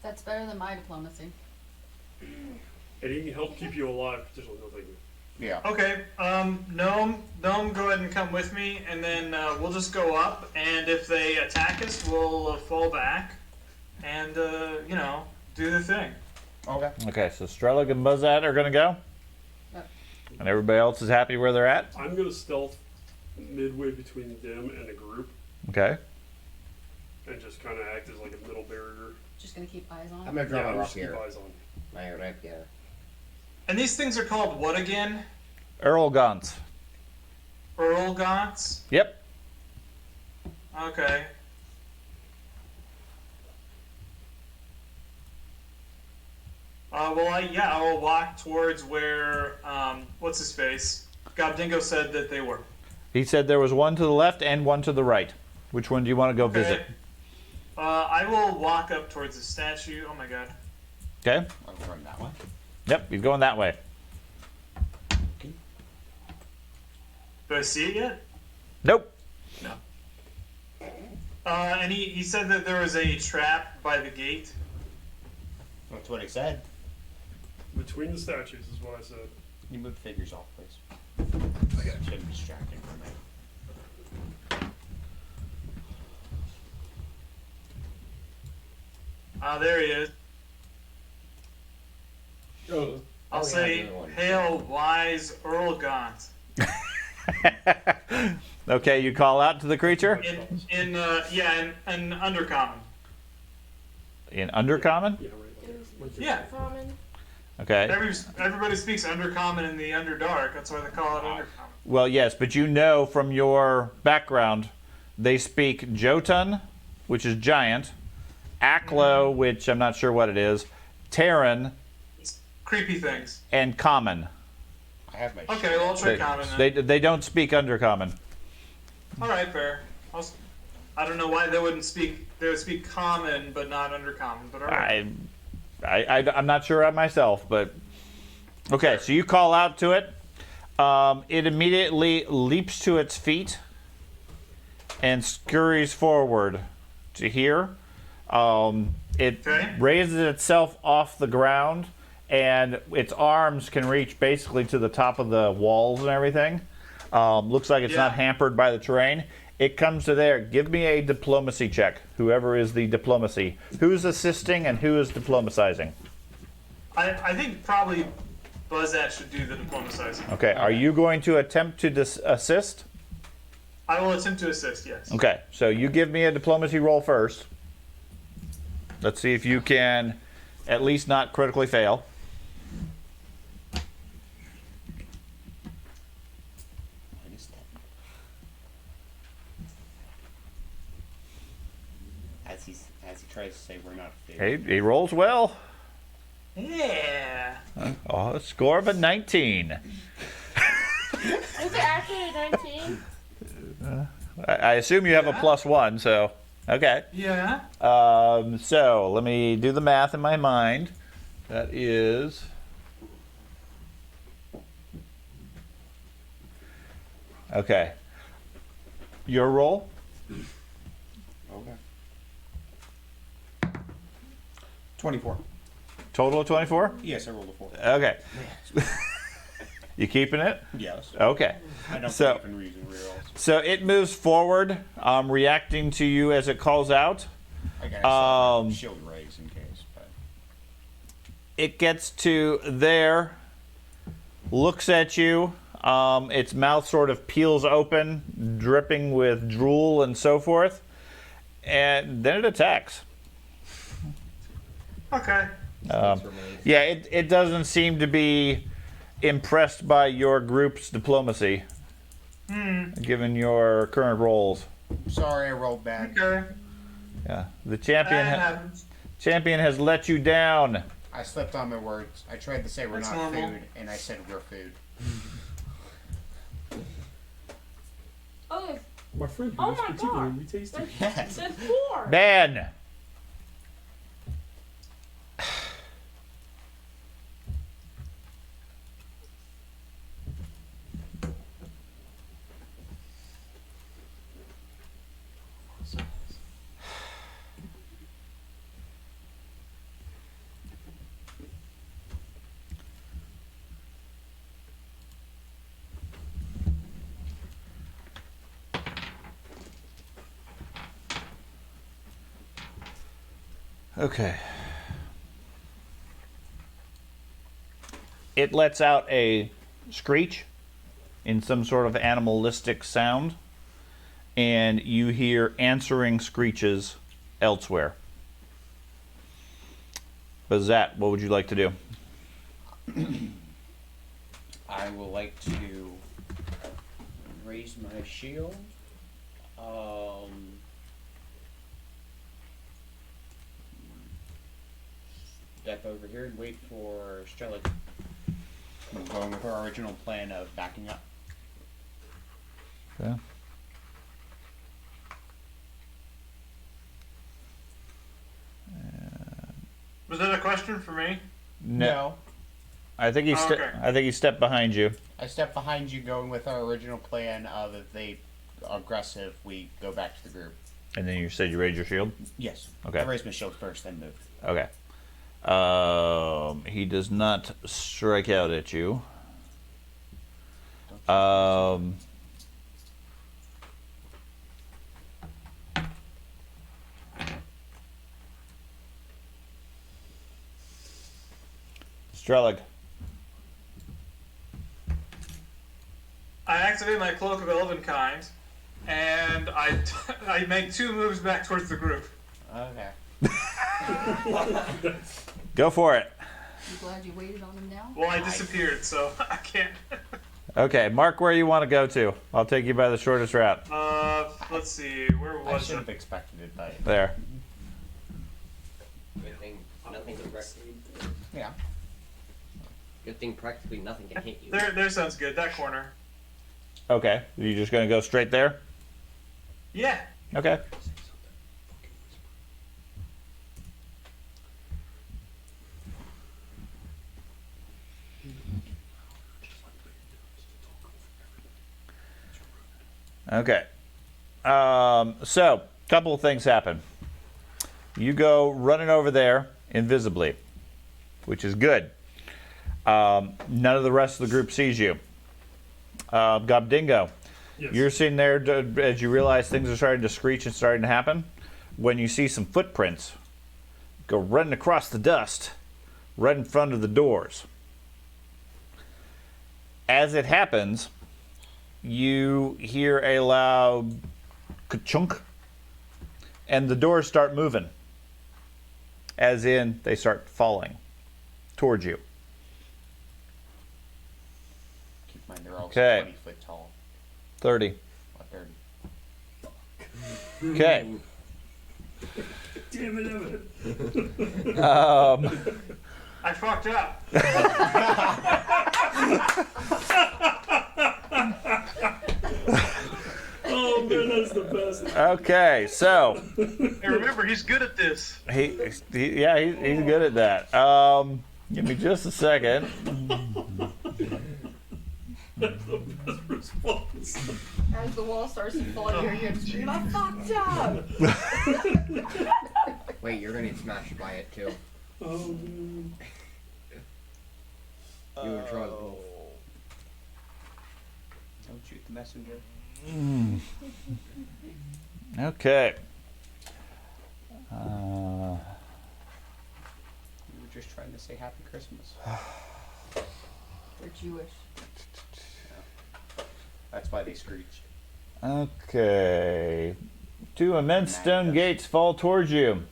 That's better than my diplomacy. And he can help keep you alive, potentially. No, thank you. Yeah. Okay, Gnome, go ahead and come with me, and then we'll just go up, and if they attack us, we'll fall back, and, you know, do the thing. Okay. Okay, so Strellig and Buzzat are going to go? Yep. And everybody else is happy where they're at? I'm gonna stealth midway between them and the group Okay. and just kind of act as like a middle barrier. Just gonna keep eyes on I'm it. gonna drop Yeah, my rock just keep here. eyes on. My rapier. And these things are called what again? Earl Gaunt's. Earl Gaunts? Yep. Okay. I will walk towards where, what's his face? Gobdingo said that they were. He said there was one to the left and one to the right. Which one do you want to go visit? I will walk up towards the statue. Oh my god. Okay. I'll run that way. Yep, he's going that way. Do I see it yet? Nope. No. And he said that there was a trap by the gate. That's what he said. Between the statues is what I said. You move figures off, please. I got him distracted for a minute. There he is. Oh. I'll yeah, say, the other one. hail wise Earl Gaunt. Okay, you call out to the creature? In undercommon. In Undercommon? Yeah, right there. Yeah. Common. Okay. Everybody speaks undercommon in the Underdark. That's why they call it undercommon. Well, yes, but you know from your background, they speak Jotun, which is giant, Aklo, which I'm not sure what it is, Terran, It's creepy things. and Common. I have my Okay, well, I'll try common then. They don't speak Undercommon. All right, fair. I don't know why they wouldn't speak. They would speak common, but not undercommon. But all right. I'm not sure myself, but okay. So you call out to it. It immediately leaps to its feet and scurries forward to here. It Okay. raises itself off the ground, and its arms can reach basically to the top of the walls and everything. Looks like it's not Yeah. hampered by the terrain. It comes to there. Give me a diplomacy check. Whoever is the diplomacy. Who's assisting and who is diplomatizing? I think probably Buzzat should do the diplomatizing. Okay. Are you going to attempt to assist? I will attempt to assist. Yes. Okay. So you give me a diplomacy roll first. Let's see if you can at least not critically fail. As he tries to say we're not a He rolls well. Yeah. Oh, a score of a 19. Is it actually a 19? I assume you have a +1, so okay. Yeah. So let me do the math in my mind. That is okay. Your roll. Okay. 24. Total of 24. Yes, I rolled a 4. Okay. You keeping it? Yes. Okay. I don't So- believe in reason rerolls. So it moves forward, reacting to you as it calls out. I got a shield raise in case, but It gets to there, looks at you. Its mouth sort of peels open, dripping with drool and so forth, and then it attacks. Okay. Yeah, it doesn't seem to be impressed by your group's diplomacy, given your current roles. Sorry, I rolled bad. Okay. Yeah, the That champion happens. has let you down. I slipped on my words. I tried to say we're That's not normal. food, and I said we're food. Oh, My friend, Oh that's my particularly God. tasty. Yes. there's 4. Ben. Okay. It lets out a screech in some sort of animalistic sound, and you hear answering screeches elsewhere. Bazat, what would you like to do? I will like to raise my shield. Step over here and wait for Strelic. I'm going with our original plan of backing up. Okay. Was that a question for me? No. I think he Oh, okay. I think he stepped behind you. I step behind you, going with our original plan of if they are aggressive, we go back to the group. And then you said you raised your shield? Yes. Okay. I raised my shield first, then moved. Okay. He does not strike out at you. Strelig. I activate my Cloak of Elvenkind, and I make 2 moves back towards the group. Okay. Go for it. You glad you waited on him now? Well, I disappeared, so I can't. Okay, mark where you want to go to. I'll take you by the shortest route. Let's see, where I was should it? have expected it, but There. Good thing nothing can yeah. Good thing practically nothing can hit you. There sounds good. That corner. Okay. You just going to go straight there? Yeah. Okay. Okay. So, couple of things happen. You go running over there invisibly, which is good. None of the rest of the group sees you. Gobdingo, Yes. you're sitting there as you realize things are starting to screech and starting to happen. When you see some footprints go running across the dust, right in front of the doors. As it happens, you hear a loud ka-chunk, and the doors start moving. As in, they start falling towards you. Keep in mind they're also Okay. 20 foot tall. 30. Or 30. Okay. Damn it, Evan. I fucked up. Oh man, that's the best. Okay, so Hey, remember, he's good at this. he's good at that. Give me just a second. That's the best response. As the wall starts to fall, you hear him scream, I fucked up! Wait, you're gonna get smashed by it too. Oh man. You were trouble. Don't shoot the messenger. Okay. We were just trying to say Happy Christmas. They're Jewish. That's why they screeched. Okay. 2 immense stone gates fall towards you.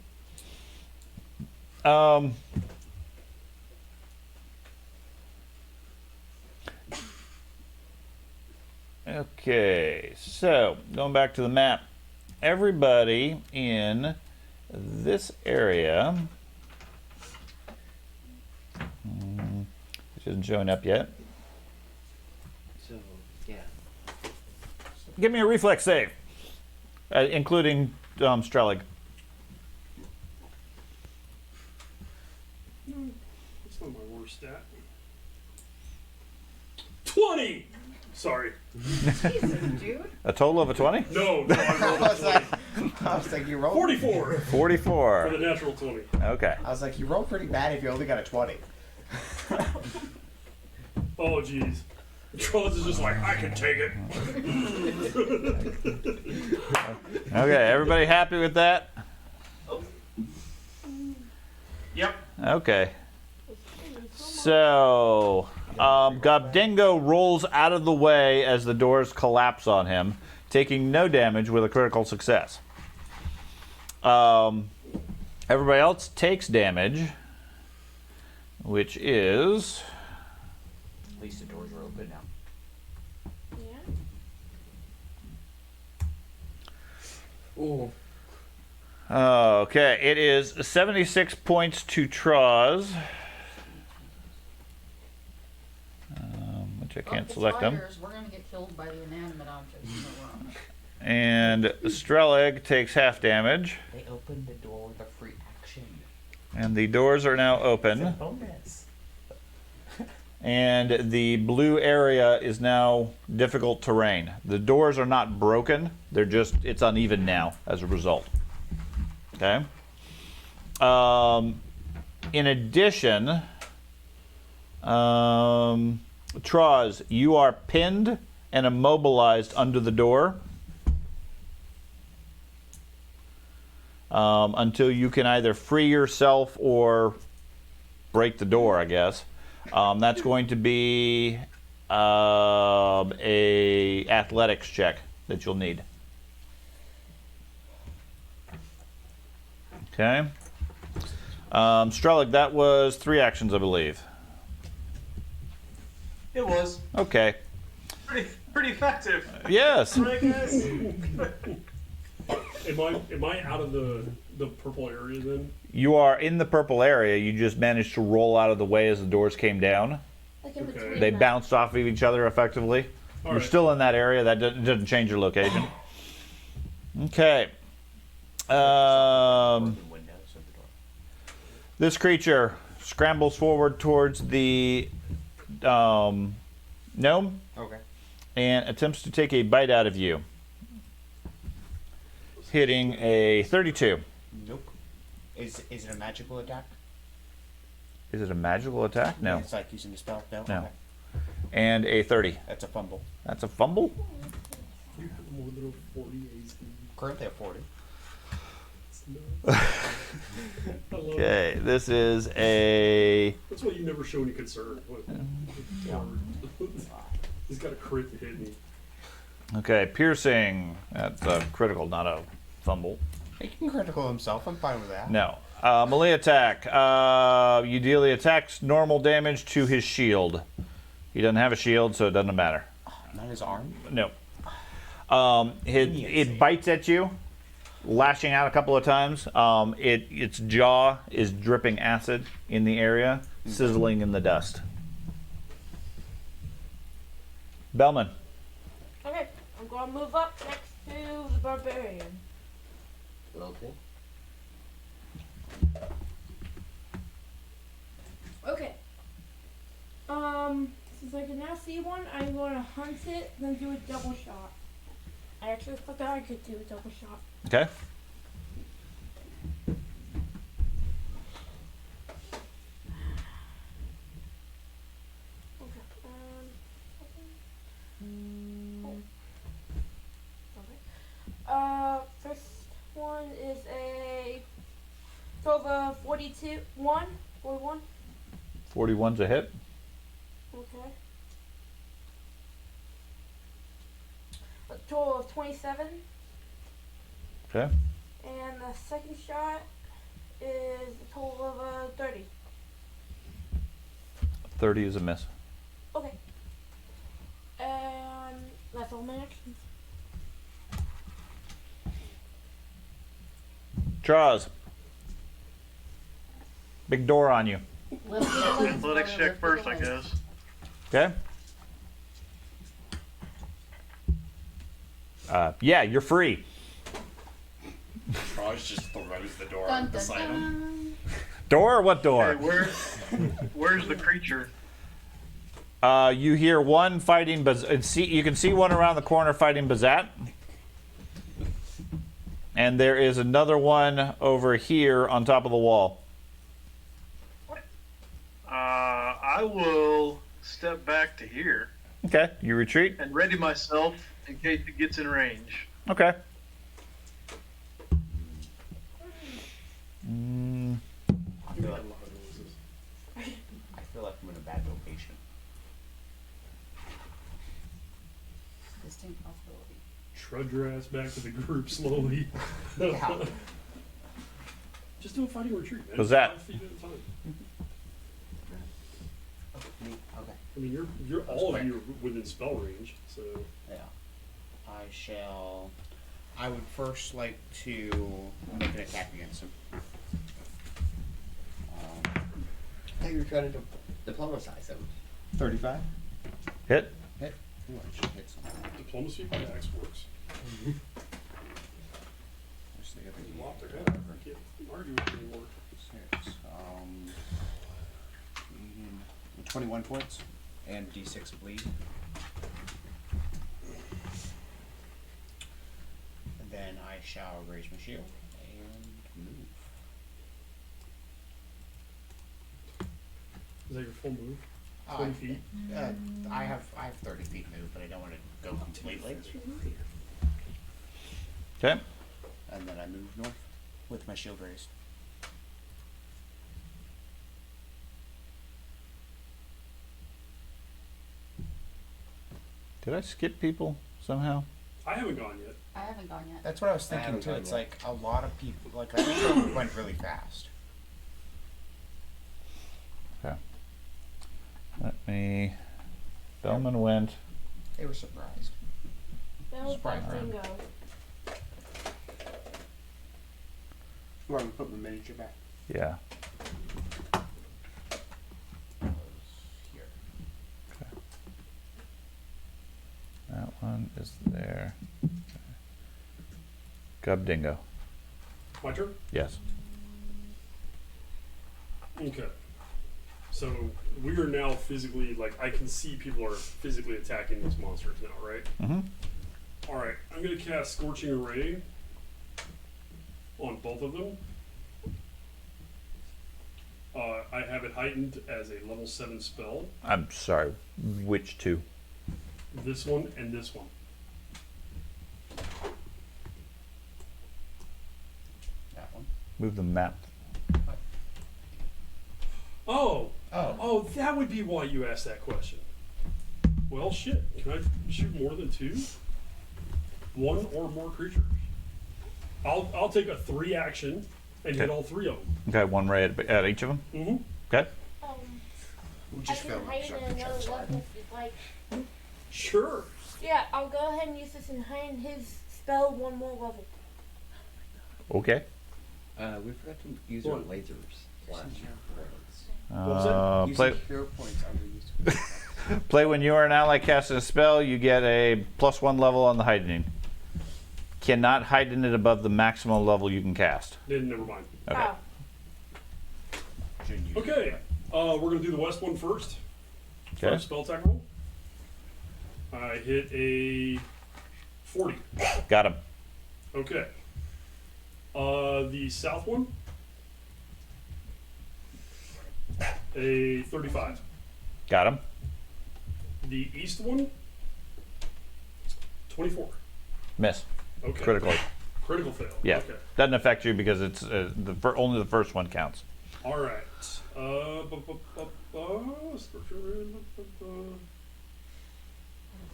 Okay, so going back to the map, everybody in this area, which isn't showing up yet, So, yeah. give me a reflex save, including Strelig. That's not my worst stat. 20! Sorry. Jesus, dude. A total of a 20? No, I I rolled was a like, 20. I was like, you rolled. 44 for 44. the natural 20. Okay. I was like, you rolled pretty bad if you only got a 20. Oh, jeez. Trolls is just like, I can take it. Okay, everybody happy with that? Yep. Okay. So, Gobdingo rolls out of the way as the doors collapse on him, taking no damage with a critical success. Everybody else takes damage, which is... At least the doors are open now. Yeah. Oh. Okay, it is 76 points to Troz. Which I can't select them. We're gonna get killed by the inanimate objects in the room. And Streleg takes half damage. They opened the door with a free action. And the doors are now open. Bonus. And the blue area is now difficult terrain. The doors are not broken. They're just, it's uneven now as a result. Okay. In addition, Troz, you are pinned and immobilized under the door until you can either free yourself or break the door, I guess. That's going to be a athletics check that you'll need. Okay. Strelig, that was 3 actions, I believe. It was Okay. pretty effective. Yes. Right, guys? Am I out of the purple area then? You are in the purple area. You just managed to roll out of the way as the doors came down. Like in Okay. between They them. bounced off of each other effectively. All You're right. still in that area. That doesn't change your location. Okay. Windows of the door. This creature scrambles forward towards the gnome Okay. and attempts to take a bite out of you, hitting a 32. Nope. Is it a magical attack? Is it a magical attack? No. It's like using a spell? No? No. Okay. And a 30. That's a fumble. That's a fumble? You have more than a 40 AC. Currently at 40. It's nuts. I love it. Okay, this is a... That's why you never show any concern. It's hard. He's got a crit to hit me. Okay, piercing. That's a critical, not a fumble. He can critical himself. I'm fine with that. No. Melee attack. You deal the attack's normal damage to his shield. He doesn't have a shield, so it doesn't matter. Not his arm. No. It bites at you, lashing out a couple of times. Its jaw is dripping acid in the area, sizzling in the dust. Bellman. Okay, I'm gonna move up next to the barbarian. Okay. Okay. Since I can now see one, I'm gonna hunt it, then do a double shot. I actually forgot I could do a double shot. Okay. Okay. First one is a 42, 41. 41's a hit. Okay. A total of 27. Okay. And the second shot is a total of 30. 30 is a miss. Okay. And that's all my Draws. Big door on you. Athletics check first, I guess. Okay. Yeah, you're free. Raj just throws the door Dun, dun, beside him. dun. Door? What door? Okay, where's the creature? You hear one fighting, you can see one around the corner fighting Bazat. And there is another one over here on top of the wall. I will step back to here Okay, you retreat. and ready myself in case it gets in range. Okay. I feel like I'm in a bad location. Distinct possibility. Trudge your ass back to the group slowly. Yeah. Just do a fighting retreat, man. What's that? 5 feet at a time. Okay. I mean, you're all of quick. you are within spell range, so Yeah. I would first like to make an attack against him. I thought you were trying to diplomatize him. 35. Hit. Hit. Ooh, I should hit something. diplomacy by axe works. Where's the other There's a lot there. I can't argue with it anymore. 6. 21 points and D6 bleed. And then I shall raise my shield and move. Is that your full move? 20 feet? I have 30 feet move, but I don't want to go completely. Okay. And then I move north with my shield raised. Did I skip people somehow? I haven't gone yet. I haven't gone yet. That's what I was I thinking haven't too. gone It's yet. like a lot of people. Like I think it went really fast. Okay. Let me. Bellman went. They were surprised. That was Sprite that round. dingo. You want me to put my miniature back? Yeah. Here. That one is there. Gub Dingo. My turn? Yes. Okay. So we are now physically, like, I can see people are physically attacking these monsters now, right? Mm-hmm. Alright, I'm going to cast Scorching Ray on both of them. I have it heightened as a level 7 spell. I'm sorry. Which two? This one and this one. That one. Move the map. Oh! Oh. Oh, that would be why you asked that question. Well, shit. Can I shoot more than 2? 1 or more creatures. I'll take a 3 action and hit Okay. all 3 of them. Okay, one ray at each of them. Mm-hmm. Okay. We I just can felt like heighten something another just level if you'd like. Sure. Yeah, I'll go ahead and use this and heighten his spell one more level. Okay. We forgot to use Go our on. lasers last rounds. was that? Using Play. hero points underused. Play when you are an ally casting a spell, you get a +1 level on the heightening. Cannot heighten it above the maximum level you can cast. Then never mind. Okay. Oh. Shouldn't use Okay. it. We're going to do the west one first. Okay. First spell attack roll. I hit a 40. Got him. Okay. The south one. A 35. Got him. The east one. 24. Miss. Okay. Critically. Critical fail. Yeah. Okay. Doesn't affect you because it's only the first one counts. All right. Scripture. I have a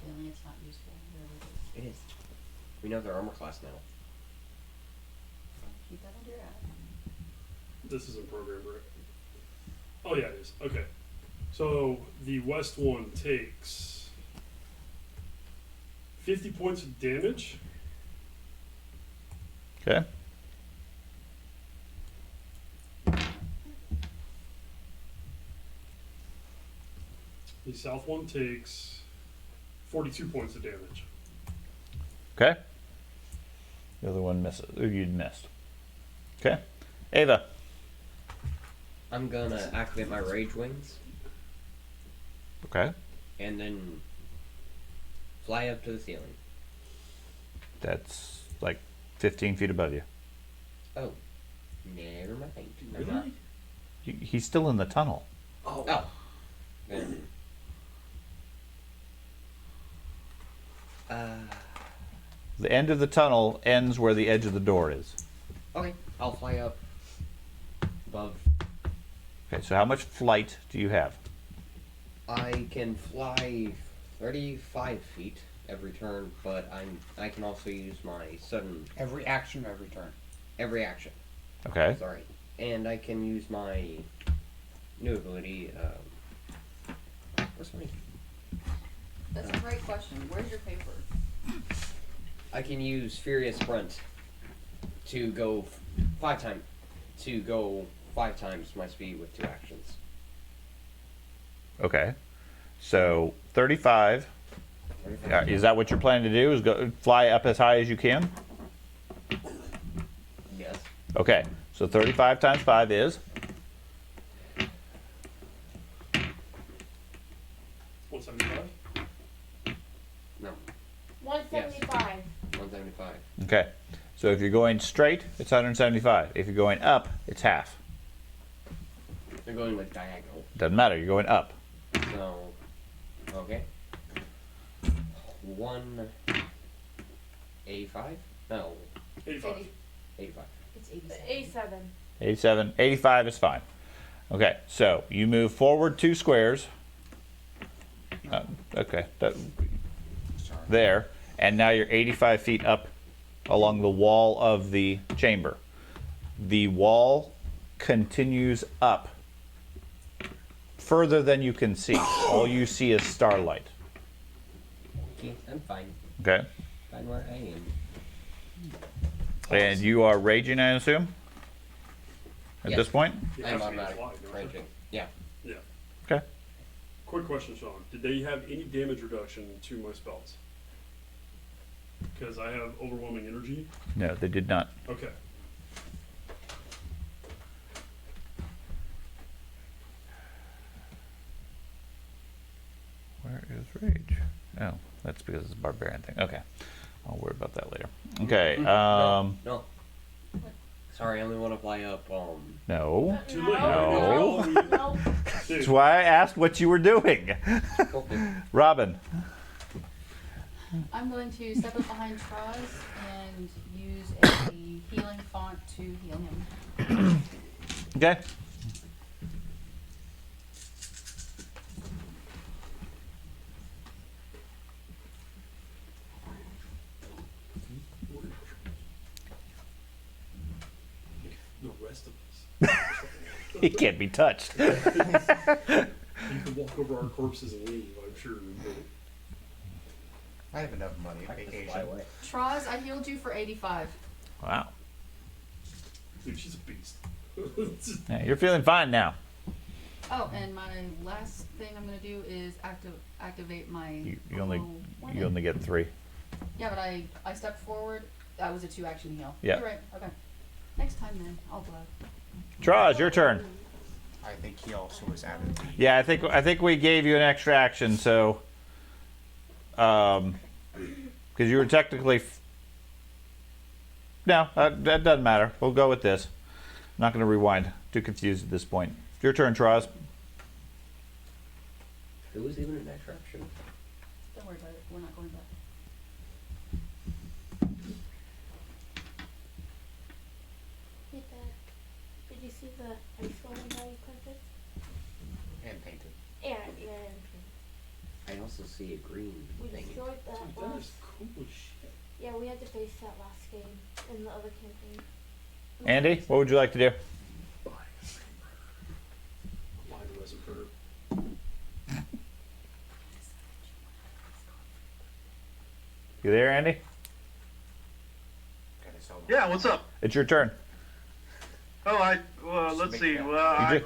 feeling it's not useful. Really. It is. We know their armor class now. Keep that under your eye. This isn't programmed, right? Oh yeah, it is. Okay. So the west one takes 50 points of damage. Okay. The south one takes 42 points of damage. Okay. The other one misses. You'd missed. Okay. Ava. I'm gonna activate my rage wings Okay. and then fly up to the ceiling. That's like 15 feet above you. Oh, never mind. Never mind. He's still in the tunnel. Oh. Then. The end of the tunnel ends where the edge of the door is. Okay, I'll fly up above. Okay, so how much flight do you have? I can fly 35 feet every turn, but I can also use my sudden Every action, every turn. every action. Okay. Sorry, and I can use my new ability. Where's my? That's a great question. Where's your paper? I can use Furious Sprint to go 5 times. To go 5 times my speed with 2 actions. Okay. So 35. Is that what you're planning to do? Is go fly up as high as you can? Yes. Okay. So 35 times 5 is? What's 75? No. 175. 175. Okay. So if you're going straight, it's 175. If you're going up, it's half. They're going like diagonal. Doesn't matter. You're going up. So. Okay. 185? No. 85. 85. It's 87. 87. 87. 85 is fine. Okay. So you move forward 2 squares. Okay. There. And now you're 85 feet up along the wall of the chamber. The wall continues up further than you can see. All you see is starlight. Okay, I'm fine. Okay. Fine where I am. And you are raging, I assume? At Yes. this point? You I'm have to be automatic fly, don't you? raging. Yeah. Yeah. Okay. Quick question, Sean. Did they have any damage reduction to my spells? Because I have overwhelming energy. No, they did not. Okay. Where is rage? Oh, that's because it's a barbarian thing. Okay. I'll worry about that later. Okay. No. Sorry, I only want to fly up. No. Too late. No. No. That's why I asked what you were doing. Okay. Robin. I'm going to step up behind Traz and use a healing font to heal him. Okay. The rest of us. He can't be touched. You can walk over our corpses and leave, I'm sure. But I have enough money. I can just Vacation. fly away. Traz, I healed you for 85. Wow. dude, she's a beast. Yeah, you're feeling fine now. Oh, and my last thing I'm gonna do is activate my. You only weapon. get 3. Yeah, but I stepped forward. That was a 2-action heal. Yeah. You're right. Okay. Next time then, I'll go. Traz, your turn. I think he also was added. Yeah, I think we gave you an extra action, so because you were technically no, that doesn't matter. We'll go with this. I'm not going to rewind. Too confused at this point. Your turn, Traz. It was even an extra action. Don't worry about it. We're not going back. Hey, Dad. Did you see the ice golem that you planted? And painted. Yeah. I also see a green We thing. destroyed that Dude, that last. is cool as shit. Yeah, we had to face that last game in the other campaign. Andy, what would you like to do? Blind resin printer. You there, Andy? Gotta sell them. Yeah, what's up? It's your turn. Oh, let's see. Well,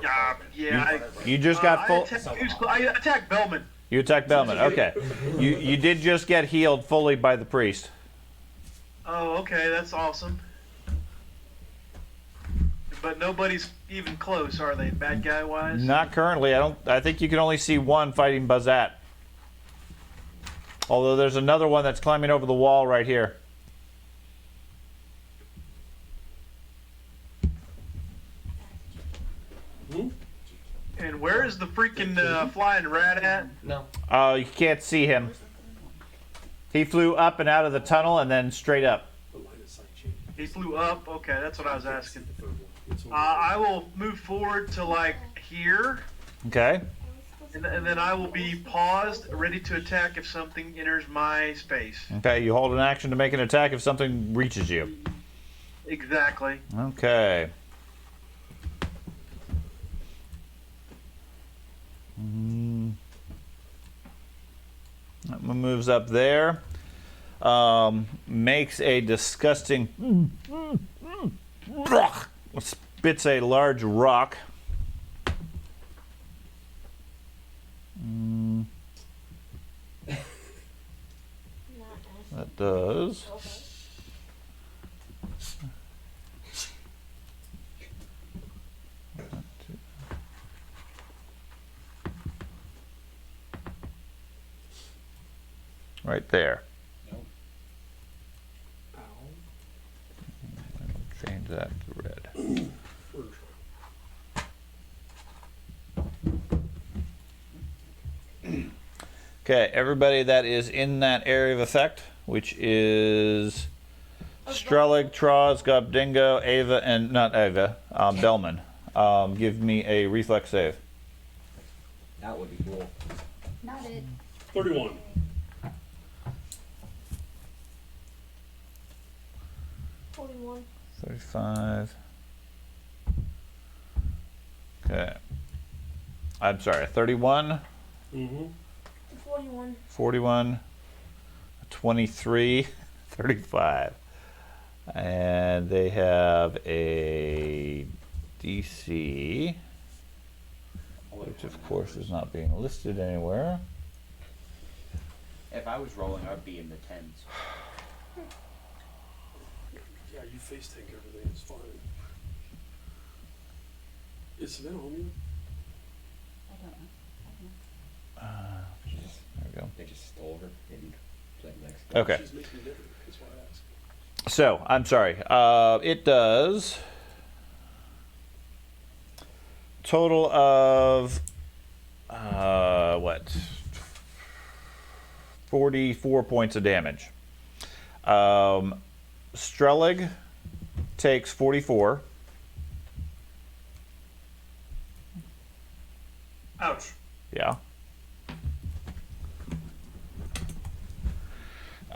You just got full. I attacked Bellman. You attacked Bellman. Okay. You did just get healed fully by the priest. Oh, okay, that's awesome. But nobody's even close, are they? Bad guy wise? Not currently. I think you can only see one fighting Bazat. Although there's another one that's climbing over the wall right here. And where is the freaking flying rat at? No. You can't see him. He flew up and out of the tunnel and then straight up. He flew up. Okay, that's what I was asking. I will move forward to like here, Okay. and then I will be paused, ready to attack if something enters my space. Okay. You hold an action to make an attack if something reaches you. Exactly. Okay. That one moves up there. Makes a disgusting. Spits a large rock. That does. Right there. Change that to red. Okay, everybody that is in that area of effect, which is Strelig, Troz, Gobdingo, Ava, and not Ava, Bellman. Give me a reflex save. That would be cool. Not it. 31. 41. 35. Okay. I'm sorry, 31, Mm-hmm. 41. 41, 23, 35. And they have a DC, which of course is not being listed anywhere. If I was rolling, I'd be in the tens. Yeah, you face tank everything. It's fine. Is Savannah home yet? I don't know. There we go. They just stole her and played next. Okay. She's making dinner. That's why I asked. So, I'm sorry. It does total of what? 44 points of damage. Strelig takes 44. Ouch. Yeah.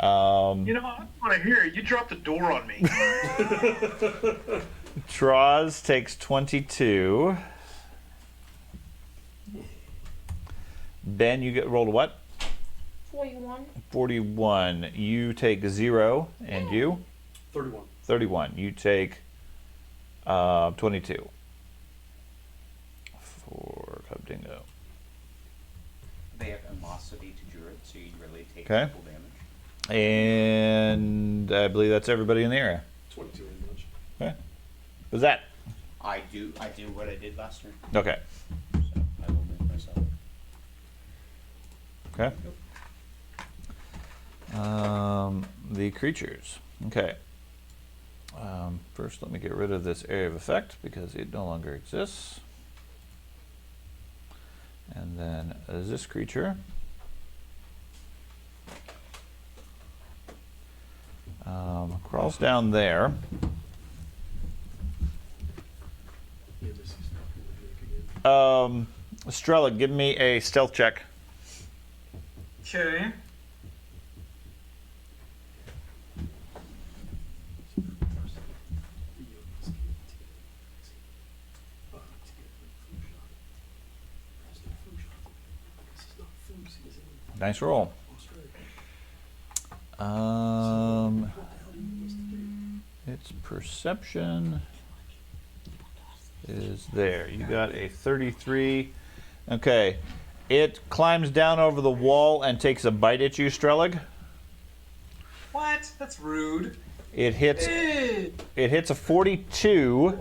You know, I want to hear it. You dropped the door on me. Troz takes 22. Ben, you get rolled what? 41. 41. You take 0, and you? 31. 31. You take 22. For Cub Dingo. They have animosity to Druid, so you really take Okay. full damage. And I believe that's everybody in the area. 22 ain't much. Okay. What's that? I do what I did last turn, Okay. so I will move myself. Okay. The creatures. Okay. First, let me get rid of this area of effect because it no longer exists. And then this creature. Crawls down there. Yeah, this is not gonna make again. Strella, give me a stealth check. Okay. Nice roll. It's perception. is there. You got a 33. Okay. It climbs down over the wall and takes a bite at you, Strelig. What? That's rude. It hits a 42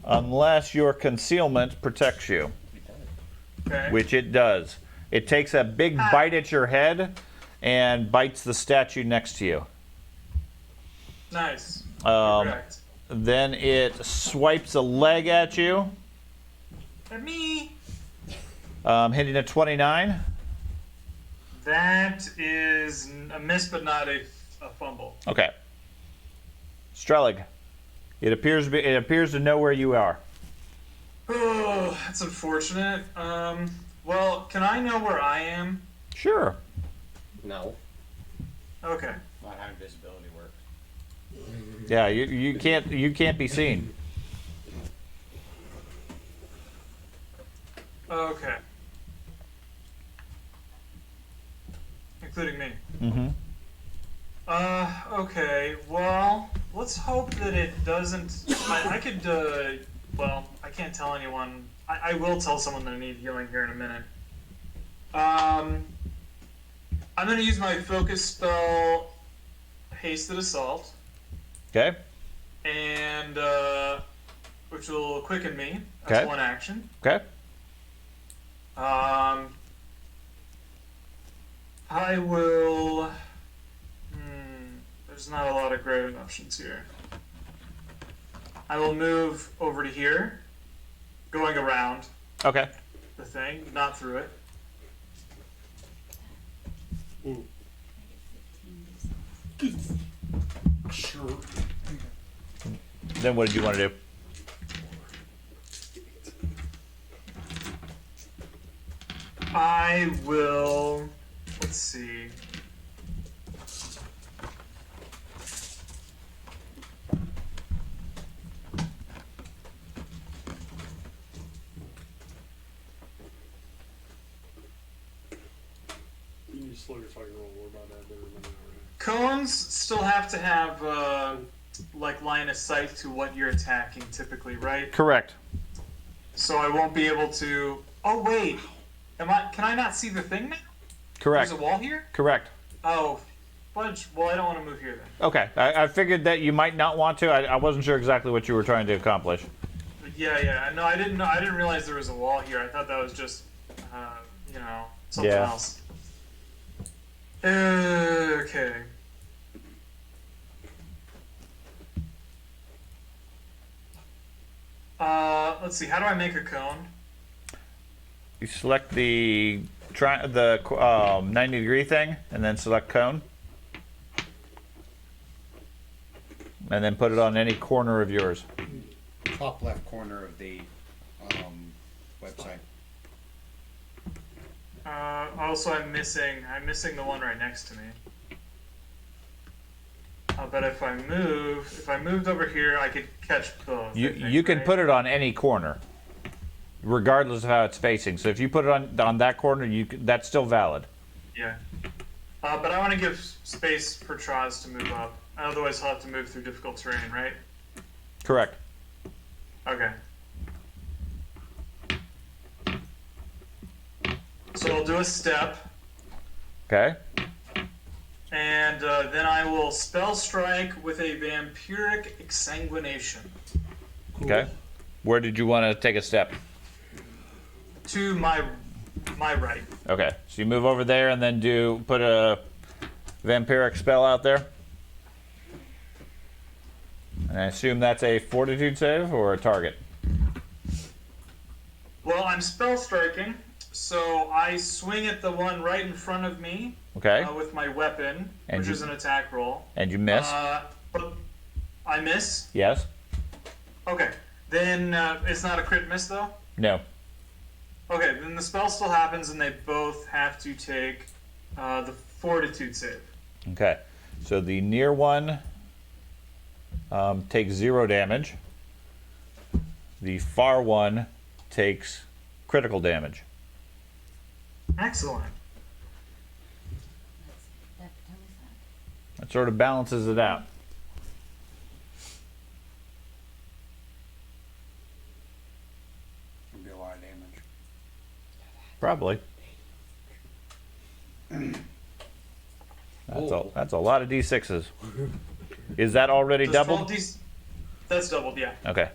unless your concealment protects you, Okay. which it does. It takes a big bite at your head and bites the statue next to you. Nice. Um, Correct. Then it swipes a leg at you, At me. hitting a 29. That is a miss, but not a fumble. Okay. Strelig, it appears to know where you are. Oh, that's unfortunate. Well, can I know where I am? Sure. No. Okay. Not how invisibility works. Yeah, you can't be seen. Okay. Including me. Mm-hmm. Okay. Well, let's hope that it doesn't. I could. Well, I can't tell anyone. I will tell someone that I need healing here in a minute. I'm gonna use my focus spell, Hasted Assault, Okay. and which will quicken me. That's Okay. one action. Okay. I will. There's not a lot of great options here. I will move over to here, going around Okay. the thing, not through it. Sure. Then what did you want to do? I will. Let's see. You need to slow your fucking roll. We're about to have dinner in an hour. Cones still have to have like line of sight to what you're attacking, typically, right? Correct. So I won't be able to. Oh wait, Can I not see the thing now? Correct. There's a wall here. Correct. Oh, fudge. Well, I don't want to move here then. Okay. I figured that you might not want to. I wasn't sure exactly what you were trying to accomplish. Yeah. No, I didn't know. I didn't realize there was a wall here. I thought that was just, something Yeah. else. Okay. Let's see. How do I make a cone? You select the 90-degree thing, and then select cone, and then put it on any corner of yours. Top left corner of the website. Also, I'm missing the one right next to me. But if I moved over here, I could catch both. You can put it on any corner, regardless of how it's facing. So if you put it on that corner, that's still valid. Yeah. But I want to give space for Traz to move up. Otherwise, he'll have to move through difficult terrain, right? Correct. Okay. So I'll do a step, Okay. and then I will spell strike with a vampiric exsanguination Okay. Where did you want to take a step? to my right. Okay. So you move over there and then put a vampiric spell out there. And I assume that's a fortitude save or a target. Well, I'm spell striking, so I swing at the one right in front of me Okay. with my weapon, And which you- is an attack roll. And you miss. But I miss. Yes. Okay. Then it's not a crit miss though. No. Okay. Then the spell still happens, and they both have to take the fortitude save. Okay. So the near one takes 0 damage. The far one takes critical damage. Excellent. That sort of balances it out. Probably. That's a lot of D6s. Is that already Does doubled? 12 That's doubled, yeah. Okay.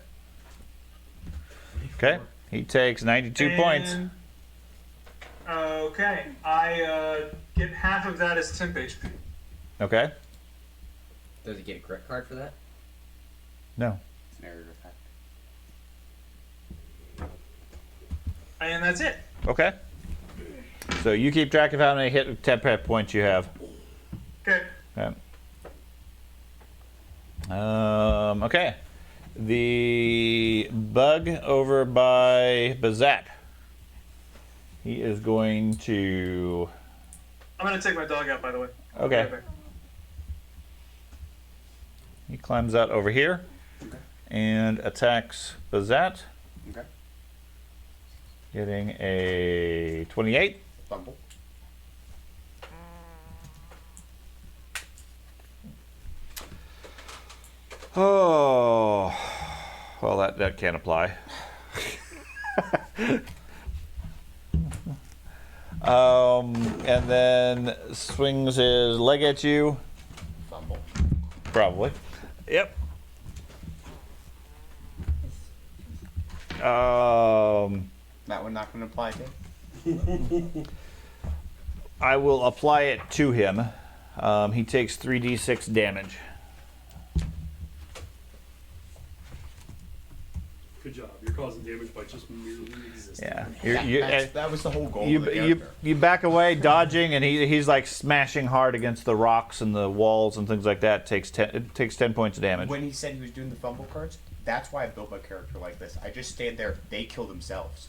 Okay. He takes 92 points. And- Okay, I get half of that as temp HP. Okay. Does he get a crit card for that? No. It's an area effect. And that's it. Okay. So you keep track of how many hit temp points you have. Okay. Okay. Okay. The bug over by Bazat. He is going to. I'm gonna take my dog out, by the way. Okay. Okay. He climbs out over here Okay. and attacks Bazat, Okay. getting a 28. Fumble. Oh, well, that can't apply. And then swings his leg at you. Fumble. Probably. Yep. That one not going to apply to? I will apply it to him. He takes 3d6 damage. Good job. You're causing damage by just merely existing. Yeah. That was the whole goal You, of the you, character. you back away, dodging, and he's like smashing hard against the rocks and the walls and things like that. It takes 10 points of damage. When he said he was doing the fumble cards, that's why I built my character like this. I just stand there, they kill themselves.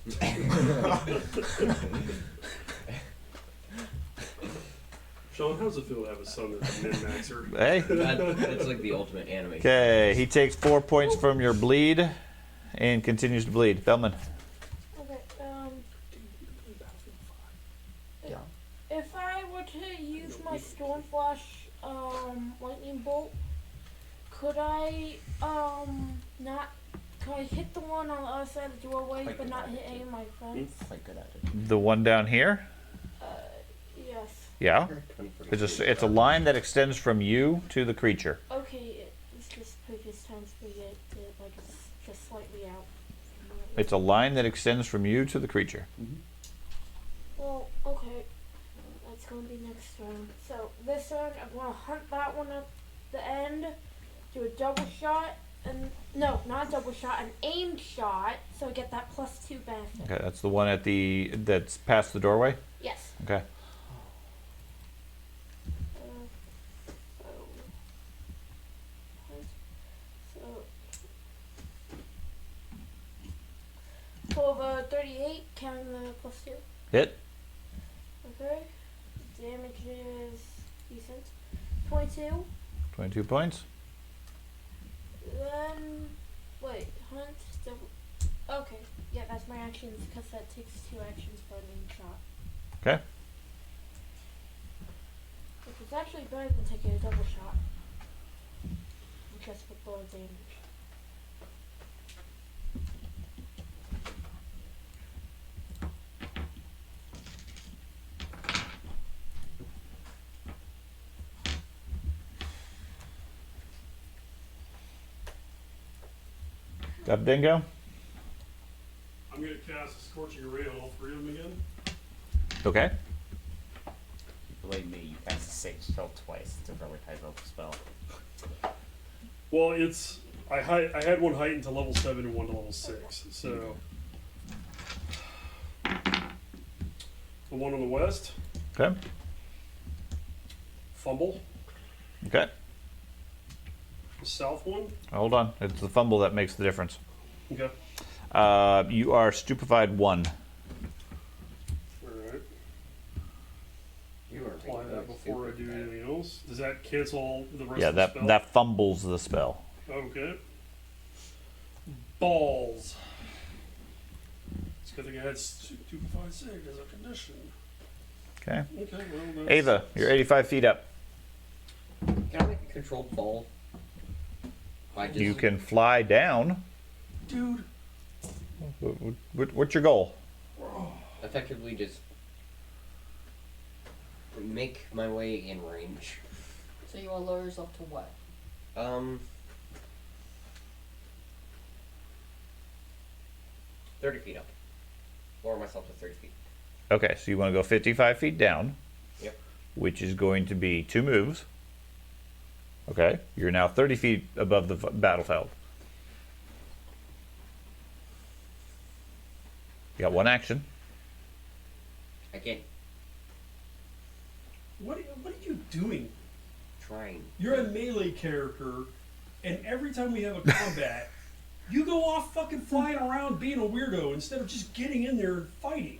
Sean, how's it feel to have a son that's a min-maxer? Hey. That's like the ultimate anime. Okay, he takes 4 points from your bleed and continues to bleed. Bellman. Okay, Yeah. if I were to use my Storm Flash, lightning bolt, could I, could I hit the one on the other side of the doorway, Quite but good not at hit it. any of my friends? Quite good at it. The one down here? Yes. Yeah. It's a line that extends from you to the creature. Okay, it's just previous times we get to, like, it's just slightly out. It's a line that extends from you to the creature. Well, okay. That's gonna be next turn. So this turn, I'm gonna hunt that one at the end, do a double shot, and no, not a double shot, an aimed shot, so I get that +2 benefit. Okay, that's the one that's past the doorway. Yes. Okay. So over 38, counting the +2. Hit. Okay. Damage is decent. 22. 22 points. Then, wait, hunt, double. Okay, yeah, that's my actions because that takes 2 actions for an aim shot. Okay. Which is actually better than taking a double shot. Just with lower damage. Got Dingo. I'm going to cast a Scorching Ray on all 3 of them again. Okay. Believe me, you cast a Sage Spell twice. It's a really high level spell. Well, it's I had one heightened to level 7 and one to level 6. So the one on the west, Okay. fumble. Okay. The south one, Hold on. It's the fumble that makes the difference. okay. You are stupefied 1. All right. You are Apply being that really before I stupid do at it. anything else. Does that cancel the rest Yeah, of the that spell? that fumbles the spell. Okay. Balls. It's a good thing I had stupefied saved as a condition. Okay. Okay, well, that's... Ava, you're 85 feet up. Can I make a controlled fall? By just You can fly down. Dude. What's your goal? effectively just make my way in range. So you want to lower yourself to what? 30 feet up. Lower myself to 30 feet. Okay, so you want to go 55 feet down. Yep. Which is going to be 2 moves. Okay, you're now 30 feet above the battlefield. You got 1 action. Again, What are you doing? trying. You're a melee character, and every time we have a combat, you go off fucking flying around being a weirdo instead of just getting in there and fighting.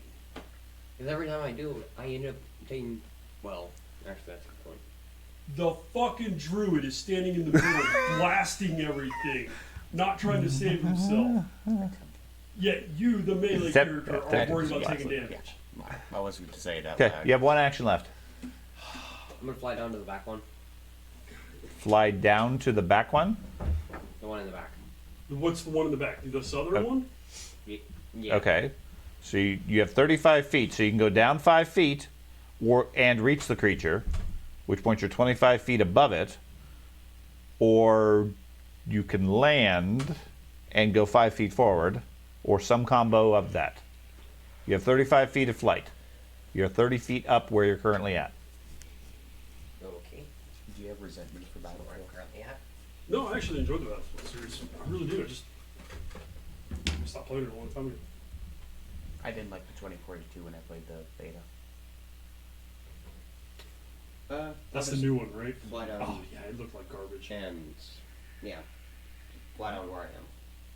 Because every time I do, I end up taking. Well, actually, that's a good point. The fucking druid is standing in the middle, blasting everything, not trying to save himself. Yet you, the melee Step- character, are step- worried about yeah, taking damage. I wasn't to say it out Okay, loud. you have 1 action left. I'm gonna fly down to the back one. Fly down to the back one. The one in the back. What's the one in the back? The southern one? Yeah. Okay, so you have 35 feet, so you can go down 5 feet, and reach the creature, which point you're 25 feet above it, or you can land and go 5 feet forward, or some combo of that. You have 35 feet of flight. You're 30 feet up where you're currently at. Okay. Do you have resentment for Where I'm Battlefield? currently at. No, I actually enjoyed the Battlefield series. I really do. I just stopped playing it a long time ago. I didn't like the 2042 when I played the beta. That's the new one, right? Fly down. Oh yeah, it looked like garbage. And yeah, fly down where I am.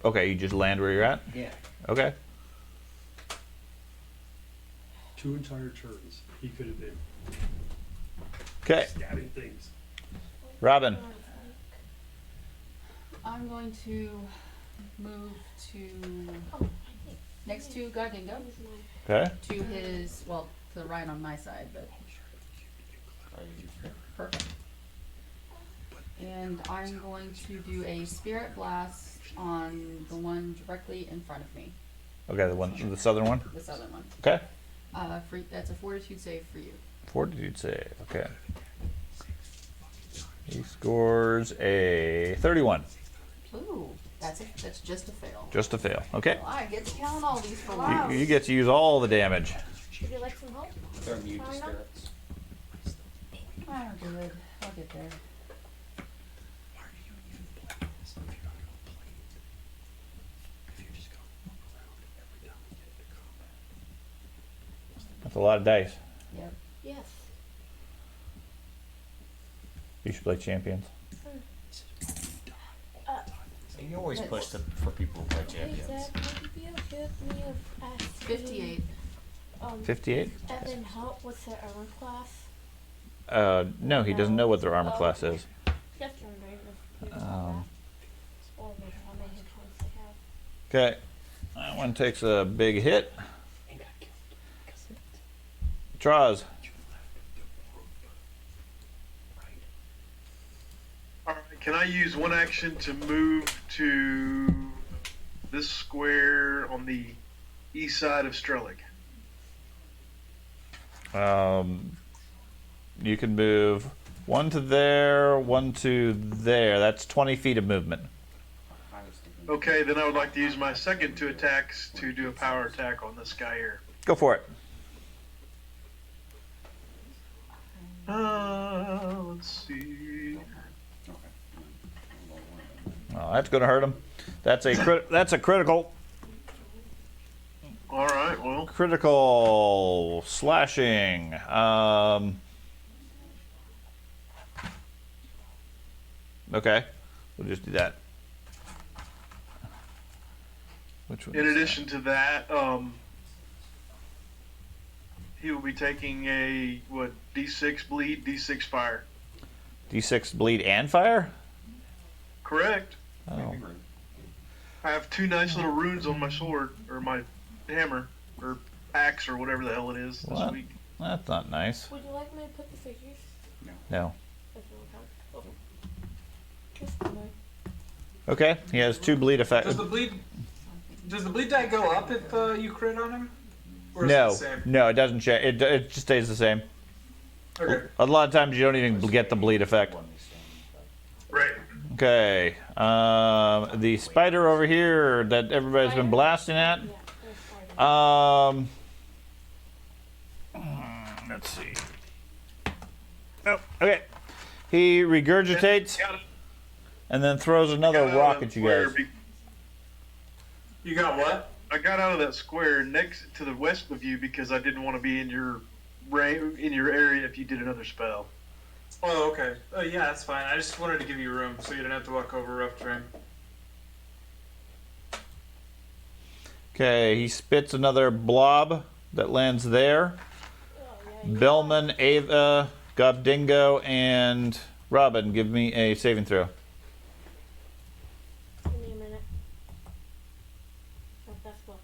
Okay, you just land where you're at? Yeah. Okay. 2 entire turns he could have been Okay, stabbing things. Robin. I'm going to move to next to Gardingo, Okay. to his, well, to the right on my side, but perfect. And I'm going to do a spirit blast on the one directly in front of me, Okay, the southern one. the southern one. Okay. That's a fortitude save for you. Fortitude save. Okay. He scores a 31. Ooh, that's just a fail. Just a fail. Okay. Well, I get to count all these for Wow. once. You get to use all the damage. Would you like some help? They're immune to Fine, spirits. I'm good. I'll get there. That's a lot of dice. Yep. Yes. You should play champions. And you always push for people who play Hey champions. Dad, would you be okay with me if asking 58. 58? Evan help with the armor class? No, he doesn't know what their armor class is. Just wondering if you know that. Or maybe how many hit points they have. Okay. That one takes a big hit. Draws. Alright, can I use 1 action to move to this square on the east side of Strelig? You can move 1 to there, 1 to there. That's 20 feet of movement. I was thinking. Okay, then I would like to use my second 2 attacks to do a power attack on this guy here. Go for it. Let's see. Oh, that's going to hurt him. That's a critical. All right, well, Critical slashing. Okay, we'll just do that. Which one? in addition to that, he will be taking a D6 bleed, D6 fire. D6 bleed and fire. Correct. Oh, I have 2 nice little runes on my sword or my hammer or axe or whatever the hell it is this What? week. that's not nice. Would you like me to put the figures? No. If you want to. Okay. Just kidding. Okay, he has 2 bleed effect. Does the bleed die go up if you crit on him, or Or is it No, the same? no, it doesn't change. It just stays the same. Okay. A lot of times you don't even get the bleed effect. Right. Okay, the spider over here that everybody's been blasting at. Yeah, there's spider. Let's see. Oh, okay. He regurgitates Got it. and then throws another Got out rock of that at you square guys. You got what? I got out of that square next to the west of you because I didn't want to be in your area if you did another spell. Oh, okay. Yeah, that's fine. I just wanted to give you room so you didn't have to walk over rough terrain. Okay, he spits another blob that lands there. Oh, yeah, Bellman, Ava, Gobdingo, and Robin, give me a saving throw. Give me a minute. Oh, that's what.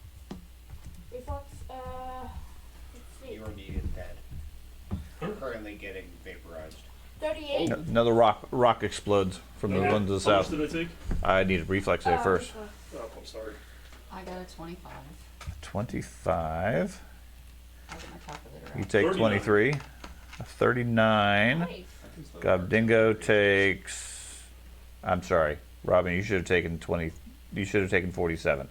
Reflex, let's see. You are needed dead. I'm currently getting vaporized. 38. Another rock explodes from the one to the How much south. did I take? I need a reflex save first. Reflex. Oh, I'm sorry. I got a 25. 25. I'll get my calculator You out. take 39. 23. A 39. Nice. Gobdingo takes. I'm sorry, Robin. You should have taken 20. You should have taken 47.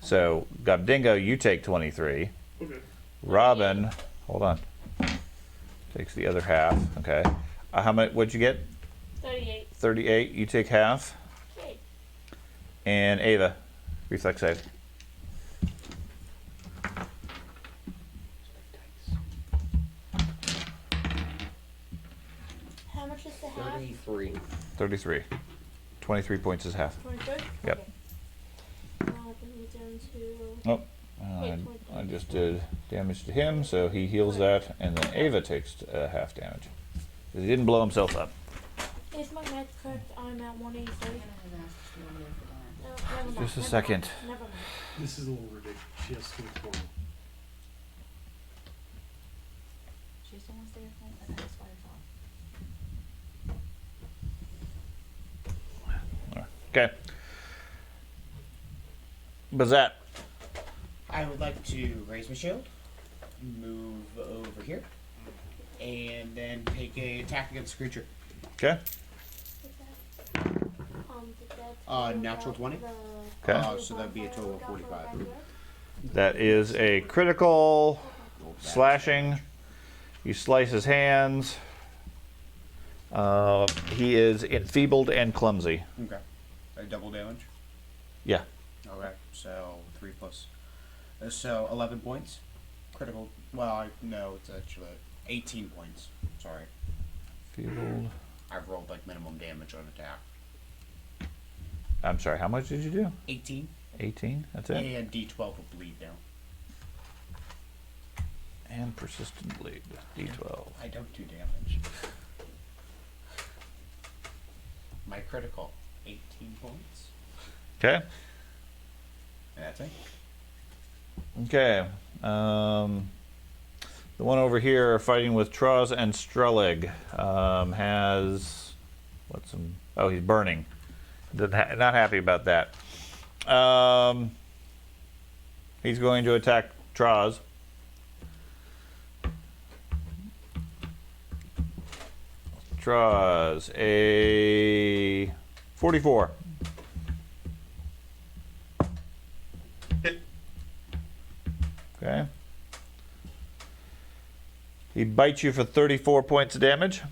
So Gobdingo, you take 23. Okay. Robin, hold on. Takes the other half. Okay. How much? What'd you get? 38. 38. You take half. Okay. And Ava, reflex save. How much is the half? 33. 33. 23 points is half. 23? Yep. Okay. Bring me down to. Oh, I just did damage to him, so he heals that, and then Ava takes half damage. 'Cause he didn't blow himself up. Is my math correct? I'm at 183. No, never mind. Just a never second. mind, Never mind. This is a little ridiculous. She has to do it. She still wants to get home. That's why it's off. Okay. Bazat. I would like to raise my shield, move over here, and then take a attack against the creature. Okay. Did that tell you Natural about 20? the- Okay. So that'd be a total of 45. That is a critical slashing. You slice his hands. He is enfeebled and clumsy. Okay. Double damage? Yeah. Okay, so 3 plus. So 11 points. Critical. Well, no, it's actually 18 points. Sorry. Enfeebled. I've rolled like minimum damage on attack. I'm sorry, how much did you do? 18. 18? That's it? And D12 of bleed now. And persistent bleed. D12. I don't do damage. My critical, 18 points. Okay. And that's it. Okay. The one over here fighting with Troz and Strelig has what's some? Oh, he's burning. Not happy about that. He's going to attack Troz. Troz, a 44. Okay. He bites you for 34 points of damage.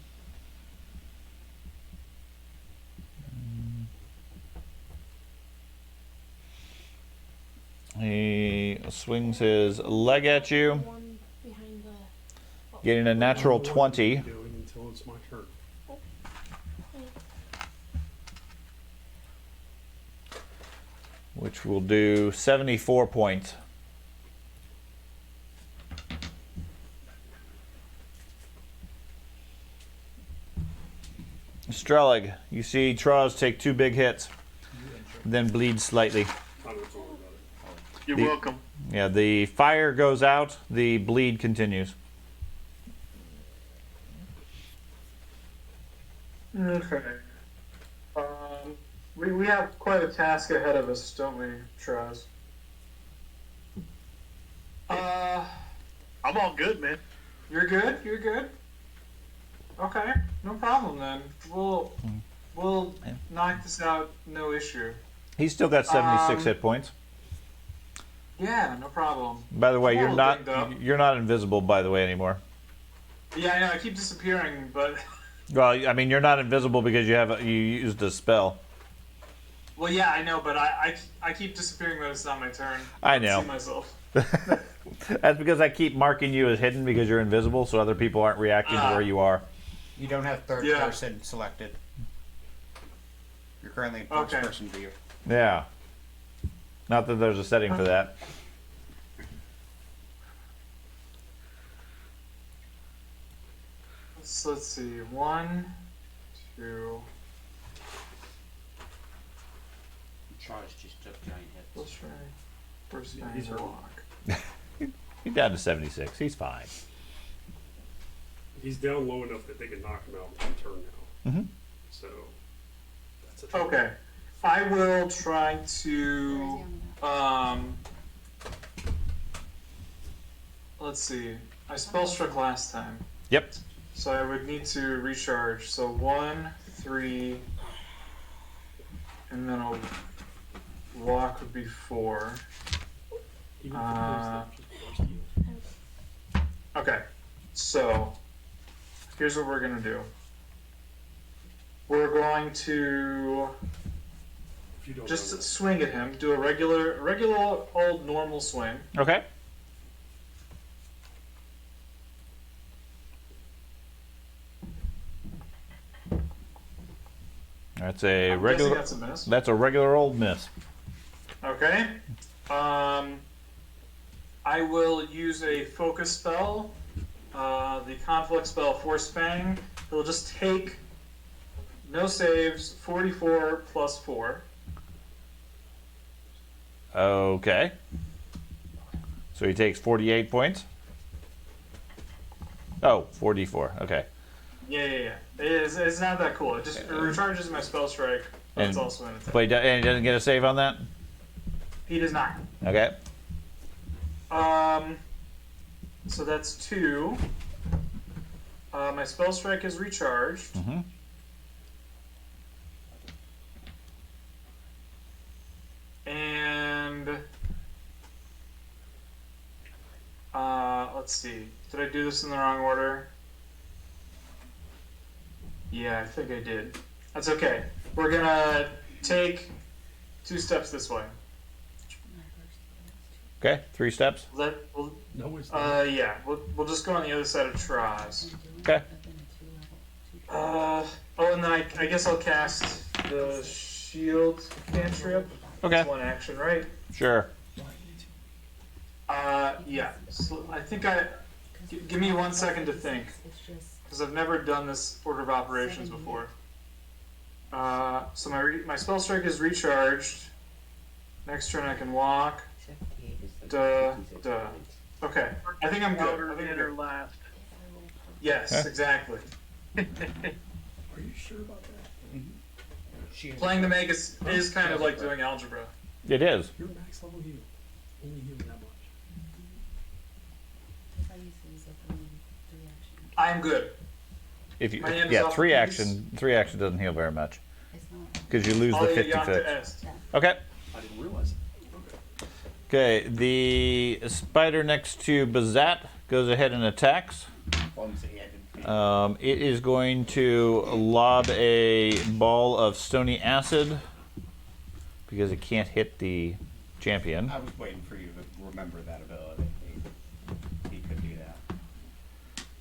He swings his leg at you, One behind the. getting a natural I don't know what 20. I'm doing until it's my turn. Which will do 74 points. Strelig, you see Troz take 2 big hits, then bleed slightly. I don't have to worry about it. You're The- welcome. Yeah, the fire goes out, the bleed continues. Okay. We have quite a task ahead of us, don't we, Traz? I'm all good, man. You're good. You're good. Okay, no problem then. We'll knock this out. No issue. He's still got 76 hit points. Yeah, no problem. By the way, I'm a you're little not dinged up. you're not invisible, by the way, anymore. Yeah, I know. I keep disappearing, but Well, I mean, you're not invisible because you used a spell. well, yeah, I know. But I keep disappearing when it's not my turn. I know. See myself. That's because I keep marking you as hidden because you're invisible, so other people aren't reacting to where you are. You don't have third Yeah. person selected. You're currently in first Okay. person view. Yeah. Not that there's a setting for that. Let's see. 1, 2. Charge just took giant hits. Let's try. First Yeah, bang he's hurt. walk. He's down to 76. He's fine. He's down low enough that they can knock him out one turn now. Mm-hmm. So that's a turn. Okay. I will try Where is to. he on Let's see. I spell struck last time, Yep. so I would need to recharge. So 1, 3, and then a walk would be 4. Even if Uh, it goes down, just force heal. Okay. So here's what we're gonna do. We're going to If you don't just know that. swing at him. Do a regular old normal swing. Okay. That's a I'm guessing regular. that's a miss. That's a regular old miss. Okay. I will use a focus spell. The conflict spell, Force Fang. It'll just take no saves, 44 plus 4. Okay. So he takes 48 points. Oh, 44. Okay. Yeah. It's not that cool. It just recharges my spell strike, but it's And- also an attack. But and he doesn't get a save on that? He does not. Okay. So that's 2. My spell strike is recharged. Mm-hmm. And let's see. Did I do this in the wrong order? Yeah, I think I did. That's okay. We're gonna take 2 steps this way. Okay. 3 steps. No, it's not. Yeah. We'll just go on the other side of Traz. Okay. Oh, and then I guess I'll cast the shield cantrip. Okay. It's 1 action, right? Sure. Yeah. So I think give me 1 second to think, because I've never done this order of operations before. So my spell strike is recharged. Next turn I can walk. Duh. Okay. I think I'm good. Powder I think I'm hitter good. last. Yes, exactly. Are you sure about that? Playing the Meg is kind of like doing algebra. It is. Your max level heal. Only heal that much. If I use these, I can do reaction. I'm good. If you My hand is yeah, off 3 the piece. action. 3 action doesn't heal very much It's not. because you lose Oh, the yeah, 50 you have fix. to est. Okay. I didn't realize it. Okay. The spider next to Bazat goes ahead and attacks. It is going to lob a ball of stony acid because it can't hit the champion. I was waiting for you to remember that ability. He could do that.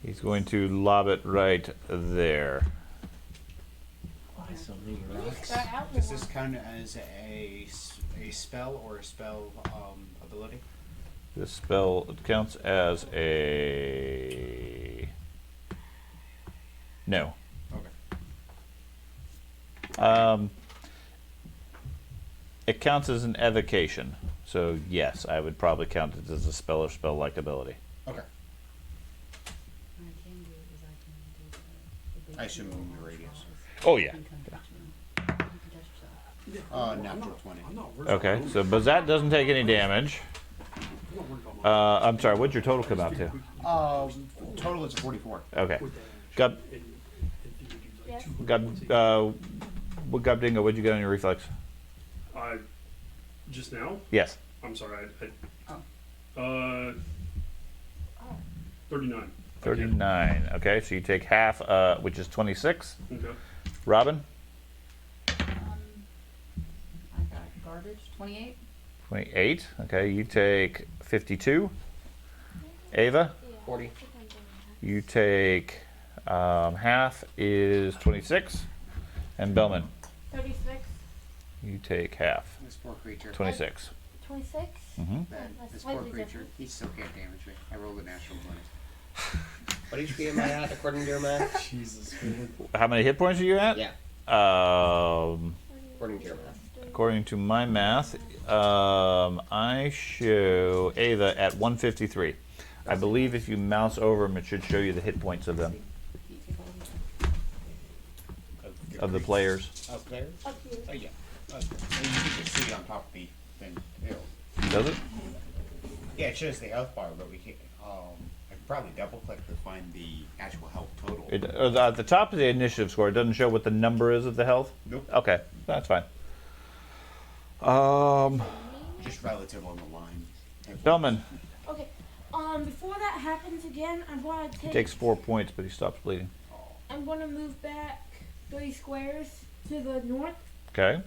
He's going to lob it right there. Start out Does more. this count as a spell or a spell ability? This spell counts as a no. Okay. It counts as an evocation, so yes, I would probably count it as a spell or spell-like ability. Okay. What I can do is I can do the big I assume heal the on radius. Traz. Oh yeah. You can touch them. You can touch yourself. Yeah, Natural 20. I'm not worried Okay, about so Bazat doesn't take any damage. not worried about mine. I'm sorry. What'd your total come out to? Total is 44. Okay. With that Gub, action, and you would use like Yes. 200 points each. What Gubdingo? What'd you get on your reflex? Just now? Yes. I'm sorry. Oh. 39. 39. Okay, so you take half, which is 26. Okay. Robin? I got garbage. 28. 28. Okay, you take 52. Ava? 40. You take half is 26. And Bellman? 36. You take half, This poor creature. 26. 26. Mm-hmm. That's This poor slightly creature. different. He still can't damage me. I rolled a natural 20. What HP am I at according to your math? Jesus, man. How many hit points are you at? Yeah, according to your math. According to my math, I show Ava at 153. I believe if you mouse over them, it should show you the hit points of them, of the players. Of players? Up here. Oh, yeah. Okay. And you can just see it on top of the thing. Ew. Does it? Yeah, it shows the health bar, but we can't. I could probably double click to find the actual health total. At the top of the initiative score, it doesn't show what the number is of the health? Nope. Okay, that's fine. Just relative on the line. Bellman. Okay. Before that happens again, I'm gonna He take. takes 4 points, but he stops bleeding. I'm gonna move back 3 squares to the north. Okay.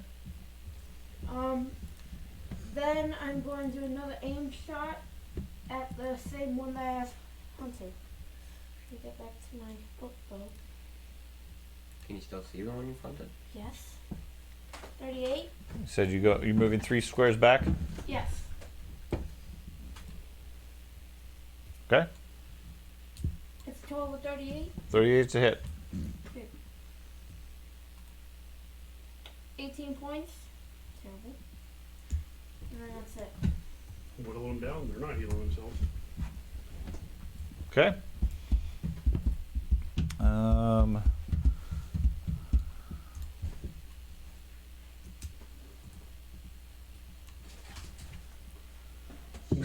Then I'm going to do another aim shot at the same one that I have hunted. Let me get back to my book bow. Can you still see the one you fronted? Yes. 38. You said you're moving 3 squares back? Yes. Okay. It's a total of 38. 38's a hit. 18 points. Terrible. And then that's it. Whittle them down. They're not healing themselves. Okay.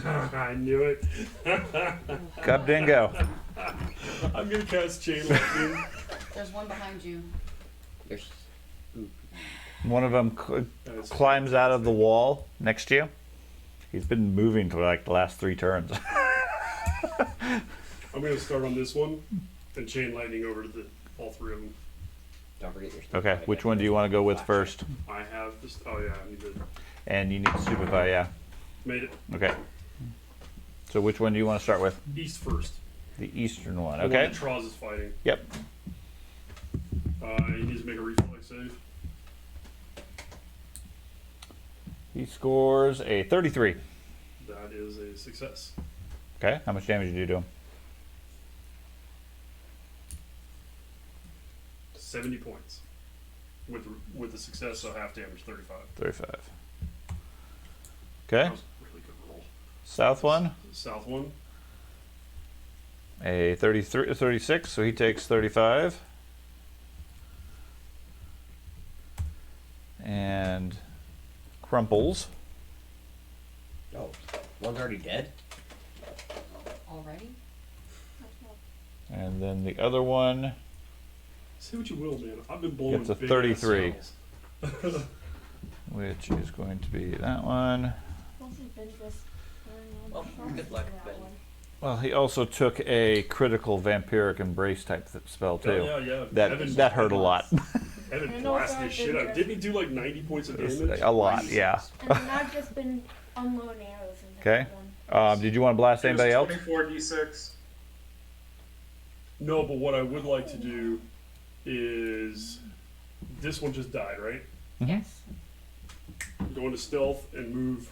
I knew it. Gubdingo. I'm gonna cast Chain Lightning. There's one behind you. There's. One of them climbs out of the wall next to you. He's been moving for like the last 3 turns. I'm gonna start on this one and Chain Lightning over to all 3 of them. Don't forget your. Okay, which one do you want to go with first? I have this. Oh yeah, I need to. And you need to stupefy, yeah. Made it. Okay. So which one do you want to start with? East first. The eastern one, The okay? one that Troz is fighting. Yep. He needs to make a reflex save. He scores a 33. That is a success. Okay, how much damage did you do him? 70 points. With the success, so half damage, 35. 35. That Okay, was a really good roll. south one, South one. a 36, so he takes 35. And crumples. Oh, one's already dead? Already? And then the other one Say what you will, man. I've been blowing gets a big 33. ass cells. which is going to be that one. Well, good luck, Ben. Well, he also took a critical vampiric embrace type spell too. Yeah. That hurt a lot. Evan I know blasted his it's shit not out. Didn't he do like 90 points of damage? A lot, yeah. And then I've just been unloading arrows into Okay. that one. Did you want to blast It was anybody else? 24d6. No, but what I would like to do is this one just died, right? Yes. Go into stealth and move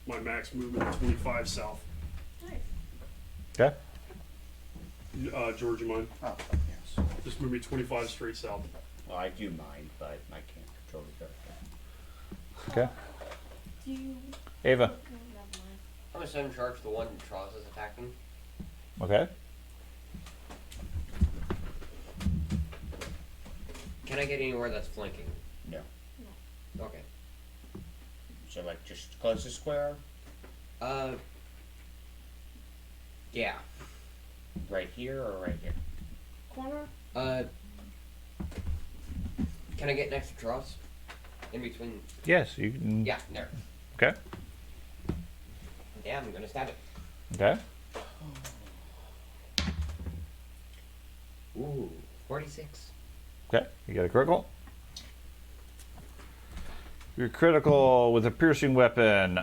my max movement to 25 south. Nice. Okay. George, you mind? Oh, yes. Just move me 25 straight south. Well, I do mind, but I can't control the character. Okay. Do you... Ava. No, never mind. I'm gonna send charge the one Troz is attacking. Okay. Can I get anywhere that's flanking? No. Okay. So, like, just closest square? Yeah. Right here or right here? Corner? Can I get next to Tross? In between? Yes, you can. Yeah, there. Okay. Yeah, I'm gonna stab it. Okay. Ooh, 46. Okay. You got a critical. You're critical with a piercing weapon.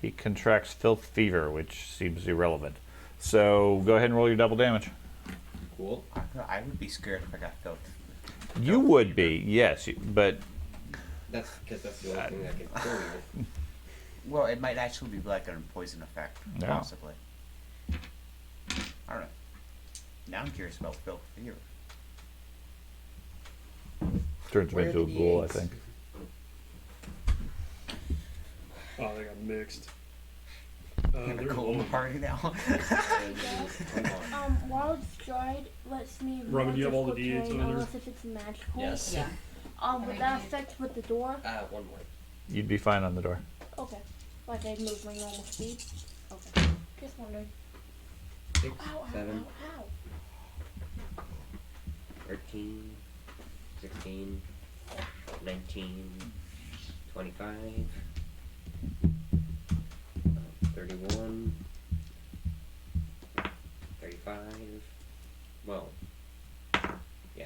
He contracts filth fever, which seems irrelevant. So go ahead and roll your double damage. Cool. I would be scared if I got felt. You would be, yes, but That's because that's the only thing that can kill you. Well, it might actually be like a poison effect, Yeah. possibly. I don't know. Now I'm curious about Phil Fear. turns him Where into a did he ghoul, I eggs? think. Oh, they got mixed. Gonna They're cool low. the party now. While it's dried, lets me. Robin, do you have all the magical D8s terrain, over there? unless if it's magical. Yes. Yeah. Would that affect with the door? One more. You'd be fine on the door. Okay. Like I move my normal speed. Okay. Just wondering. 6, Ow, ow, 7, ow, ow. 13, 16, 19, 25, 31, 35, well, yeah,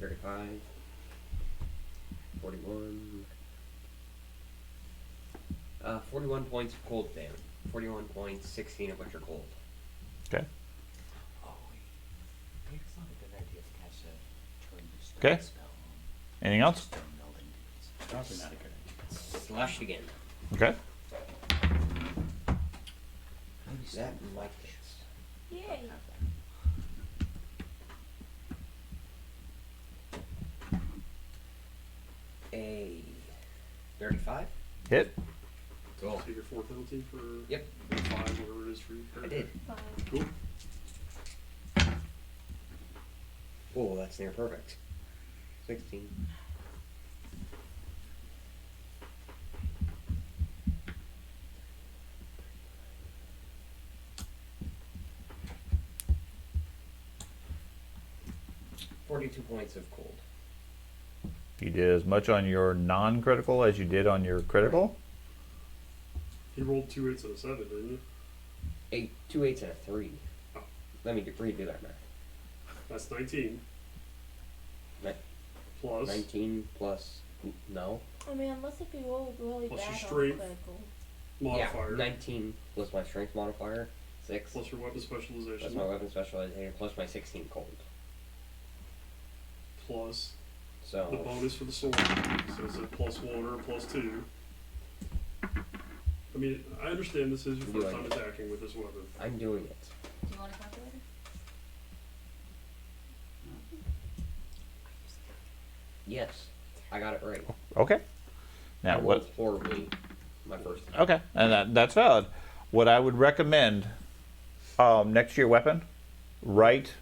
35, 41, 41 points of cold damage, 41 points, 16 of which are cold. Okay. Oh, wait. Maybe it's not a good idea to cast a turn Okay. spell on Anything else? stone melding dudes. Probably not a good idea. Slash again. Okay. Maybe That stone like flesh. this. Yay. A 35? Hit. Cool. So your 4 penalty for Yep. 5, whatever it is for your I character. did. Cool. Oh, that's near perfect. 16. $42 points of cold. You did as much on your non-critical as you did on your critical. He rolled 2 8s and a 7, didn't he? 2 8s and a 3. Oh. Let me redo that math. That's 19. Ni- Plus. 19 plus. No. I mean, unless if you roll really Plus your bad on strength. critical. Modifier. Yeah, 19 plus my strength modifier. 6 Plus your weapon specialization. plus my weapon specialization plus my 16 cold. Plus the So bonus for the sword. So it's a +1 or a +2. I mean, I understand this is your Do first I- time attacking with this weapon. I'm doing it. Do you want a calculator? Yes, I got it right. Okay. Now I what? rolled horribly my first. Okay, and that's valid. What I would recommend next to your weapon, write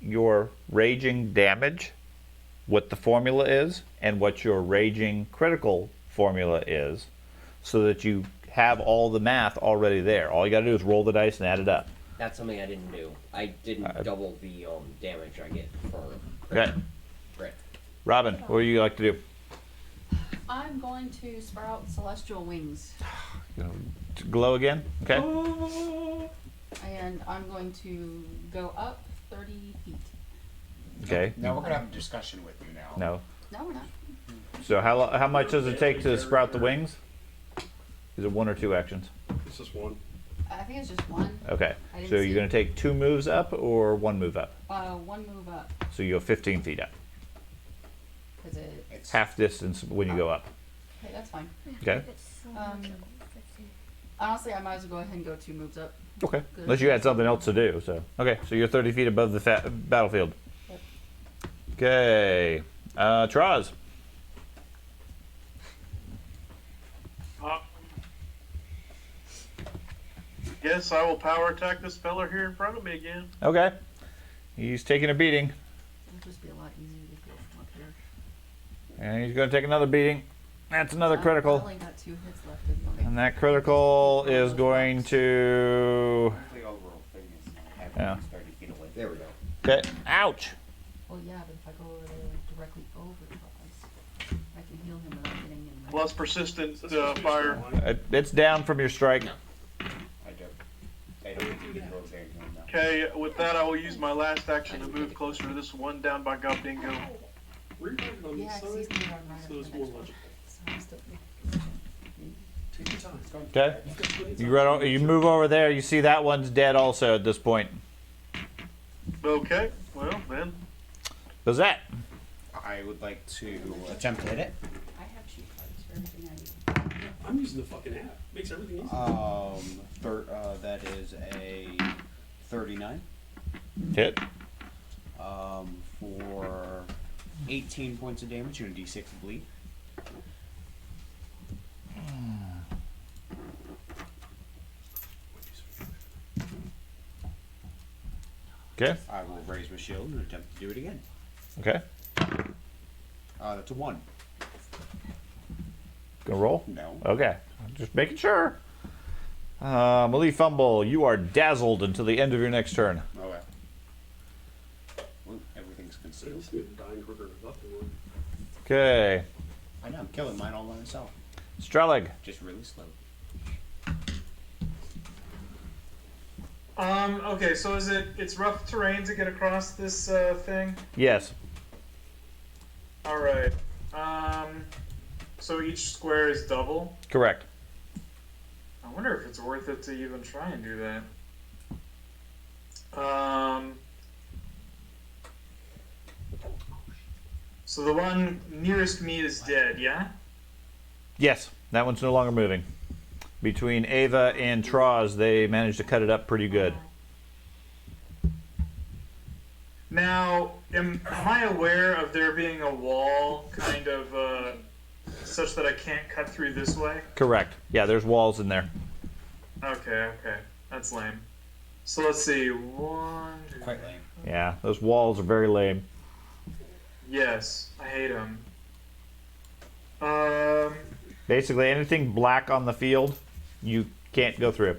your raging damage, what the formula is, and what your raging critical formula is, so that you have all the math already there. All you got to do is roll the dice and add it up. That's something I didn't do. I didn't double the damage I get for Okay. crit. Robin, what would you like to do? I'm going to sprout celestial wings, You know, to glow again? Okay. and I'm going to go up 30 feet. Okay. Now we're gonna have a discussion with you now. No. No, we're not. So how much does it take to sprout the wings? Is it 1 or 2 actions? It's just 1. I think it's just one. Okay. I didn't So see you're going to take 2 moves up or 1 move up? One move up, So you go 15 feet up. because it. It's Half distance when you go up. Okay, that's fine. Okay. Honestly, I might as well go ahead and go 2 moves up. Okay. Unless you had something else to do. So okay. So you're 30 feet above the battlefield. Yep. Okay. Traz. Yes, I will power attack this fella here in front of me again. Okay. He's taking a beating, It'll just be a lot easier to go from up here. and he's going to take another beating. That's another I critical. only got 2 hits left, didn't I? And that critical is going to. The overall thing is I have Yeah. 30 feet away. There we go. Okay. Ouch. Well, yeah, but if I go over there directly over Troz, I can heal him without getting in. Plus persistent That's supposed to be fire. strong. It's down from your strike. I don't. I don't think you can go over there and kill him now. Okay, with that, I will use my last action to move closer to this one down by Gobdingo. Rewrite it on Yeah, this 'cause he's side, gonna run right so up it's the more next one. logical. So I'm still. Take your time. Okay. You move over there. You see that one's dead also at this point. Okay, well then. What's that? I would like to attempt to hit it. I have sheet cards for everything I need. I'm using the fucking app. Makes everything easy. That is a 39. Hit. For 18 points of damage and a d6 bleed. Okay. I will raise my shield and attempt to do it again. Okay. That's a 1. Gonna roll? No. Okay. Just making sure. Melee fumble. You are dazzled until the end of your next turn. Okay. Well, everything's So concealed. this is dying quicker than nothing. Okay. I know, I'm killing mine all by myself. Strelig. Just really slow. Okay, so it's rough terrain to get across this thing? Yes. Alright. So each square is double? Correct. I wonder if it's worth it to even try and do that. So the one nearest me is dead, yeah? Yes. That one's no longer moving. Between Ava and Troz, they managed to cut it up pretty good. Now, am I aware of there being a wall, kind of, such that I can't cut through this way? Correct. Yeah, there's walls in there. Okay, that's lame. So let's see, 1, 2, Quite lame. Yeah, those walls are very lame. yes, I hate them. Basically, anything black on the field, you can't go through.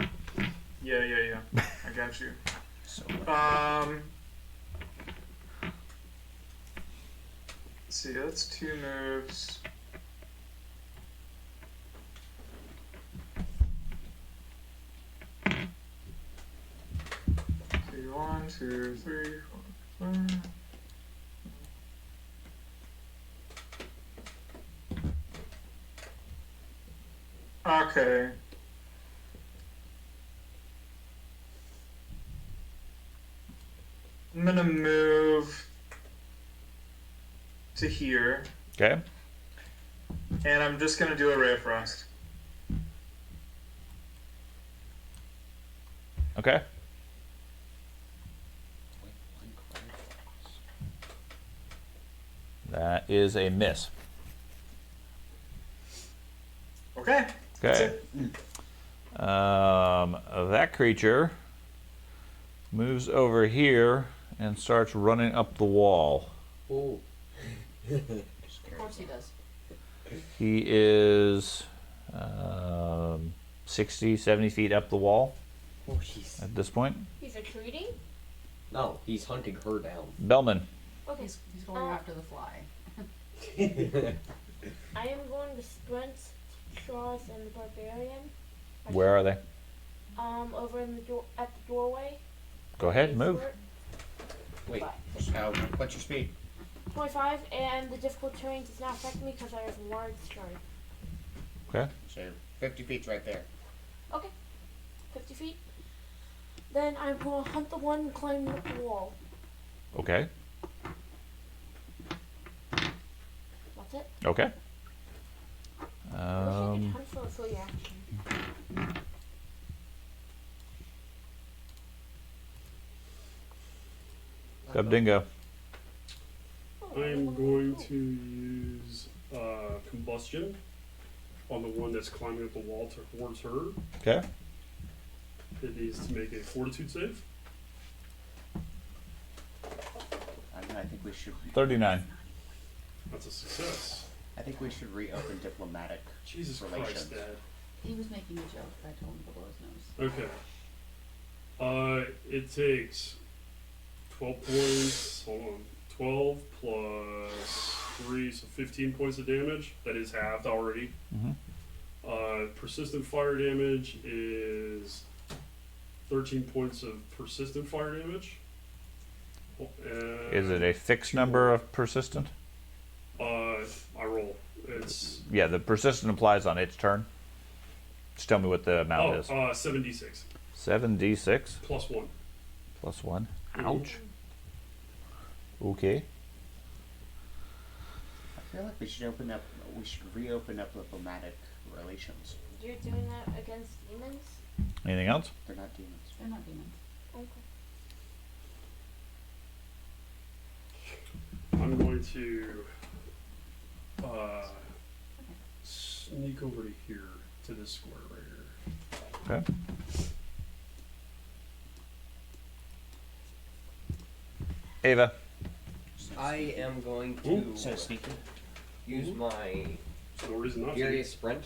Yeah, I got you. So, Let's see, that's 2 moves. See, 1, 2, 3, 4, 5. Okay. I'm gonna move to here, Okay. and I'm just gonna do a Ray of Frost. Okay. That is a miss. Okay. That's Okay. it. That creature moves over here and starts running up the wall. Oh. Of course he does. He is 60, 70 feet up the wall Oh, jeez. at this point. He's retreating? No, he's hunting her down. Bellman. Okay. He's going after the fly. I am going to sprint to Tross and the Barbarian. Where are they? Over in the door at the doorway. Go ahead, move. wait, what's your speed? 25, and the difficult terrain does not affect me because I have a large stride. Okay. So 50 feet's right there. Okay. 50 feet. Then I'm going to hunt the one climbing up the wall. Okay. That's it. Okay. I wish I could hunt for a free action. Gubdingo. I'm going to use combustion on the one that's climbing up the wall towards her. Okay. It needs to make a fortitude save. I think we should. 39. That's a success. I think we should reopen diplomatic Jesus relations. Christ, Dad. He was making a joke, but I told him to blow his nose. Okay. It takes 12 points. Hold on. 12 plus 3, so 15 points of damage. That is halved already. Persistent fire damage is 13 points of persistent fire damage. Is it a fixed number of persistent? I roll. It's Yeah, the persistent applies on its turn. Just tell me what the amount is. 7d6 7d6 plus 1. plus 1. Ouch. Okay. I feel like we should reopen up diplomatic relations. You're doing that against demons? Anything else? They're not demons. They're not demons. Okay. I'm going to sneak over to here, to this square right here. Okay. Ava. I am going to Ooh. So sneaky. use my So no reason not furious sprint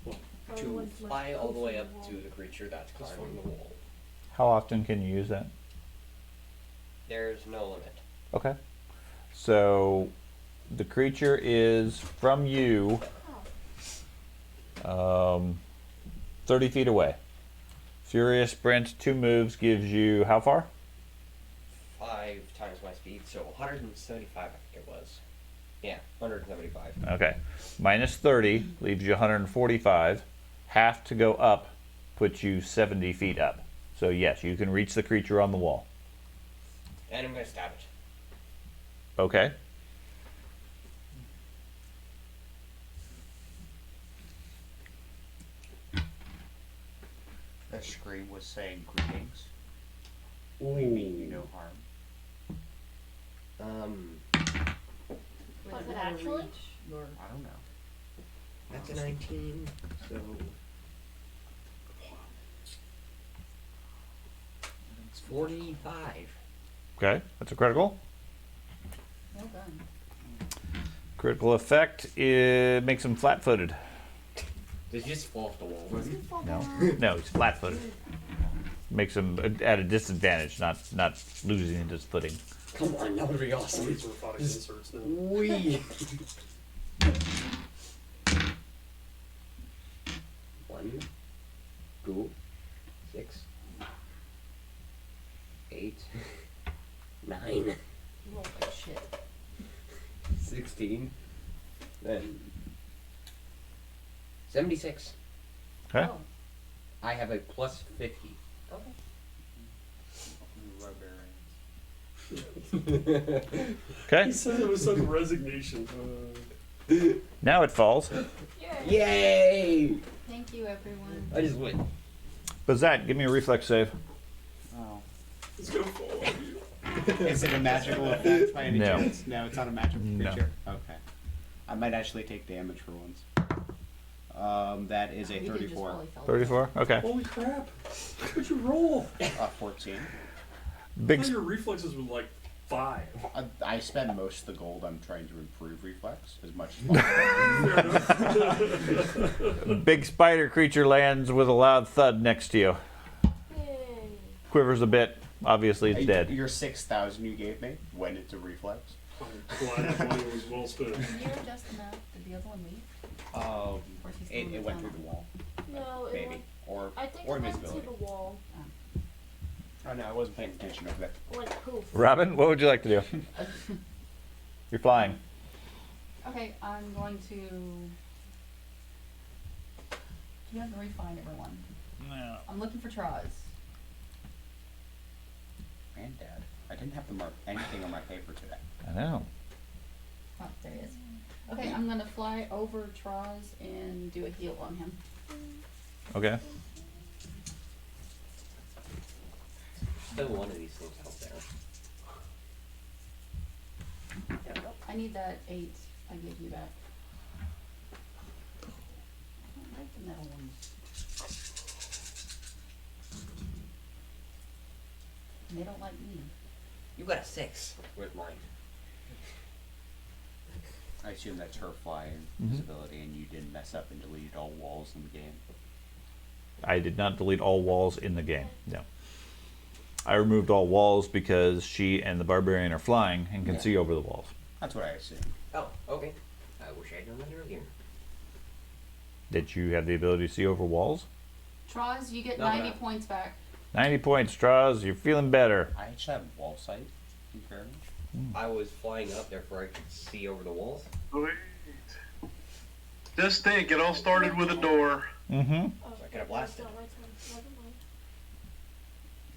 Oh, to one's fly left all the way close up to to the the creature that's That's climbing fine. the wall. How often can you use that? There's no limit. Okay. So the creature is from you 30 feet away. Furious sprint, 2 moves gives you how far? 5 times my speed, so 175 I think it was. Yeah, 175. Okay. Minus 30 leaves you 145. Half to go up puts you 70 feet up. So yes, you can reach the creature on the wall. And I'm going to stab it. Okay. The scream was saying greetings. Ooh. We mean you no harm. Wait, Was you it gotta actually? reach your- I don't know. That's a 19, so it's 45. Okay. That's a critical. Well done. Critical effect, it makes him flat-footed. Did you just fall off the wall? No. No, he's flat-footed. Makes him at a disadvantage, not losing his footing. Come on, that would be awesome. These orthotic inserts now. Wee. 1, 2, 6, 8, 9, You roll like shit. 16, then 76. Okay. Oh, I have a plus 50. okay. Okay. He said it with such resignation. Now it falls. Yay! Thank you, everyone. I just went. Bazat, give me a reflex save. Oh. It's gonna fall on you. Is it a magical effect by any No. chance? No, it's not a magical No. creature. Okay. I might actually take damage for once. That is a You can just 34. probably fell 34? Okay. Holy crap! What'd you roll? 14. I Big thought your reflexes were like 5. I spend most of the gold on trying to improve reflex as much as possible. big spider creature lands with a loud thud next to you. Yay. Quivers a bit. Obviously it's dead. Your 6,000 you gave me went into reflex. I'm glad that money was well spent. Can you adjust the map? Did the other one leave? Um, Or is he still in it the went tunnel? through the wall, No, it maybe, went, or I think or it went invisibility. to the wall. Oh no, I wasn't paying attention over there. It went poof. Robin, what would you like to do? You're flying. Okay, I'm going to. You have to refine everyone. No. I'm looking for Traz. Granddad, I didn't have to mark anything on my paper today. I know. Oh, there he is. Okay, I'm gonna fly over Traz and do a heal on him. Okay. Still one of these things out there. There we go. I need that 8 I gave you back. I don't like the metal ones. And they don't like me. You got a 6. Where's mine? I assume that's her flying Mhm. visibility, and you didn't mess up and delete all walls in the game. I did not delete all walls in the game. No. I removed all walls because she and the barbarian are flying and can Yeah. see over the walls. That's what I assumed. Oh, okay. I wish I had known that earlier. Did you have the ability to see over walls? Troz, you get No, 90 no. points back. 90 points, Straws. You're feeling better. I actually have wall sight. In fairness. I was flying up, therefore I could see over the walls. Sweet. Just think, it all started with a door. Mm-hmm. Oh, I could have blasted. it's not my turn. Never mind.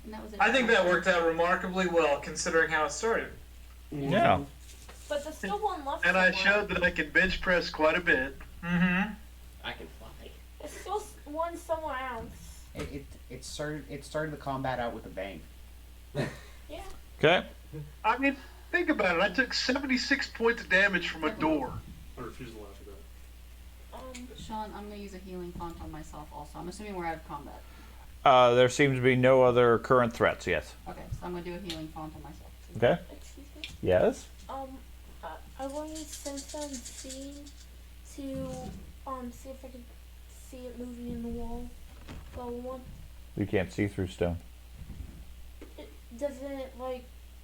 And that was it. I think that worked out remarkably well considering how it started. Yeah. But there's still one left. And I somewhere. showed that I can bench press quite a bit. Mm-hmm. I can fly. There's still one somewhere else. It started the combat out with a bang. Yeah. Okay. I mean, think about it. I took 76 points of damage from a door. I refuse to laugh at that. Sean, I'm going to use a healing font on myself also. I'm assuming we're out of combat. There seems to be no other current threats, yes. Okay, so I'm going to do a healing font on myself. Okay. Excuse me. Yes? I wanted since I'm seeing to see if I could see it moving in the wall. Level 1. You can't see through stone. Doesn't it like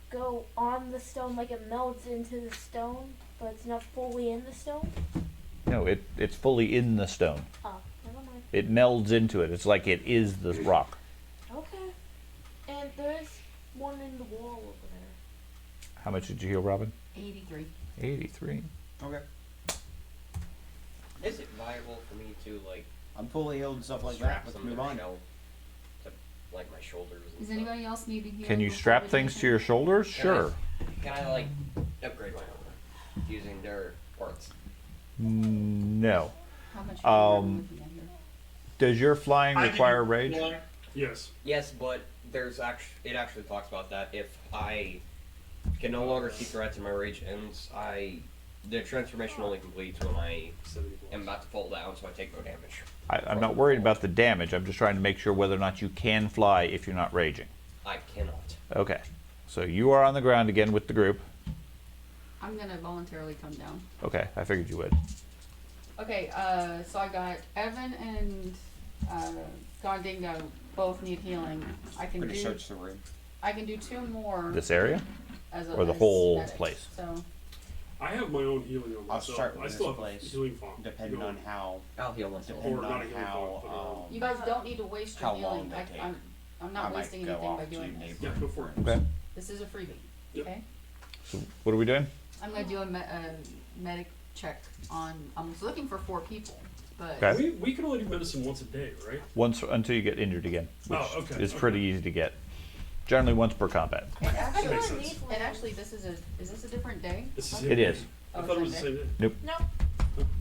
go on the stone, like it melts into the stone, but it's not fully in the stone? No, it's fully in the stone. Oh, never mind. It melds into it. It's like it is the rock. Okay. And there's one in the wall over there. How much did you heal, Robin? 83. 83. Okay. Is it viable for me to, like, I'm fully healed and stuff like strap that. Let's something move on. to, like, my shoulders and Does stuff? anybody else need to heal? Can you before strap we things finish to your it? shoulders? Can Sure. Can I, like, upgrade my armor using their parts? No. How much are we Um, looking at here? Does your flying I can require use rage? one. Yes. Yes, but it actually talks about that. If I can no longer see threats and my rage ends, the transformation only completes when I 70 plus. am about to fall down, so I take no damage. I'm not worried about the damage. I'm just trying to make sure whether or not you can fly if you're not raging. I cannot. Okay. So you are on the ground again with the group. I'm going to voluntarily come down. Okay, I figured you would. Okay, so I got Evan and Gondingo both need healing. I can Pretty do search the room. 2 more This area? as a or the as whole medics. place? So I have my own healing on I'll myself. start with I still this have place, healing font. depending Go on how I'll heal myself. Or depending not a on healing font, how you guys don't need to waste your how long healing. they take. I'm I not might wasting go anything off by to doing this. Yeah, go for it. Okay. This is a freebie. Yep. Okay? So what are we doing? I'm going to do a medic check on. I'm looking for 4 people, but Okay. We can only do medicine once a day, right? Once until you get injured again, which Oh, okay, is pretty easy to get. Generally once per combat. and I actually, Makes really sense. need one. and actually, this is this a different day? This is It is. I Oh, thought it was the same same day. No,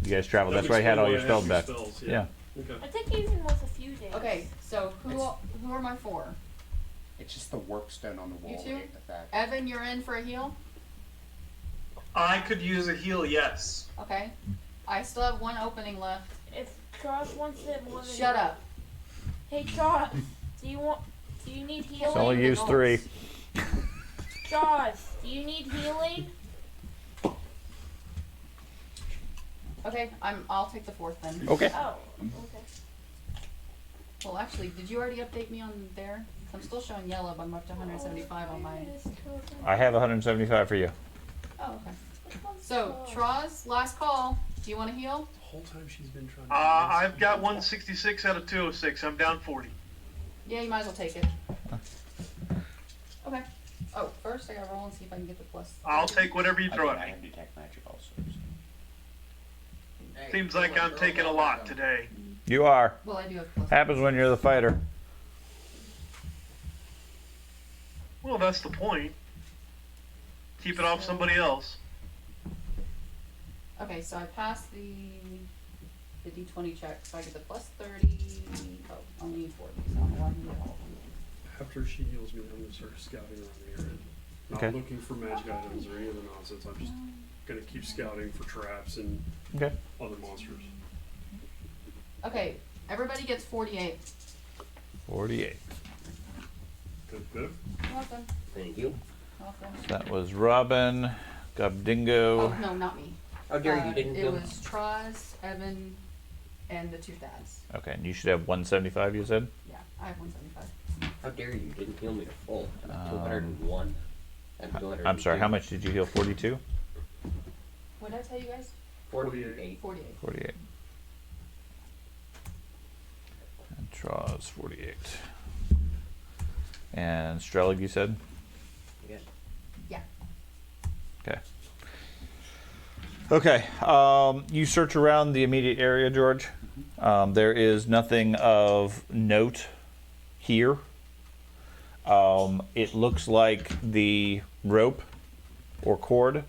You guys traveled. That That's where I had all your explains spells why I back. have your spells, Yeah. Okay. I think it even was a few days. Okay, so who are my 4? it's just the warp stone on the wall. two? Effect. Evan, you're in for a heal. I could use a heal, yes. Okay. I still have 1 opening left. If Charles wants it more than Shut up. Hey Charles, do you need It's healing? only used 3. Charles, do you need healing? Okay, I'll take the 4th then. Okay. Oh, okay. Well, actually, did you already update me on there? I'm still showing yellow, but I'm up to 175 on mine. I have 175 for you. Oh, okay. So, Troz, last call. Do you want to heal? The whole time she's been trying to I've got 166 out of 206. I'm down 40. Yeah, you might as well take it. Okay. Oh, first I gotta roll and see if I can get the plus. I'll take whatever you I throw think at I me. can detect magic also. Seems like I'm taking a lot today. You are. Well, I do have plus. Happens when you're the fighter. Well, that's the point. Keep it off somebody else. Okay, so I passed the D20 check, so I get the plus 30. Oh, I only need 40, so I don't know why I can get all of them. After she heals me, I'm gonna start scouting around the area. Not Okay. looking for magic items or any other nonsense. I'm just gonna keep scouting for traps and Okay. other monsters. Okay, everybody gets 48. 48. Good, good. Welcome. Thank you. Welcome. That was Robin, Gobdingo. Oh, no, not me. How dare you didn't It kill was Troz, Evan, and the two dads. Okay, and you should have 175, you said? Yeah, I have 175. How dare you didn't heal me to full. I'm at 201. And 202. I'm sorry, how much did you heal? 42? What did I tell you guys? 48. 48. 48. And Troz, 48. And Strelig, you said? Yeah. Yeah. Okay. Okay. You search around the immediate area, George. There is nothing of note here. It looks like the rope or cord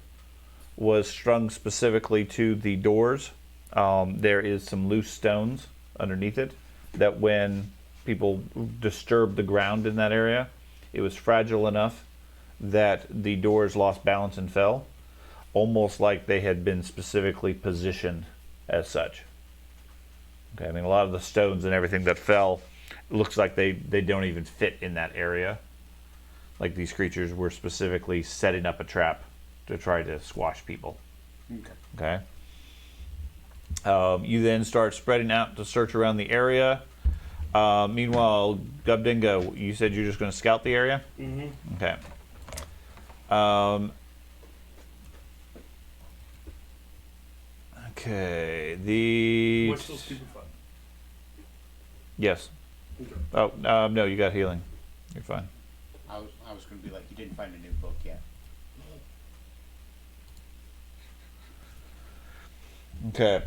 was strung specifically to the doors. There is some loose stones underneath it that when people disturbed the ground in that area, it was fragile enough that the doors lost balance and fell, almost like they had been specifically positioned as such. Okay, I mean, a lot of the stones and everything that fell, it looks like they don't even fit in that area. Like these creatures were specifically setting up a trap to try to squash people. Okay. You then start spreading out to search around the area. Meanwhile, Gubdingo, you said you're just going to scout the area? Mm-hmm. Okay. Okay. What's those people fun? Yes. Okay. Oh, no, you got healing. You're fine. I was going to be like, you didn't find a new book yet. Okay.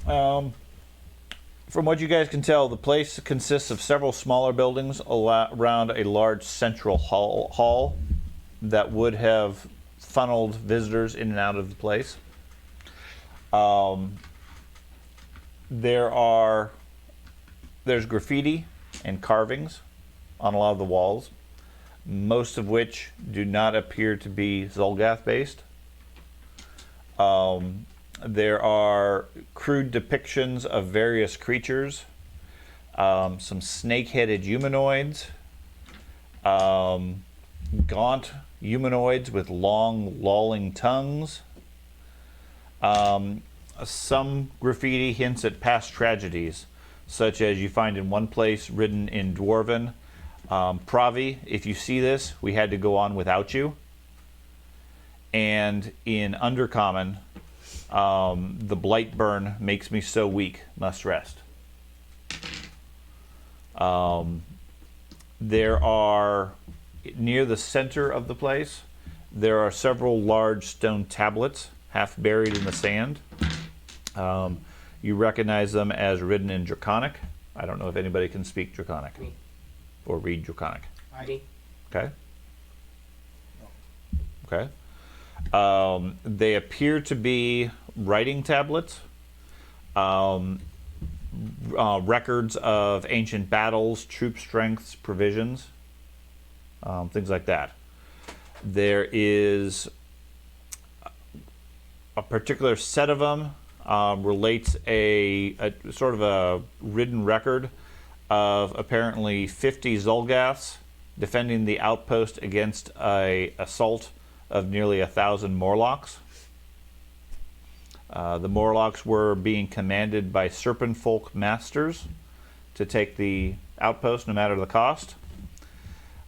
From what you guys can tell, the place consists of several smaller buildings around a large central hall that would have funneled visitors in and out of the place. There's graffiti and carvings on a lot of the walls, most of which do not appear to be Zolgath based. There are crude depictions of various creatures, some snake-headed humanoids, gaunt humanoids with long, lolling tongues. Some graffiti hints at past tragedies, such as you find in one place written in Dwarven, Pravi, if you see this, we had to go on without you. And in Undercommon, the blight burn makes me so weak, must rest. There are, near the center of the place, there are several large stone tablets, half buried in the sand. You recognize them as written in Draconic. I don't know if anybody can speak Draconic Me. or read Draconic. Me. Okay. Okay. They appear to be writing tablets, records of ancient battles, troop strengths, provisions, things like that. There is a particular set of them relates a sort of a written record of apparently 50 Zolgaths defending the outpost against an assault of nearly 1,000 Morlocks. The Morlocks were being commanded by Serpent Folk masters to take the outpost no matter the cost.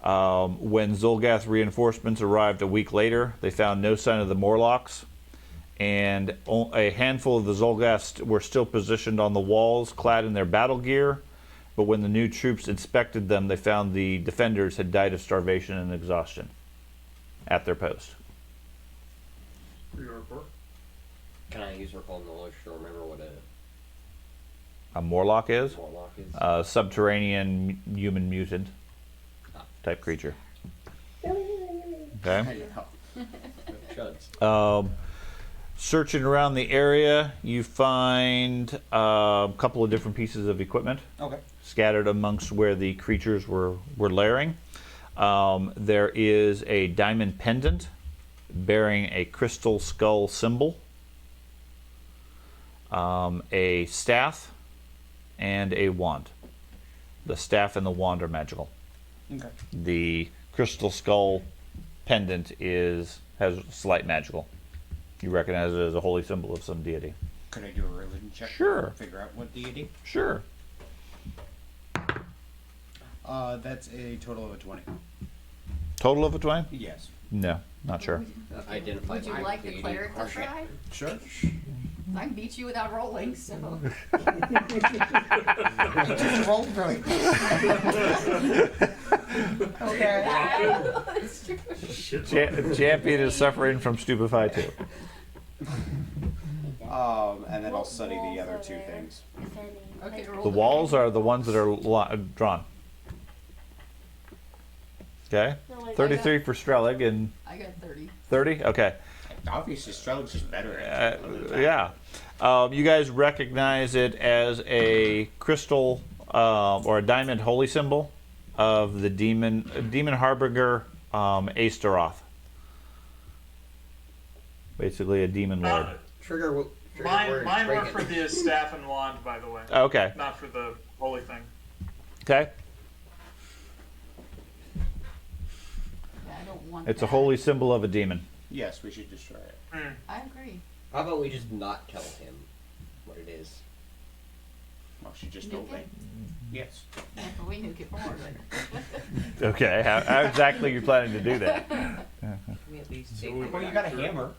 When Zolgath reinforcements arrived a week later, they found no sign of the Morlocks, and a handful of the Zolgaths were still positioned on the walls, clad in their battle gear. But when the new troops inspected them, they found the defenders had died of starvation and exhaustion at their post. Your report. Can I use recall knowledge to remember what A Morlock is Warlock is? a subterranean human mutant type creature. Okay. Chuds. Searching around the area, you find a couple of different pieces of equipment Okay. scattered amongst where the creatures were lairing. There is a diamond pendant bearing a crystal skull symbol, a staff, and a wand. The staff and the wand are magical. Okay. The crystal skull pendant has slight magical. You recognize it as a holy symbol of some deity. Could I do a religion check? Sure. To figure out what deity? Sure. That's a total of a 20. Total of a 20? Yes. No, not sure. Identify Would you my like the deity. cleric to try? Sure. I can beat you without rolling, so. Just roll really. Okay. It's true. Shit. Champion is suffering from stupefy too. And then I'll study the other two things. If any. Okay, roll The walls are the ones that are drawn. Okay. No, like, 33 for Strelig and I got 30. 30? Okay. Obviously, Strelig's just better at it. Yeah. You guys recognize it as a crystal or a diamond holy symbol of the demon harbinger Astaroth. Basically a demon lord. Trigger Mine word were break it. for the staff and wand, by the way. Okay. Not for the holy thing. Okay. Yeah, I don't want It's a that. holy symbol of a demon. Yes, we should destroy it. I agree. How about we just not tell him what it is? Well, she just Nuke told me. it? Yes. Yeah, but we nuke it more. Okay. How exactly are you planning to do that? Can we at least take Well, you got a hammer.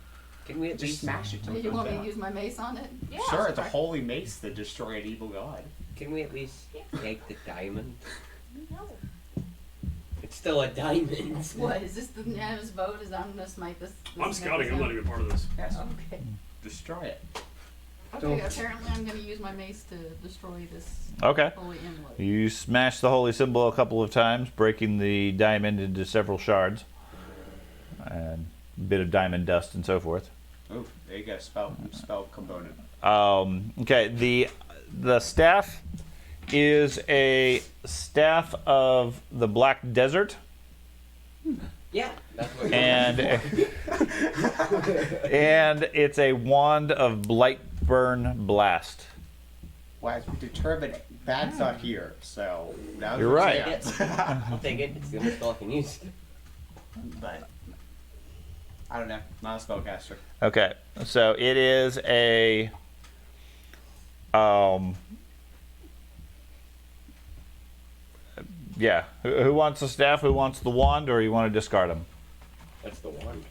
Can we at Just least smash it till Do it you comes want me to down. use my mace on it? Yeah. Sure, it's a holy mace that destroy an evil god. Can we at least take the diamond? No. It's still a diamond. What, is this the unanimous vote? Is I'm gonna smite this? I'm scouting. I'm not even part of this. Yes. Okay. Destroy it. Okay, apparently I'm gonna use my mace to destroy this Okay. holy inlet. You smash the holy symbol a couple of times, breaking the diamond into several shards. And a bit of diamond dust and so forth. Oh, there you go. Spell component. Okay, the staff is a staff of the Black Desert, Yeah, that's what and and it's a wand of Blightburn Blast. Well, as we determined, bad's not here, so now You're we right. can't. I'll take it. It's the only spell I can use. But I don't know. Not a spellcaster. Okay, so it is a yeah. Who wants the staff? Who wants the wand? Or you want to discard them? That's the one.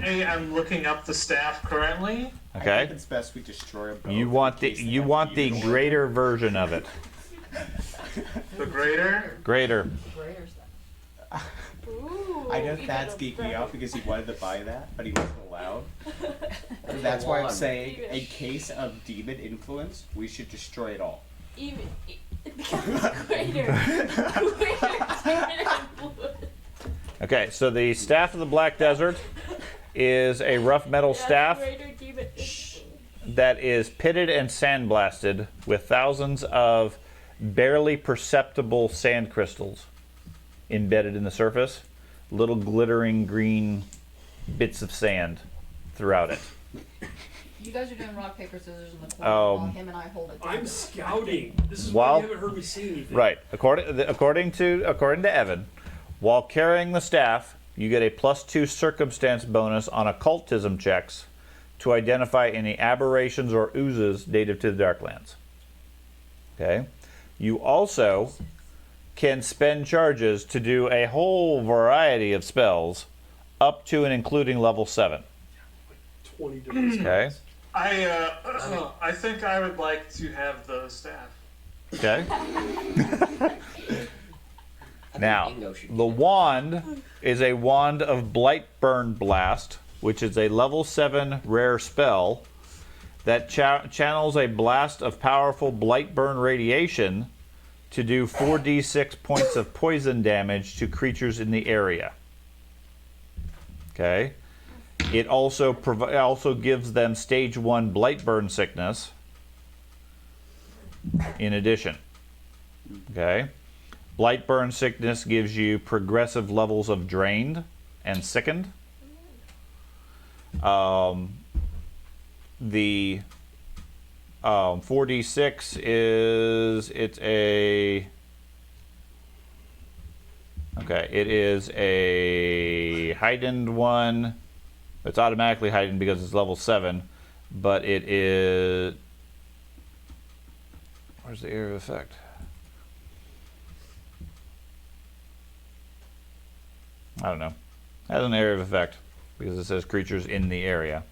I am looking up the staff currently. I Okay. think it's best we destroy them both You want in the case they you have want the evil. greater version of it. The greater. Greater. Greater stuff. Ooh. I know even Thad's a geeking better- out because he wanted to buy that, but he wasn't allowed. And that's why I'm One. saying, in case of demon influence, we should destroy it all. Even because it's greater. Greater. Okay, so the staff of the Black Desert is a rough metal staff Greater demon. that is pitted and sandblasted with thousands of barely perceptible sand crystals embedded in the surface, little glittering green bits of sand throughout it. You guys are doing rock, paper, scissors in the corner while him and I hold it down. I'm scouting. This is While- why you haven't heard me say anything. Right. According to Evan, while carrying the staff, you get a +2 circumstance bonus on occultism checks to identify any aberrations or oozes native to the Darklands. Okay. You also can spend charges to do a whole variety of spells, up to and including level 7. 20 different Okay. I think I would like to have the staff. Okay. I Now, think Dingo should the wand is a wand of Blightburn Blast, which is a level 7 rare spell that channels a blast of powerful Blightburn radiation to do 4d6 points of poison damage to creatures in the area. Okay. It also also gives them stage 1 Blightburn sickness in addition. Okay. Blightburn sickness gives you progressive levels of drained and sickened. The 4d6 it is a heightened one It's automatically heightened because it's level 7, but it is... Where's the area of effect? I don't know. It has an area of effect because it says creatures in the area.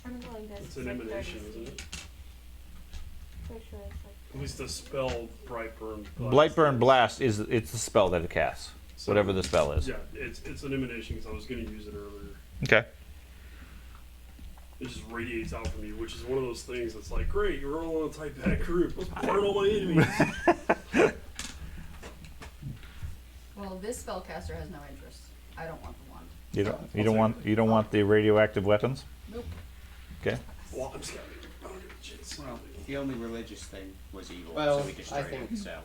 I'm going this. It's an emanation, isn't it? Pretty sure it's like. At least the spell Brightburn. Blightburn Blast it's the spell that it casts. So- Whatever the spell is. Yeah, it's an emanation because I was going to use it earlier. Okay. It just radiates out from you, which is one of those things that's like, great, you're all on a tight pack group. Let's burn all my enemies. Well, this spellcaster has no interest. I don't want the wand. You don't want the radioactive weapons? Nope. Okay. Well, I'm scouting. I don't give a shit. Well, the only religious thing was evil, Well, so we destroyed I think- it. So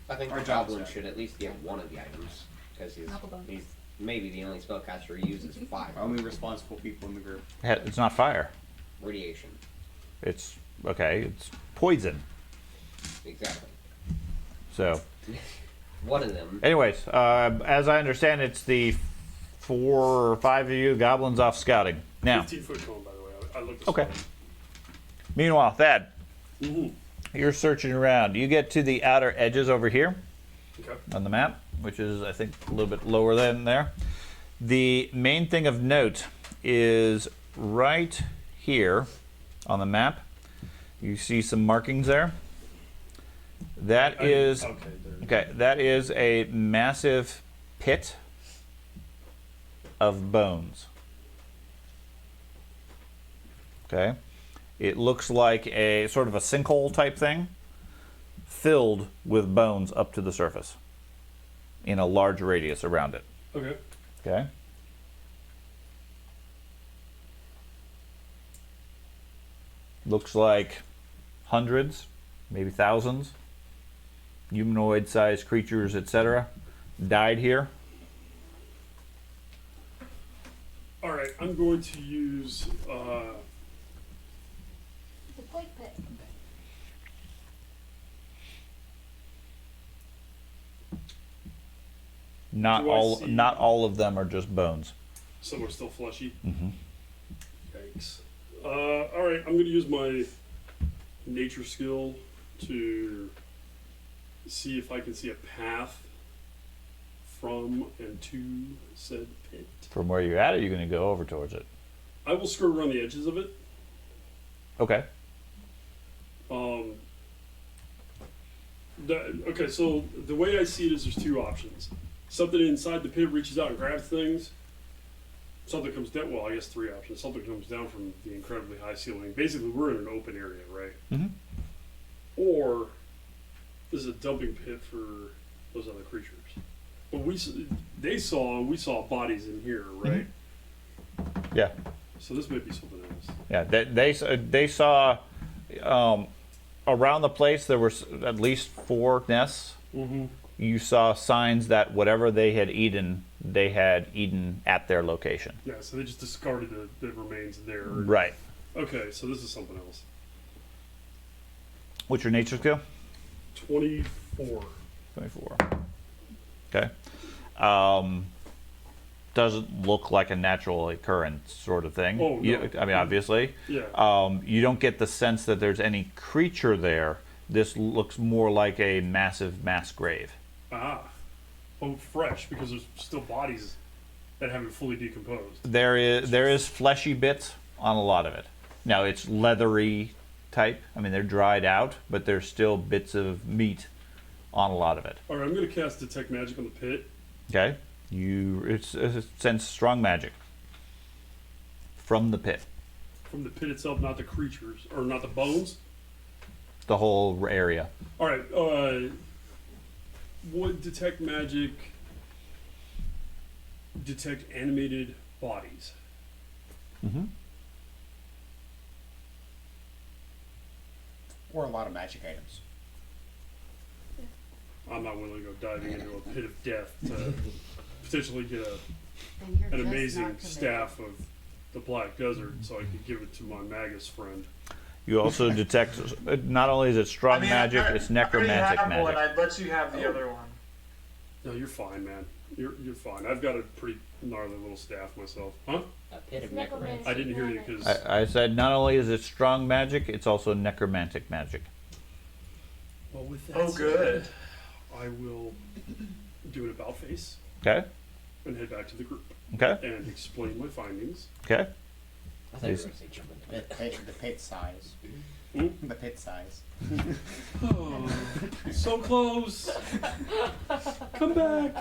I think Our the job's goblin done. should at least get one of the items because Apple buns. he's maybe the only spellcaster who uses fire. only responsible people in the group. It's not fire. Radiation. It's it's poison. Exactly. So, One of them. anyways, as I understand, it's the 4 or 5 of you goblins off scouting. Now, 15-foot cone, by the way. I looked this Okay. up. meanwhile, Thad, Mm-hmm. you're searching around. You get to the outer edges over here Okay. on the map, which is, I think, a little bit lower than there. The main thing of note is right here on the map. You see some markings there. That is Okay, there. okay. That is a massive pit of bones. Okay, it looks like a sort of a sinkhole type thing, filled with bones up to the surface, in a large radius around it. Okay. Okay. Looks like hundreds, maybe thousands, humanoid-sized creatures, etc., died here. All right, I'm going to use. The plague pit. Not Do I all, see- not all of them are just bones. Some are still fleshy. Mm-hmm. Yikes. All right, I'm going to use my nature skill to see if I can see a path from and to said pit. From where you're at, are you going to go over towards it? I will skirt around the edges of it. Okay. Okay, so the way I see it is there's two options. Something inside the pit reaches out and grabs things. Something comes down, well, I guess 3 options. Something comes down from the incredibly high ceiling. Basically, we're in an open area, right? Mm-hmm. Or this is a dumping pit for those other creatures. But we saw bodies in here, right? Yeah. So this might be something else. Yeah. They saw around the place there were at least 4 nests. Mm-hmm. You saw signs that whatever they had eaten at their location. Yeah, so they just discarded the remains there. Right. Okay, so this is something else. What's your nature skill? 24. 24. Okay. Doesn't look like a natural occurrence sort of thing. Oh, no. I mean, obviously. Yeah. You don't get the sense that there's any creature there. This looks more like a massive mass grave. Ah. Oh, fresh, because there's still bodies that haven't fully decomposed. There is fleshy bits on a lot of it. Now it's leathery type. I mean, they're dried out, but there's still bits of meat on a lot of it. Alright, I'm going to cast Detect Magic on the pit. Okay, it sense strong magic from the pit, From the pit itself, not the creatures, or not the bones. the whole area. Alright, would Detect Magic detect animated bodies? Mm-hmm. Or a lot of magic items. I'm not willing to go diving into a pit of death to potentially get Then you're an just amazing not committed. staff of the Black Desert so I could give it to my Magus friend. You also detect. Not only is it strong magic, it's necromantic I already have one. magic. I'd let you have the other one. No, you're fine, man. You're fine. I've got a pretty gnarly little staff myself. Huh? A pit of It's necromancy. necromancy. I didn't hear you because I said not only is it strong magic, it's also necromantic magic. well, with that Oh, said, good. I will do an about face Okay? and head back to the group Okay? and explain my findings. Okay? I thought you were going to say jump in the pit. The pit size. Hmm? The pit size. Oh, so close. Come back.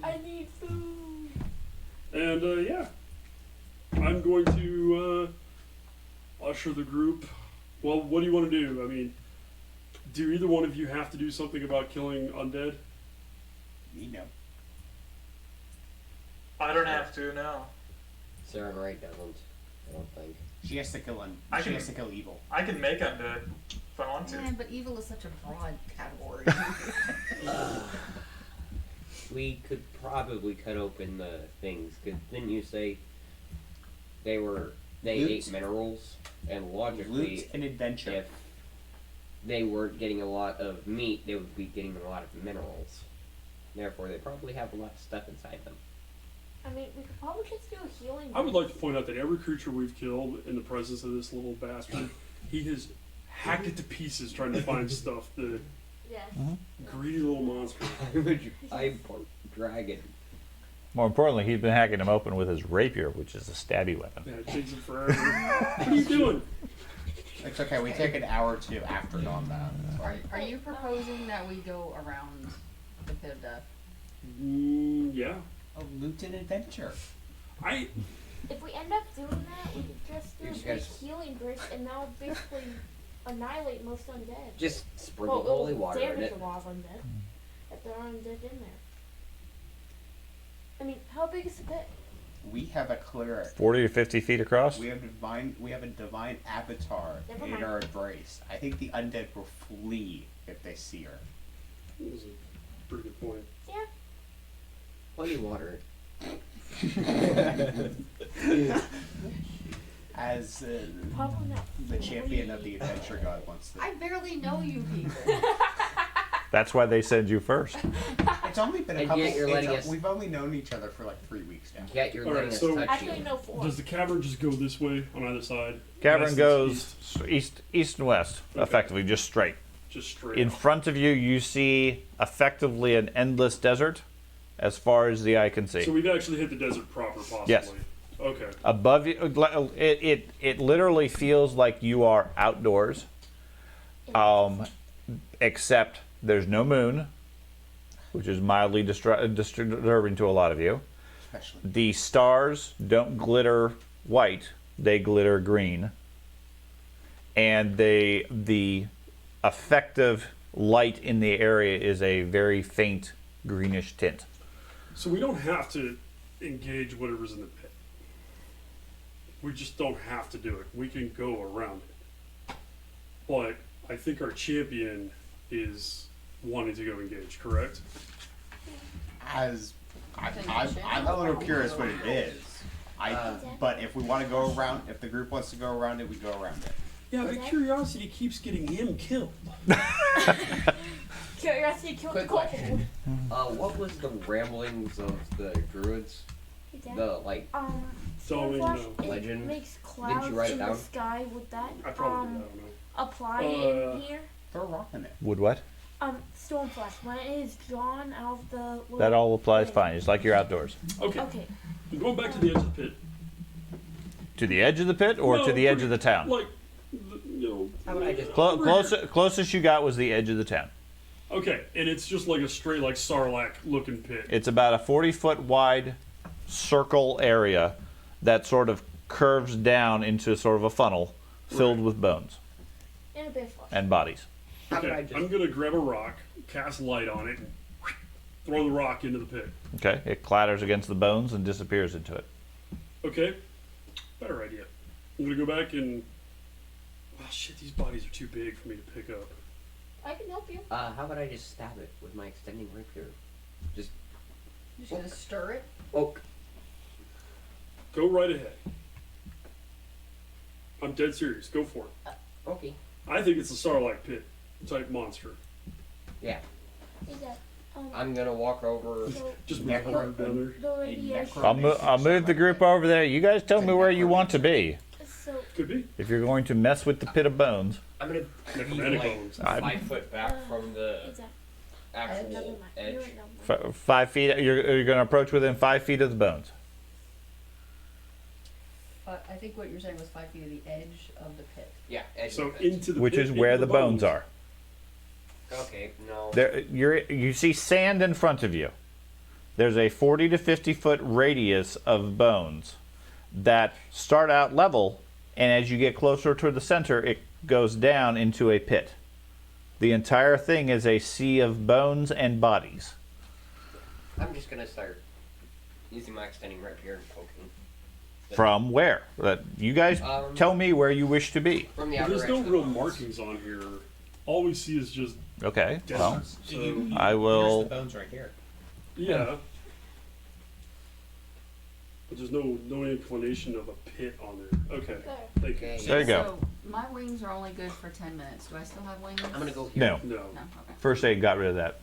I need food. And yeah, I'm going to usher the group. Well, what do you want to do? I mean, do either one of you have to do something about killing undead? You know. I don't have to, no. Sarah Wright doesn't, I don't think. She has to kill I she can- has to kill evil. I can make undead if I want to. Man, but evil is such a broad category. We could probably cut open the things. Didn't you say they Loot. ate minerals? And logically, Loot and adventure. if they weren't getting a lot of meat, they would be getting a lot of minerals. Therefore, they probably have a lot of stuff inside them. I mean, we could probably just do a healing. I would like to point out that every creature we've killed in the presence of this little bastard, he has hacked it to pieces trying to find stuff. The Yes. greedy little monster. I'm part dragon. More importantly, he's been hacking him open with his rapier, which is a stabby weapon. Yeah, it takes him forever. What are you doing? It's okay, we take an hour or two after dawn though. Are you proposing that we go around the pit of death? Yeah. Oh, loot and adventure. If we end up doing that, we could just do You a just big guys- healing burst, and that would basically annihilate most undead. Just sprinkle Well, holy it'll water in damage it. a lot of undead if there are undead in there. I mean, how big is the pit? We have a cleric. 40 to 50 feet across? We have a divine avatar Never in mind. our embrace. I think the undead will flee if they see her. That was a pretty good point. Yeah. Plenty of water. As Probably not. the champion of the adventure god wants to. I barely know you people. That's why they send you first. It's only been a And couple. yet you're letting us- We've only known each other for like 3 weeks now. Yet you're All letting right, us so- touch Actually, you. no, 4. Does the cavern just go this way on either side? Cavern West, goes east, east and west, Okay. effectively, just straight. just straight. In up. front of you, you see effectively an endless desert as far as the eye can see. So we've actually hit the desert proper, possibly. Yes. Okay. Above you, it literally feels like you are outdoors, except there's no moon, which is mildly disturbing to a lot of you. Especially. The stars don't glitter white; they glitter green, and the effective light in the area is a very faint greenish tint. So we don't have to engage whatever's in the pit. We just don't have to do it. We can go around it. But I think our champion is wanting to go engage, correct? As I'm a little curious what it is. But if we want to go around, if the group wants to go around it, we go around it. Yeah, but curiosity keeps getting him killed. Curiosity killed the Quick cold. question. What was the ramblings of the druids? The, like, Don't Stormflash, even it Legend. makes clouds write it in the down? sky. Would that I probably did, I don't know. apply in here? Throw a rock in it. Would what? Stormflash, when it is drawn out of the little That all applies thing. fine. It's like you're outdoors. Okay. Okay. I'm going back to the edge of the pit. To the edge of the pit or No, to the edge pretty- of the town? Like, how would I just... Closest you got was the edge of the town. Okay, and it's just like a straight, like Sarlacc looking pit. It's about a 40-foot wide circle area that sort of curves down into sort of a funnel filled Right. with bones And a bear flush. and bodies. How would I Okay, just... I'm gonna grab a rock, cast light on it, and throw the rock into the pit. Okay, it clatters against the bones and disappears into it. Okay, better idea. I'm gonna go back and. Oh shit, these bodies are too big for me to pick up. I can help you. how about I just stab it with my extending rapier? Just... You're just gonna stir it? Oak. Go right ahead. I'm dead serious. Go for it. Okay. I think it's a Sarlacc pit type monster. Yeah. Is that I'm gonna walk over. So Just move the road down there. the radiation. I'll move the group over there. You guys tell me where you want to be. So Could be. If you're going to mess with the pit of bones. I'm gonna be Necromantic like bones. 5 foot back from the exactly. Never actual mind. edge. You're right, no. 5 feet. You're going to approach within 5 feet of the bones. I think what you're saying was 5 feet of the edge of the pit. Yeah, edge So of the edge. into the Which pit, is where into the bones are. Okay, no. There, you see sand in front of you. There's a 40 to 50 foot radius of bones that start out level, and as you get closer to the center, it goes down into a pit. The entire thing is a sea of bones and bodies. I'm just gonna start using my extending rapier and poking. From where? You guys tell me where you wish to be. From the But outer there's edge no of the real bones. markings on here. All we see is just Okay. dead. Well, So, I will. Here's the bones right here. yeah. But there's no inclination of a pit on there. Okay. There. Thank you. Okay. There you go. So my wings are only good for 10 minutes. Do I still have wings? I'm gonna go here. No. No. No. Okay. First aid got rid of that.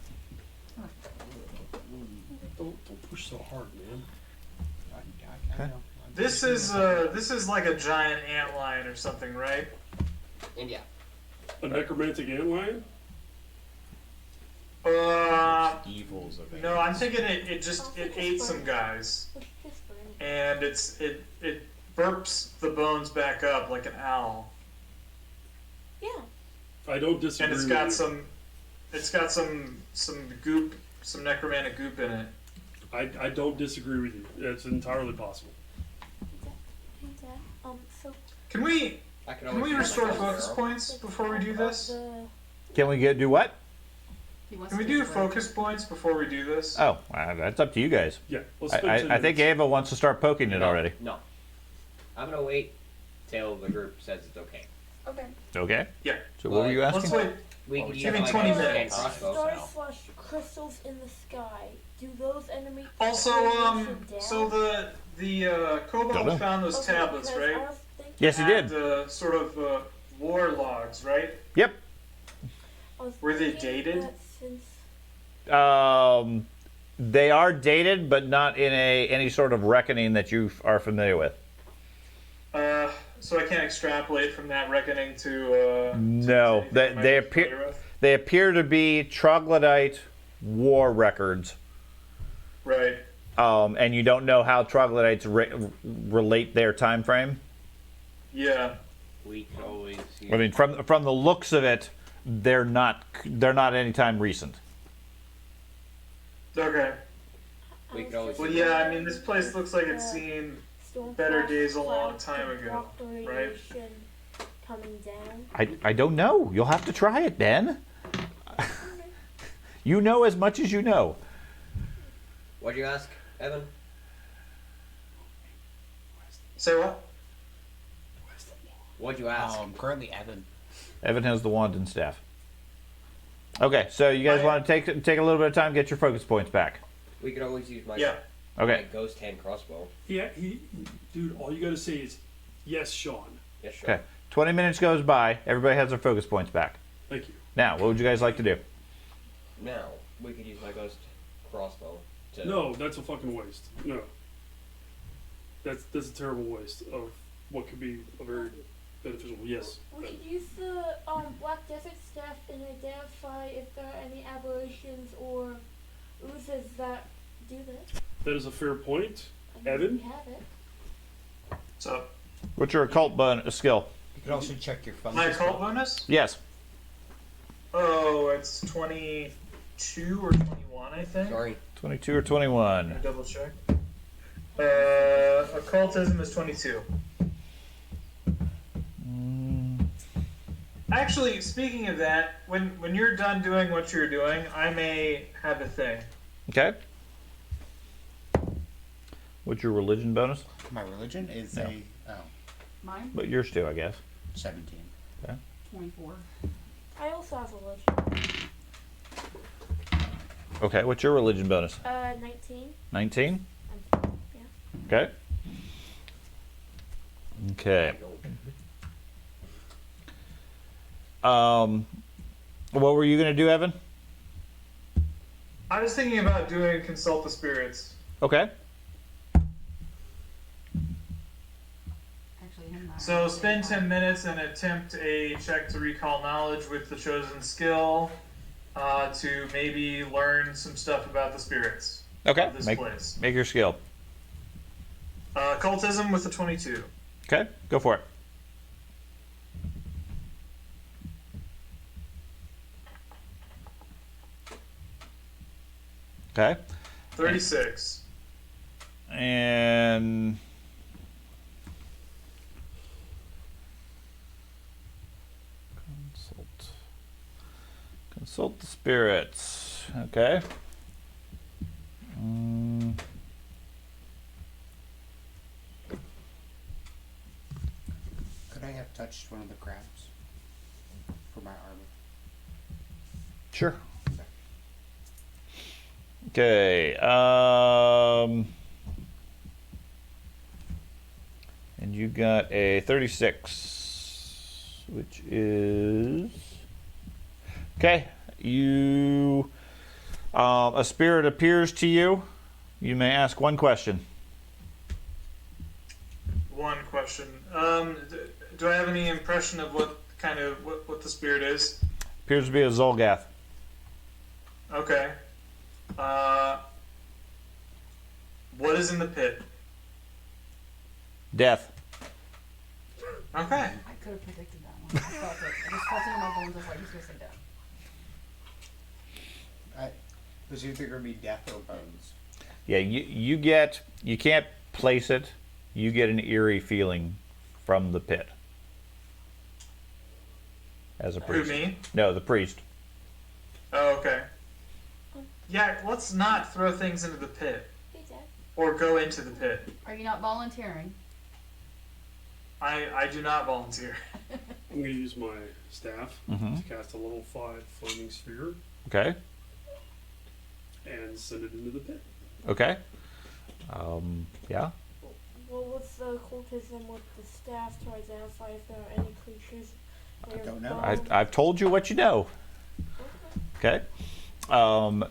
Don't push so hard, man. I know. This is like a giant antlion or something, right? And yeah. A necromantic antlion? Evils of it. No, I'm thinking it ate some guys, It's just burning. and it burps the bones back up like an owl, Yeah. I don't disagree. and it's got some goop, some necromantic goop in it. I don't disagree with you. It's entirely possible. So Can we I can can we always use my restore bow and focus arrow. points before we do this? Can we do what? He wants Can we to do take a break. focus points before we do this? Oh, that's up to you guys. Yeah. Let's spend 10 I think minutes. Ava wants to start poking it No, already. No. I'm gonna wait till the group says it's okay. Okay. Okay. Yeah. So what were you Let's asking? wait. We Oh, can give use me like 20 a minutes. hand crossbow. Stars / crystals in the sky. Do those enemies Also, so the Don't know. kobold found those tablets, right? Yes, he did. The sort of war logs, right? Yep. Were they dated? They are dated, but not in any sort of reckoning that you are familiar with. So I can't extrapolate from that reckoning to. No, to anything I they might they be familiar appear with? they appear to be troglodyte war records, Right. and you don't know how troglodytes relate their time frame. Yeah. We can always use I mean, from the looks of it, they're not any time recent. Okay. We could always Well, yeah. I mean, this place looks like it's seen better days a long time ago, right? Coming down. I don't know. You'll have to try it, Ben. You know as much as you know. What'd you ask, Evan? Say what? What'd you ask? Currently Evan. Evan has the wand and staff. Okay, so you guys want to take a little bit of time, get your focus points back. We could always use my, Yeah. my Okay. ghost hand crossbow. Yeah, dude, all you gotta say is, yes, Sean. Yeah, sure. Okay. 20 minutes goes by. Everybody has their focus points back. Thank you. Now, what would you guys like to do? Now, we could use my ghost crossbow to... No, that's a fucking waste. No. That's a terrible waste of what could be a very beneficial. Yes. We could use the Black Desert staff and identify if there are any aberrations or oozes that do this. That is a fair point. I mean, Evan? We have it. So What's your occult skill? You could also check your phone. my occult bonus? Yes. Oh, it's 22 or 21, I think. Sorry. 22 or 21. Let me double check. Occultism is 22. Actually, speaking of that, when you're done doing what you're doing, I may have a thing. Okay. What's your religion bonus? My religion is No. Mine? But yours too, I guess. 17. 24. I also have a religion. Okay, what's your religion bonus? 19. 19? Yeah. Okay. Okay. What were you going to do, Evan? I was thinking about doing consult the spirits. Okay. Actually, him not. So spend 10 minutes and attempt a check to recall knowledge with the chosen skill to maybe learn some stuff about the spirits Okay. of this place. Make your skill. Cultism with a 22. Okay. Go for it. Okay. 36. And consult the spirits. Okay. Could I have touched one of the crabs for my armor? Sure. Okay. And you got a 36, which is okay. You a spirit appears to you. You may ask one question. One question. Do I have any impression of what the spirit is? Appears to be a Zolgath. Okay. What is in the pit? Death. Okay. I could have predicted that one. I felt it. I just felt it in my bones. I was like, he's gonna say that. Was either going to be death or bones? Yeah, you can't place it. You get an eerie feeling from the pit. As a Who, priest. me? No, the priest. Oh, okay. Yeah, let's not throw things into the pit. Hey, Dad. Or go into the pit. Are you not volunteering? I do not volunteer. I'm going to use my staff Mhm. to cast a level 5 flaming sphere Okay. and send it into the pit. Okay. Yeah. Well, what's the occultism with the staff to identify if there are any creatures? I don't know. I've told you what you know. Okay.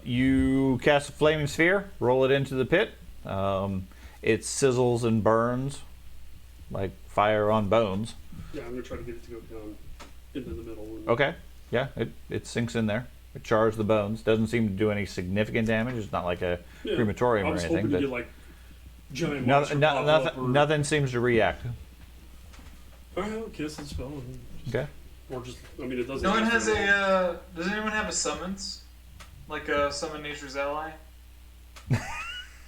You cast a flaming sphere, roll it into the pit. It sizzles and burns like fire on bones. Yeah, I'm going to try to get it to go down into the middle. And Okay. Yeah, it sinks in there. It chars the bones. Doesn't seem to do any significant damage. It's not like a Yeah, crematorium I or was anything. hoping to But get like giant no, monster no, pop nothing, up or, nothing seems to react. Alright, I'll cast the spell. And Okay. or just, I mean, it doesn't. No one have has to- does anyone have a summons? Like a summon nature's ally?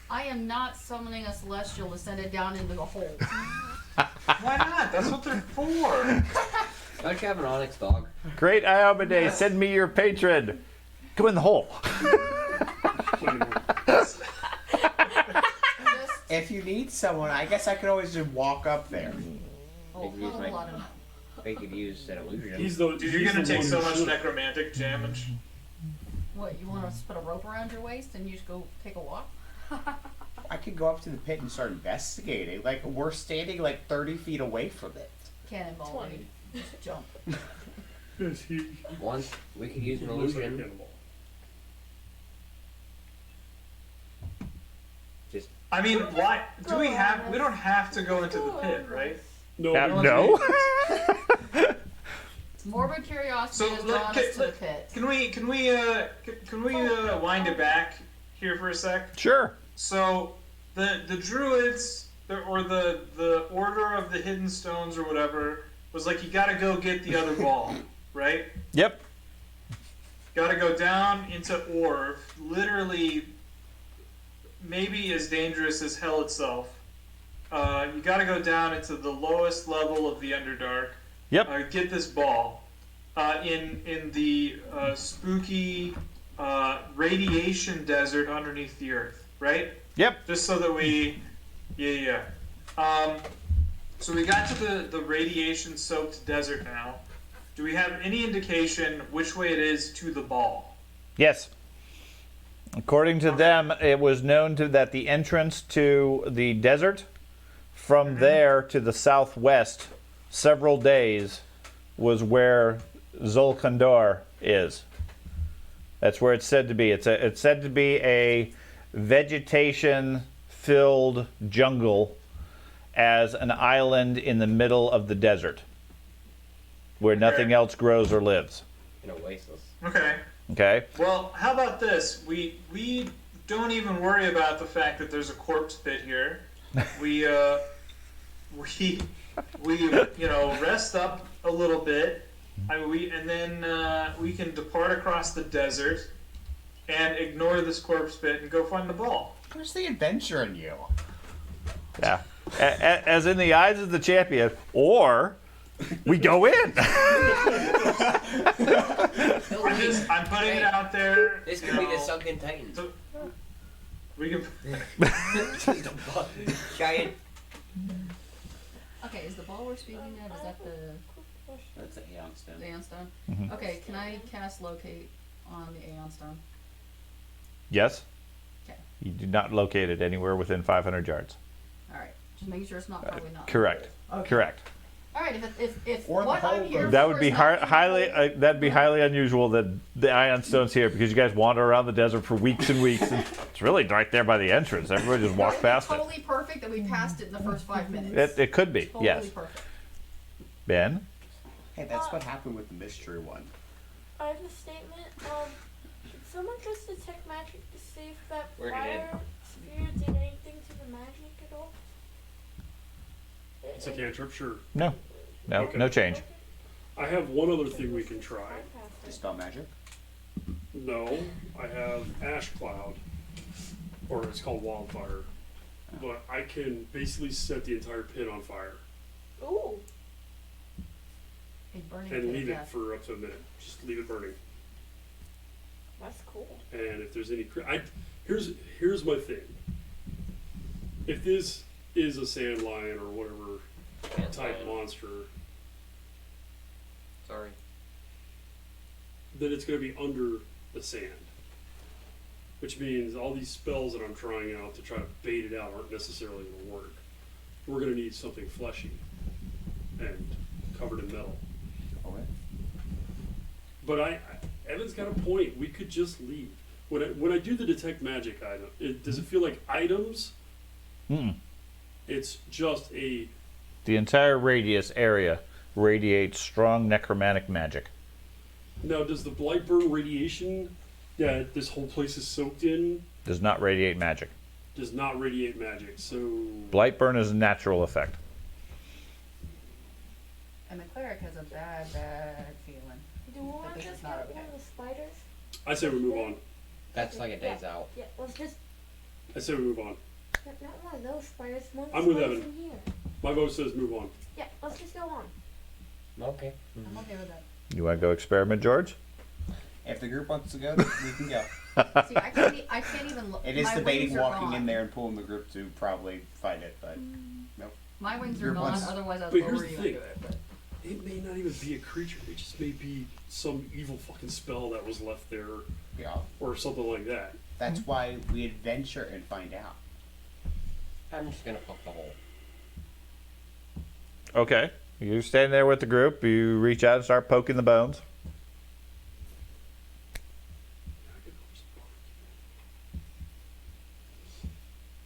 I am not summoning a celestial to send it down into the hole. Why not? That's what they're for. Don't you have an onyx dog? Great Iomade, send me your patron. Go in the hole. Just, If you need someone, I guess I could always just walk up there. oh, Use not my- a lot of. They could use an illusion. He's the. Dude, you're he's gonna the take one so who much should- necromantic damage. What, you want to put a rope around your waist and you just go take a walk? I could go up to the pit and start investigating. Like, we're standing like 30 feet away from it. Cannonball, 20. dude. Just jump. Yes, he. Once we could use He an looks like a illusion. cannonball. I mean, why do we have? We don't have to go into the pit, right? No, No. Morbid curiosity So, has look, drawn us to the pit. Can we wind it back here for a sec? Sure. So the druids or the order of the hidden stones or whatever was like, you gotta go get the other ball, right? Yep. Gotta go down into Orv, literally maybe as dangerous as hell itself. You gotta go down into the lowest level of the Underdark. Yep. Get this ball in the spooky radiation desert underneath the earth, right? Yep. Just so that we, yeah. So we got to the radiation-soaked desert now. Do we have any indication which way it is to the ball? Yes. According to them, it was known that the entrance to the desert from there to the southwest, several days, was where Zolkandar is. That's where it's said to be. It's said to be a vegetation-filled jungle as an island in the middle of the desert where nothing else grows or lives. An oasis. Okay. Okay? Well, how about this? We don't even worry about the fact that there's a corpse pit here. We rest up a little bit. And then we can depart across the desert and ignore this corpse pit and go find the ball. Where's the adventure in you? Yeah. As in the eyes of the champion, or we go in. I'm putting it out there. This could be the Sunken Titans. We can. Giant. Okay, is the ball we're speaking of, is that the That's an Aeon Stone. Aeon Stone? Mhm. Okay, can I cast Locate on the Aeon Stone? Yes? Okay. You do not locate it anywhere within 500 yards. Alright, just making sure it's not probably not. Correct. Okay. Correct. Alright, if Or the what I'm whole here That for would be is not highly that'd be highly unusual that the Ion Stone's here because you guys wander around the desert for weeks and weeks, and it's really right there by the entrance. Everybody just walks past it. totally perfect that we passed it in the first 5 minutes. It could be, Totally yes. perfect. Ben? Hey, that's what happened with the mystery one. I have a statement. Did someone just detect magic to see if that Where did fire sphere did anything to the magic at all? It's a cantrip, sure. No. No, Okay. no change. I have one other thing we can try. Dispel magic. No, I have Ash Cloud, or it's called Wildfire. But I can basically set the entire pit on fire Ooh. A burning and pit leave of it death. for up to a minute. Just leave it burning. That's cool. And if there's any, here's my thing. If this is a sand lion or whatever type monster, Sorry. then it's going to be under the sand. Which means all these spells that I'm trying out to try to bait it out aren't necessarily going to work. We're going to need something fleshy and covered in metal. Okay. But Evan's got a point. We could just leave. When I do the detect magic item, does it feel like items? Mm-mm. It's just a. The entire radius area radiates strong necromantic magic. Now, does the Blightburn radiation that this whole place is soaked in Does not radiate magic. does not radiate magic? So. Blightburn is a natural effect. And the cleric has a bad feeling. Do we want to this is just not get okay. one of the spiders? I say we move on. That's like a days out. Yeah, let's just. I say we move on. Not one of those spiders. One I'm with spiders Evan. in here. My vote says move on. Yeah, let's just go on. Okay. I'm okay with that. You want to go experiment, George? If the group wants to go, we can go. See, I can't even look. It is my debating wings are walking gone. in there and pulling the group to probably fight it, but nope. My wings are Group gone, wants- otherwise I But was here's lowering the you thing. into it. But It may not even be a creature. It just may be some evil fucking spell that was left there Yeah. or something like that. That's why we adventure and find out. I'm just gonna poke the hole. Okay. You stand there with the group. You reach out and start poking the bones.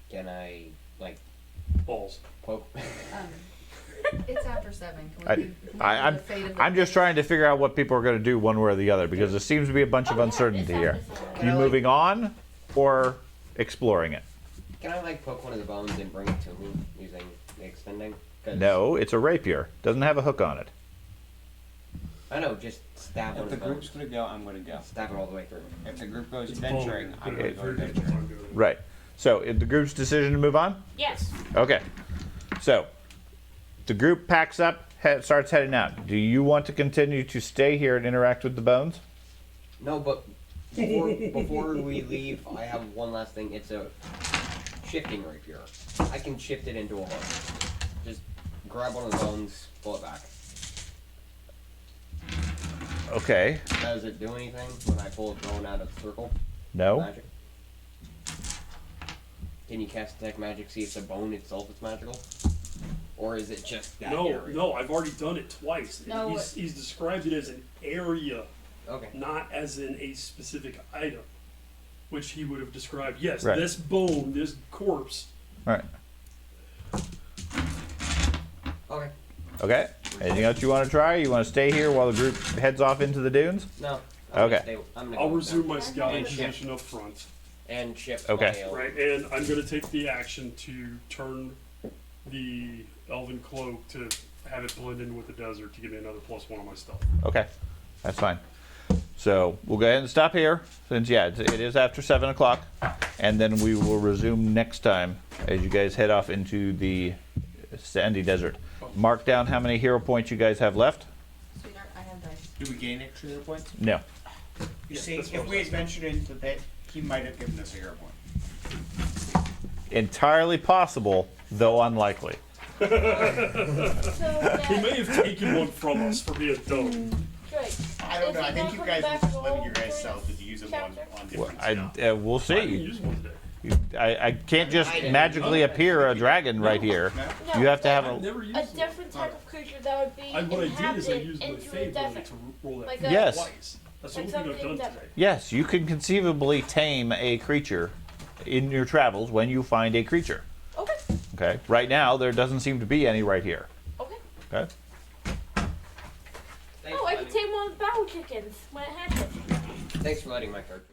Can I like Balls. poke? it's after 7. Can I- we do I'm the fate of the I'm just trying to figure out what people are going to do one way or the other because there seems to be a bunch of Oh, yeah, uncertainty it's here. after seven. Can You I, like- moving on or exploring it? Can I like poke one of the bones and bring it to me using the extending? 'Cause No, it's a rapier. Doesn't have a hook on it. I know, just stab one If of the the group's bones. gonna go, I'm gonna go. Stab it all the way through. If the group goes It's adventuring, bone. I'm Very gonna go difficult adventuring. time doing it. Right. So, the group's decision to move on? Yes. Okay. So, the group packs up, starts heading out. Do you want to continue to stay here and interact with the bones? No, but before we leave, I have one last thing. It's a shifting rapier. I can shift it into a hook. Just grab one of the bones, pull it back. Okay. Does it do anything when I pull a bone out of the circle? No. Magic. Can you cast detect magic, see if the bone itself is magical? Or is it just that area? No, I've already done it twice. No. He's described it as an area Okay. not as in a specific item, which he would have described. Yes, Right. this bone, this corpse. All right. Okay. Okay. Anything else you want to try? You want to stay here while the group heads off into the dunes? No. Okay. I'm gonna I'll go resume down. my scouting And ship. position up front. And ship. Okay. my, Right, and I'm going to take the action to turn the elven cloak to have it blend in with the desert to give me another +1 on my stuff. Okay. That's fine. So we'll go ahead and stop here since, yeah, it is after 7 o'clock. And then we will resume next time as you guys head off into the sandy desert. Mark down how many hero points you guys have left. Sweetheart, I have dice. Do we gain extra hero points? No. You Yeah, see, that's what if I was we had asking. ventured into the pit, he might have given us a hero point. Entirely possible, though unlikely. So He that, may have taken one from us for being dumb. Drake, I don't If know. I you think wanna you come guys back will just to limit all your guys' the self to use them on chapter? Well, different stuff. we'll I didn't see. use one today. I can't just magically appear a dragon right here. No? You have to have I've a. never used a one. different type of creature that would be What I did is I inhabited used my into a fave desert. ability to roll that Like feat a- Yes. twice. That's the Like only thing I've something done that- today. Yes, you can conceivably tame a creature in your travels when you find a creature. Okay, Okay. Right now, there doesn't seem to be any right here. okay. Okay. Thanks Oh, for I could letting- tame one of the battle chickens when it hatches. Thanks for letting my character